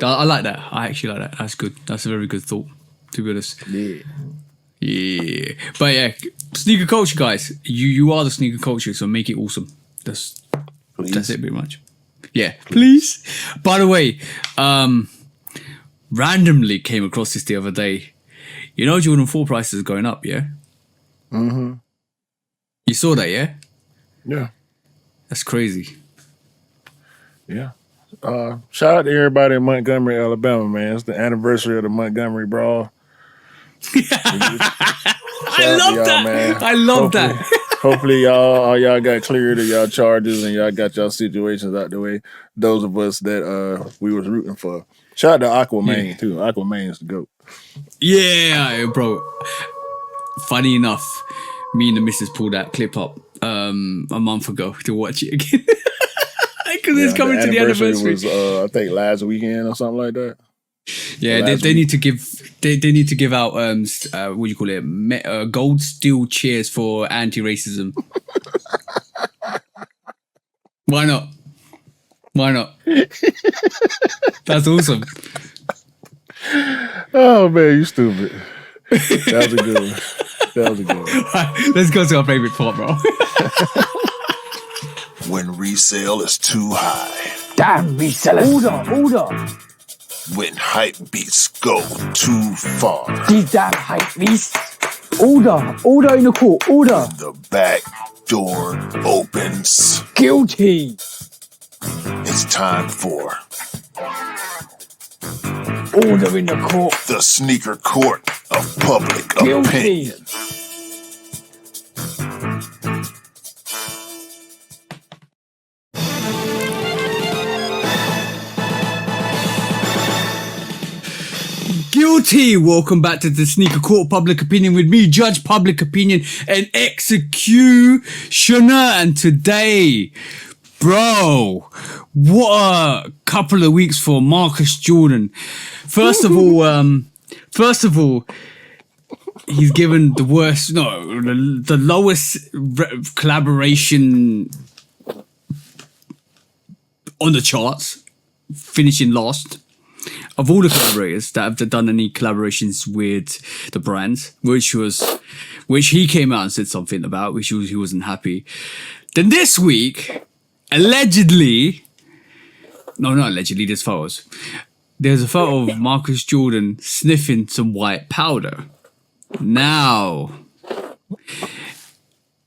I like that. I actually like that. That's good. That's a very good thought, to be honest. Yeah. But yeah, sneaker culture, guys. You are the sneaker culture, so make it awesome. That's it, pretty much. Yeah, please. By the way, randomly came across this the other day. You know Jordan 4 prices are going up, yeah? Mm-hmm. You saw that, yeah? Yeah. That's crazy. Yeah. Shout out to everybody in Montgomery, Alabama, man. It's the anniversary of the Montgomery Brawl. I love y'all, that. Man. I love that. Hopefully all y'all got cleared of y'all charges and y'all got y'all situations out the way. Those of us that we was rooting for. Shout out to Aquaman too. Aquaman's the GOAT. Yeah, bro. Funny enough, me and the missus pulled that clip up a month ago to watch it again. Because it's coming to the anniversary. Was I think last weekend or something like that. Yeah, they need to give out what do you call it, gold steel cheers for anti-racism. Why not? That's awesome. Oh man, you stupid. That was a good one. Right, let's go to our favorite part, bro. When resale is too high. Damn resellers. Order. When hype beats go too far. These damn hype beasts. Order in the court. Order. The back door opens. Guilty. It's time for Order in the court. the sneaker court of public Guilty. opinion. Guilty. Welcome back to the Sneaker Court Public Opinion with me, Judge Public Opinion and Executioner. And today, bro, what a couple of weeks for Marcus Jordan. First of all, he's given the lowest collaboration on the charts, finishing last. Of all the collaborators that have done any collaborations with the brands, which he came out and said something about, which he wasn't happy. Then this week, allegedly, no, not allegedly, there's photos. There's a photo of Marcus Jordan sniffing some white powder. Now,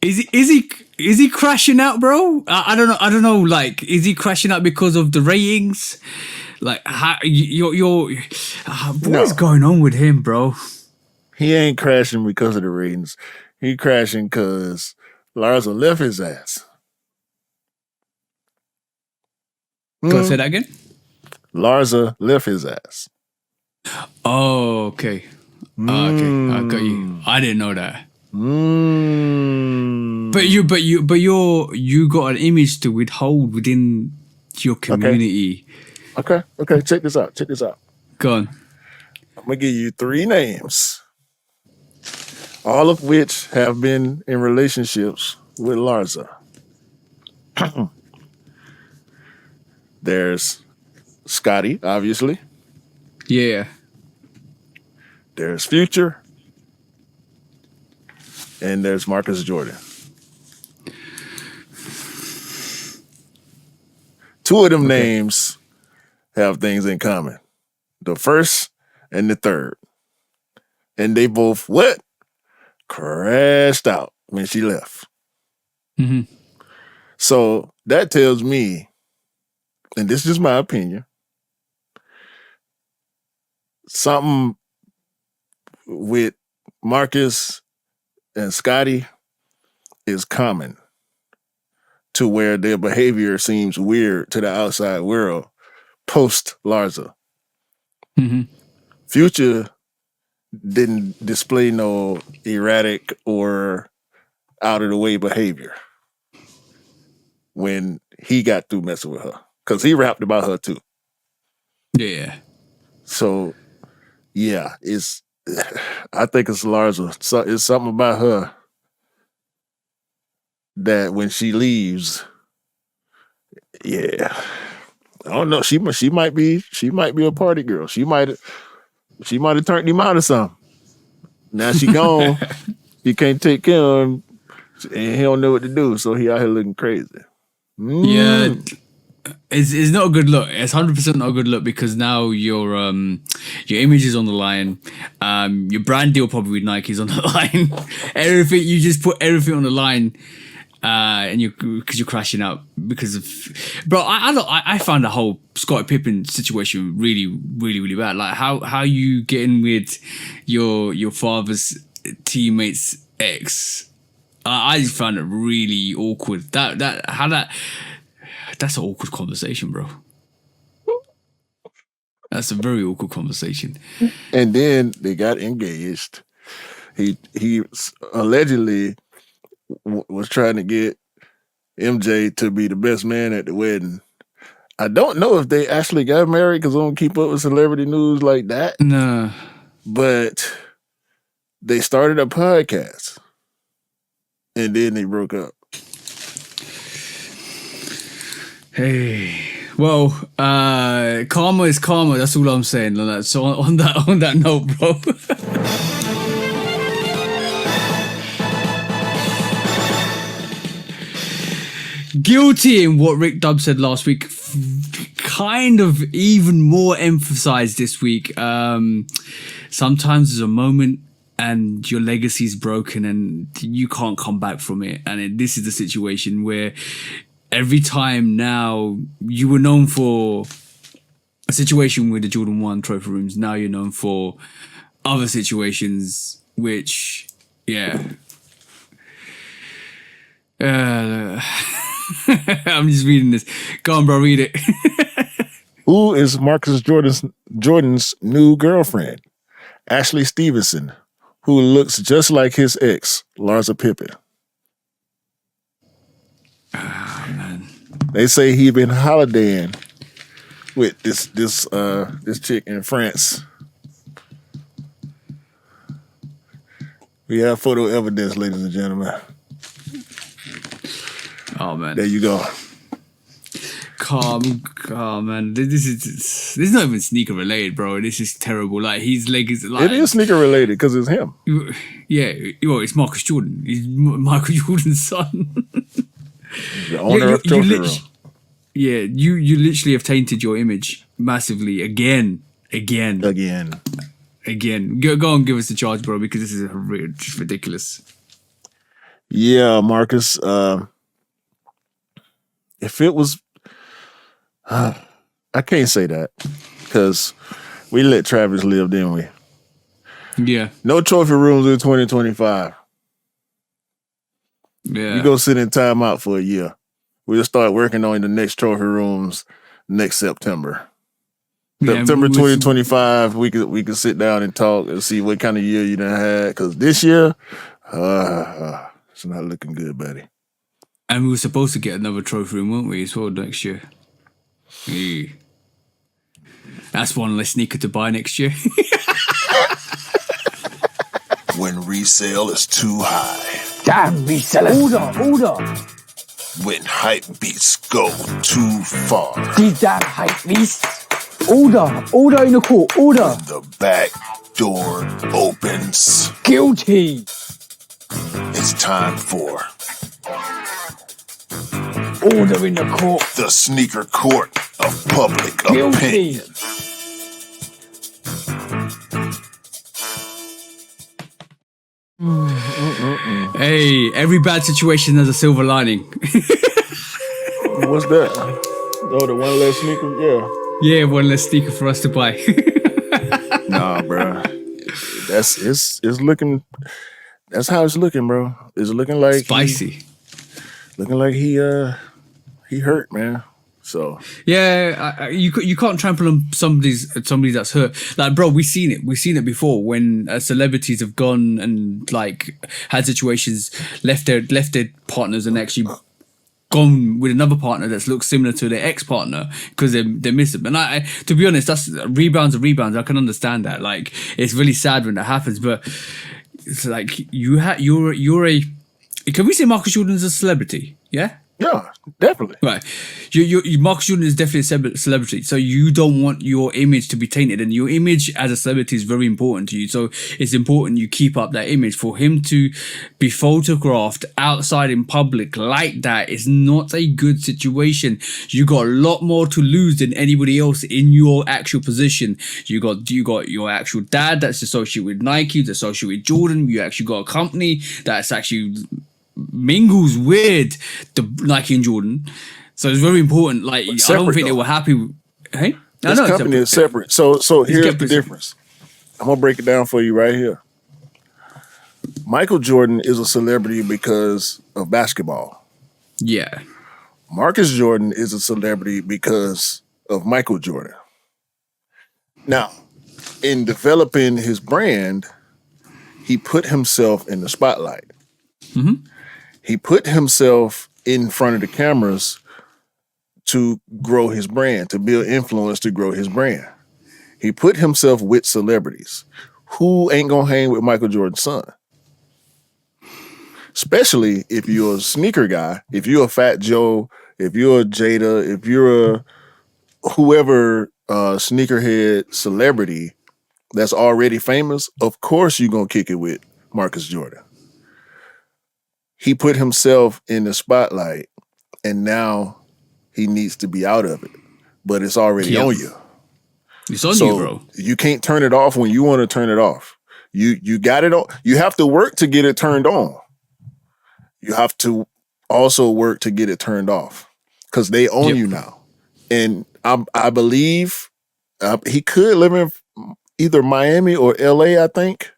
is he crashing out, bro? I don't know. Like, is he crashing out because of the ratings? Like, how, what's going on with him, bro? He ain't crashing because of the ratings. He crashing because Larsa left his ass. Can I say that again? Larsa left his ass. Oh, okay. Okay, I got you. I didn't know that. But you got an image to withhold within your community. Okay. Check this out. Go on. I'm gonna give you 3 names, all of which have been in relationships with Larsa. There's Scotty, obviously. Yeah. There's Future. And there's Marcus Jordan. 2 of them names have things in common. The first and the third. And they both, crashed out when she left. Mm-hmm. So that tells me, and this is just my opinion, something with Marcus and Scotty is common to where their behavior seems weird to the outside world post Larsa. Mm-hmm. Future didn't display no erratic or out of the way behavior when he got through messing with her, because he rapped about her too. Yeah. So yeah, I think it's Larsa. So it's something about her that when she leaves, yeah, I don't know. She might be a party girl. She might have turned him out or something. Now she gone. He can't take care of him, and he don't know what to do. So he out here looking crazy. Yeah. It's not a good look. It's 100% not a good look because now your image is on the line. Your brand deal probably with Nike is on the line. Everything, you just put everything on the line, and because you're crashing out because of, bro. I found the whole Scottie Pippen situation really, really, really bad. Like how you getting with your father's teammate's ex. I just found it really awkward. That's an awkward conversation, bro. That's a very awkward conversation. And then they got engaged. He allegedly was trying to get MJ to be the best man at the wedding. I don't know if they actually got married because I don't keep up with celebrity news like that. No. But they started a podcast. And then they broke up. Hey, well, karma is karma. That's all I'm saying on that. So on that note, bro. Guilty in what Rick Dub said last week. Kind of even more emphasized this week. Sometimes there's a moment and your legacy is broken and you can't come back from it. And this is the situation where every time now you were known for a situation with the Jordan 1 trophy rooms. Now you're known for other situations, which, yeah. I'm just reading this. Go on, bro, read it. Who is Marcus Jordan's new girlfriend? Ashley Stevenson, who looks just like his ex, Larsa Pippen. Oh, man. They say he been holidaying with this chick in France. We have photo evidence, ladies and gentlemen. Oh, man. There you go. Calm, man. This is not even sneaker related, bro. This is terrible. Like his leg is like, it is sneaker related because it's him. Yeah, well, it's Marcus Jordan. He's Michael Jordan's son. The owner of Trophy Room. Yeah, you literally have tainted your image massively again. Again. Go on, give us the charge, bro, because this is just ridiculous. Yeah, Marcus. If it was, I can't say that because we let Travis live, didn't we? Yeah. No trophy rooms in 2025. Yeah. You go sit in timeout for a year. We'll start working on the next trophy rooms next September. September 2025, we could sit down and talk and see what kind of year you done had. Because this year, it's not looking good, buddy. And we were supposed to get another trophy room, weren't we, as well, next year? Yeah. That's one less sneaker to buy next year. When resale is too high. Damn, resellers. Order. When hype beats go too far. These damn hype beasts. Order in the court. Order. The back door opens. Guilty. It's time for Order in the court. the sneaker court of public Guilty. opinion. Hey, every bad situation has a silver lining. What's that? Oh, the one less sneaker? Yeah. Yeah, one less sneaker for us to buy. Nah, bro. It's looking. That's how it's looking, bro. It's looking like Spicy. He hurt, man. So Yeah, you can't trample on somebody that's hurt. Like, bro, we've seen it before when celebrities have gone and like had situations, left their partners and actually gone with another partner that looks similar to their ex-partner because they miss them. And I to be honest, that's rebounds. I can understand that. Like, it's really sad when that happens, but it's like you're a. Can we say Marcus Jordan's a celebrity? Yeah. Yeah, definitely. Right. Marcus Jordan is definitely a celebrity. So you don't want your image to be tainted. And your image as a celebrity is very important to you. So it's important you keep up that image. For him to be photographed outside in public like that is not a good situation. You got a lot more to lose than anybody else in your actual position. You got your actual dad that's associated with Nike, that's associated with Jordan. You actually got a company that's actually mingles with the Nike and Jordan, so it's very important. Like, I don't think they were happy with, hey, this company is separate. So here's the difference. I'm gonna break it down for you right here. Michael Jordan is a celebrity because of basketball. Yeah. Marcus Jordan is a celebrity because of Michael Jordan. Now, in developing his brand, he put himself in the spotlight. Mm-hmm. He put himself in front of the cameras to grow his brand, to build influence, to grow his brand. He put himself with celebrities. Who ain't gonna hang with Michael Jordan's son? Especially if you're a sneaker guy, if you're a Fat Joe, if you're a Jada, if you're a whoever sneakerhead celebrity that's already famous, of course you're gonna kick it with Marcus Jordan. He put himself in the spotlight, and now he needs to be out of it. But it's already on you. It's on you, bro. You can't turn it off when you want to turn it off. You got it on. You have to work to get it turned on. You have to also work to get it turned off because they own you now. And I believe he could live in either Miami or LA, I think.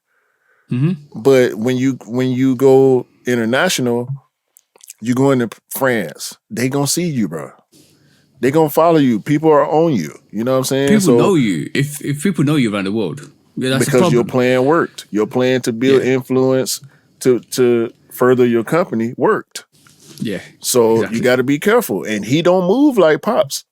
Mm-hmm. But when you go international, you go into France, they gonna see you, bro. They gonna follow you. People are on you. You know what I'm saying? People know you. If people know you around the world, that's because your plan worked. Your plan to build influence to further your company worked. Yeah. So you got to be careful. And he don't move like Pops.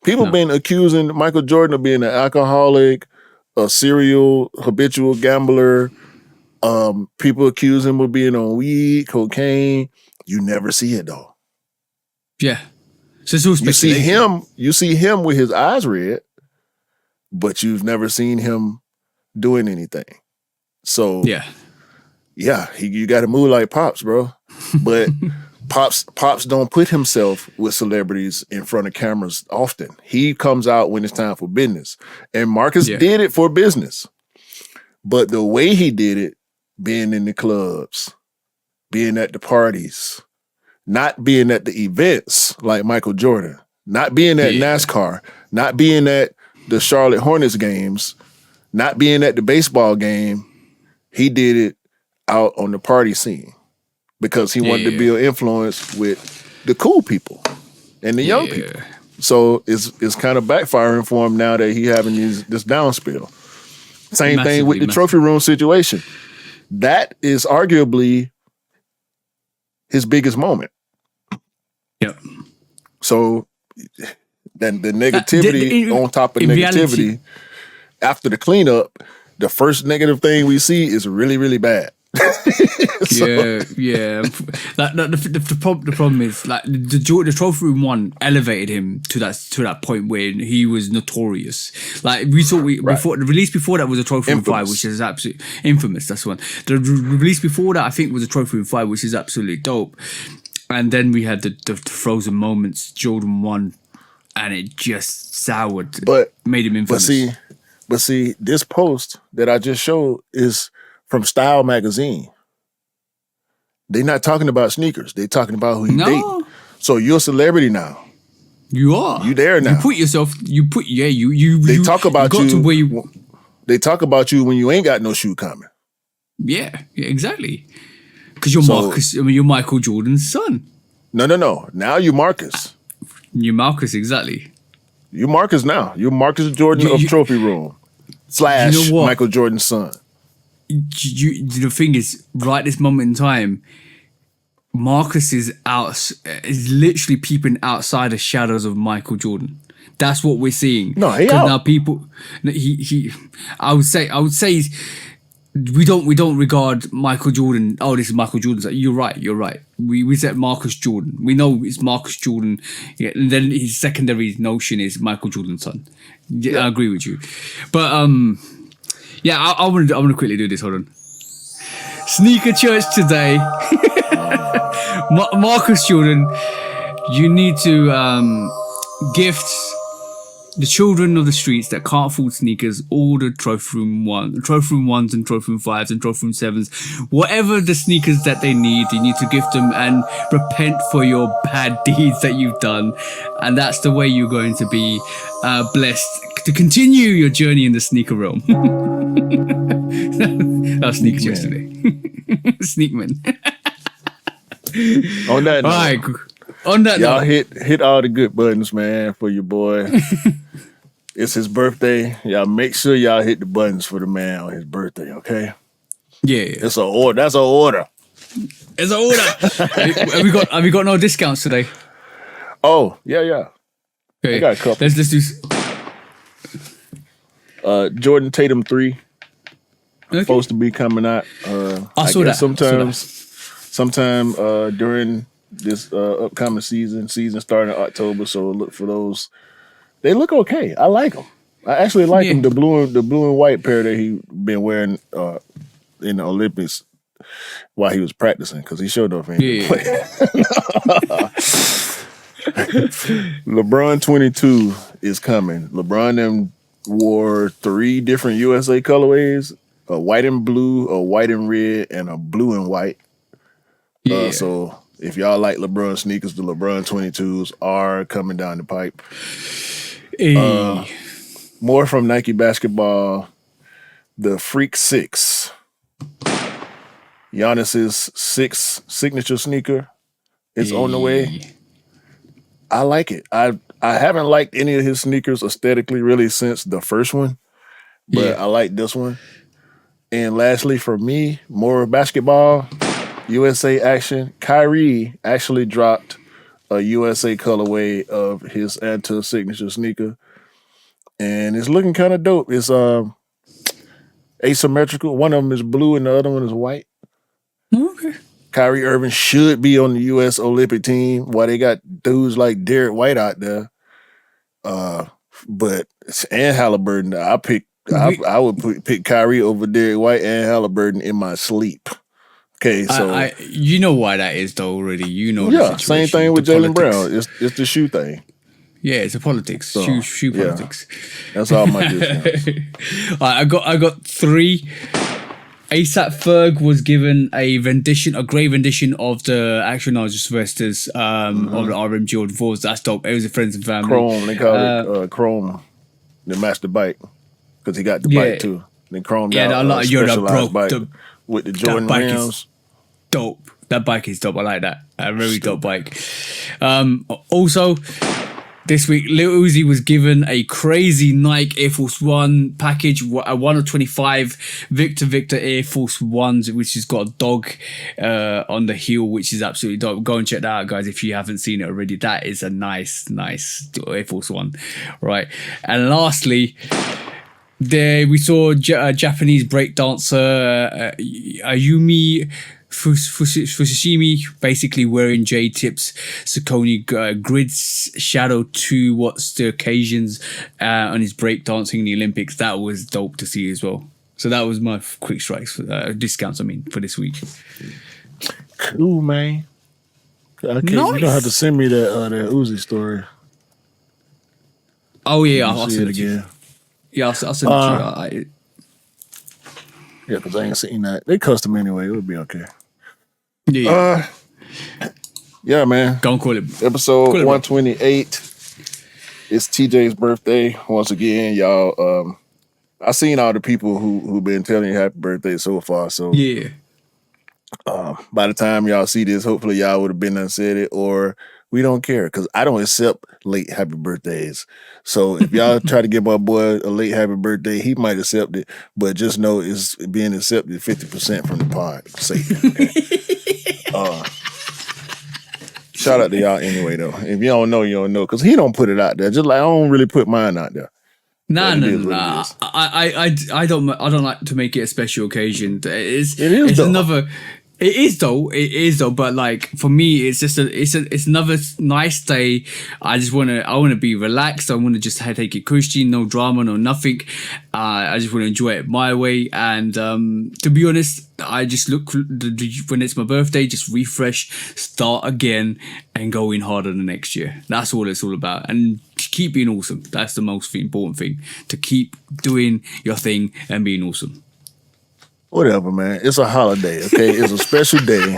People been accusing Michael Jordan of being an alcoholic, a serial habitual gambler. People accuse him of being on weed, cocaine. You never see it though. Yeah. So it's all speculation. You see him with his eyes red, but you've never seen him doing anything. So you got to move like Pops, bro. But Pops don't put himself with celebrities in front of cameras often. He comes out when it's time for business. And Marcus did it for business. But the way he did it, being in the clubs, being at the parties, not being at the events like Michael Jordan, not being at NASCAR, not being at the Charlotte Hornets games, not being at the baseball game, he did it out on the party scene because he wanted to build influence with the cool people and the young people. So it's kind of backfiring for him now that he having this downspill. Same thing with the trophy room situation. That is arguably his biggest moment. Yep. So then the negativity on top of negativity, reality, after the cleanup, the first negative thing we see is really, really bad. The problem is like the trophy room one elevated him to that point where he was notorious. Like we saw, before the release before that was a trophy room 5, which is absolutely infamous. That's one. The release before that I think was a trophy room 5, which is absolutely dope. And then we had the frozen moments, Jordan 1, and it just soured. But made him infamous. But see, this post that I just showed is from Style magazine. They're not talking about sneakers. They're talking about who you date. So you're a celebrity now. You are. You there now. You put yourself. They talk about you. They talk about you when you ain't got no shoe coming. Yeah, exactly. Because you're Marcus. I mean, you're Michael Jordan's son. No. Now you're Marcus. You're Marcus, exactly. You're Marcus now. You're Marcus Jordan of Trophy Room / Michael Jordan's son. The thing is, right this moment in time, Marcus is literally peeping outside the shadows of Michael Jordan. That's what we're seeing. No, he out. Now people, I would say we don't regard Michael Jordan. Oh, this is Michael Jordan's. You're right. We said Marcus Jordan. We know it's Marcus Jordan. Yeah, and then his secondary notion is Michael Jordan's son. Yeah, I agree with you. But yeah, I want to quickly do this. Hold on. Sneaker church today. Marcus Jordan, you need to gift the children of the streets that can't afford sneakers all the trophy room ones and trophy room 5s and trophy room 7s, whatever the sneakers that they need, you need to gift them and repent for your bad deeds that you've done. And that's the way you're going to be blessed to continue your journey in the sneaker realm. That was sneakers yesterday. Sneakman. On that note, all right. On that y'all note, hit all the good buttons, man, for your boy. It's his birthday. Y'all make sure y'all hit the buttons for the man on his birthday, okay? yeah. It's an order. That's an order. It's an order. Have we got no discounts today? Oh, yeah. Okay. I got a couple. Let's do. Jordan Tatum 3 Okay. supposed to be coming out. I saw guess that. sometime during this upcoming season starting in October. So look for those. They look okay. I like them. I actually like them. The blue and white pair that he been wearing in the Olympics while he was practicing, because he showed up and play. LeBron 22 is coming. LeBron them wore 3 different USA colorways: a white and blue, a white and red, and a blue and white. So if y'all like LeBron sneakers, the LeBron 22s are coming down the pipe. More from Nike basketball. The Freak 6. Giannis's 6 signature sneaker is on the way. I like it. I haven't liked any of his sneakers aesthetically really since the first one, but I like this one. And lastly, for me, more basketball, USA action. Kyrie actually dropped a USA colorway of his Anta signature sneaker, and it's looking kind of dope. It's asymmetrical. One of them is blue and the other one is white. Okay. Kyrie Irving should be on the U.S. Olympic team, while they got dudes like Derek White out there. But and Halliburton, I would pick Kyrie over Derek White and Halliburton in my sleep. Okay, so you know why that is though already. You know, yeah, same thing with Jaylen Brown. It's the shoe thing. Yeah, it's a politics. So, shoe politics. That's all my discounts. I got 3. ASAP Ferg was given a grey rendition of the actual Vestas of the RM Jordan 4s. That's dope. It was a friends and family. Chrome, they call it Chrome. They matched the bike because he got the bike too. Then Chrome got a specialized bike with the Jordan rims. Dope. That bike is dope. I like that. A very dope bike. Also, this week, Lil Uzi was given a crazy Nike Air Force One package, a 1 of 25 Victor Air Force Ones, which has got a dog on the heel, which is absolutely dope. Go and check that out, guys, if you haven't seen it already. That is a nice Air Force One, right? And lastly, we saw a Japanese breakdancer, Ayumi Fushimi, basically wearing J-Tips Saucony grids shadow to what's the occasions on his breakdancing in the Olympics. That was dope to see as well. So that was my quick strikes for discounts. For this week. Cool, man. Okay, nice. You don't have to send me that Uzi story. Oh yeah, I'll send it again. Yeah, I'll send it to you. Yeah, because I ain't seen that. They custom anyway. It would be okay. Yeah. Yeah, man. Don't call it. Episode 128. It's TJ's birthday once again, y'all. I seen all the people who been telling you happy birthday so far. So yeah. By the time y'all see this, hopefully y'all would have been and said it, or we don't care because I don't accept late happy birthdays. So if y'all try to give my boy a late happy birthday, he might accept it, but just know it's being accepted 50% from the pod. Okay? Shout out to y'all anyway, though. If you don't know, you don't know, because he don't put it out there. Just like I don't really put mine out there. No, But no, it no, is what it no. is. I don't like to make it a special occasion. It is It's though. another. It is though. But like for me, it's just it's another nice day. I want to be relaxed. I want to just take it cushy, no drama, no nothing. I just want to enjoy it my way. And to be honest, I just look when it's my birthday, just refresh, start again, and go in harder the next year. That's all it's all about. And keep being awesome. That's the most important thing. To keep doing your thing and being awesome. Whatever, man. It's a holiday, okay? It's a special day.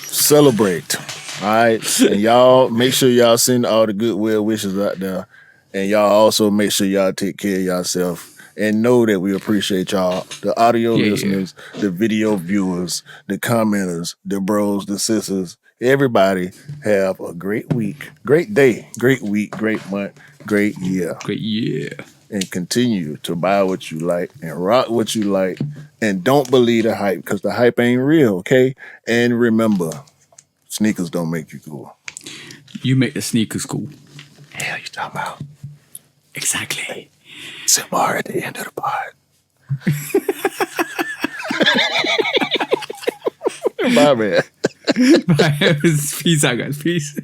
Celebrate. All right. And y'all make sure y'all send all the goodwill wishes out there. And y'all also make sure y'all take care of yourself. And know that we appreciate y'all. The audio listeners, the video viewers, the commenters, the bros, the sisters. Everybody have a great week, great day, great week, great month, great year. Great year. And continue to buy what you like and rock what you like. And don't believe the hype, because the hype ain't real, okay? And remember, sneakers don't make you cool. You make the sneakers cool. Hell, you talking about? Exactly. Simar at the end of the pod. Bye, man. Bye. Peace out, guys. Peace.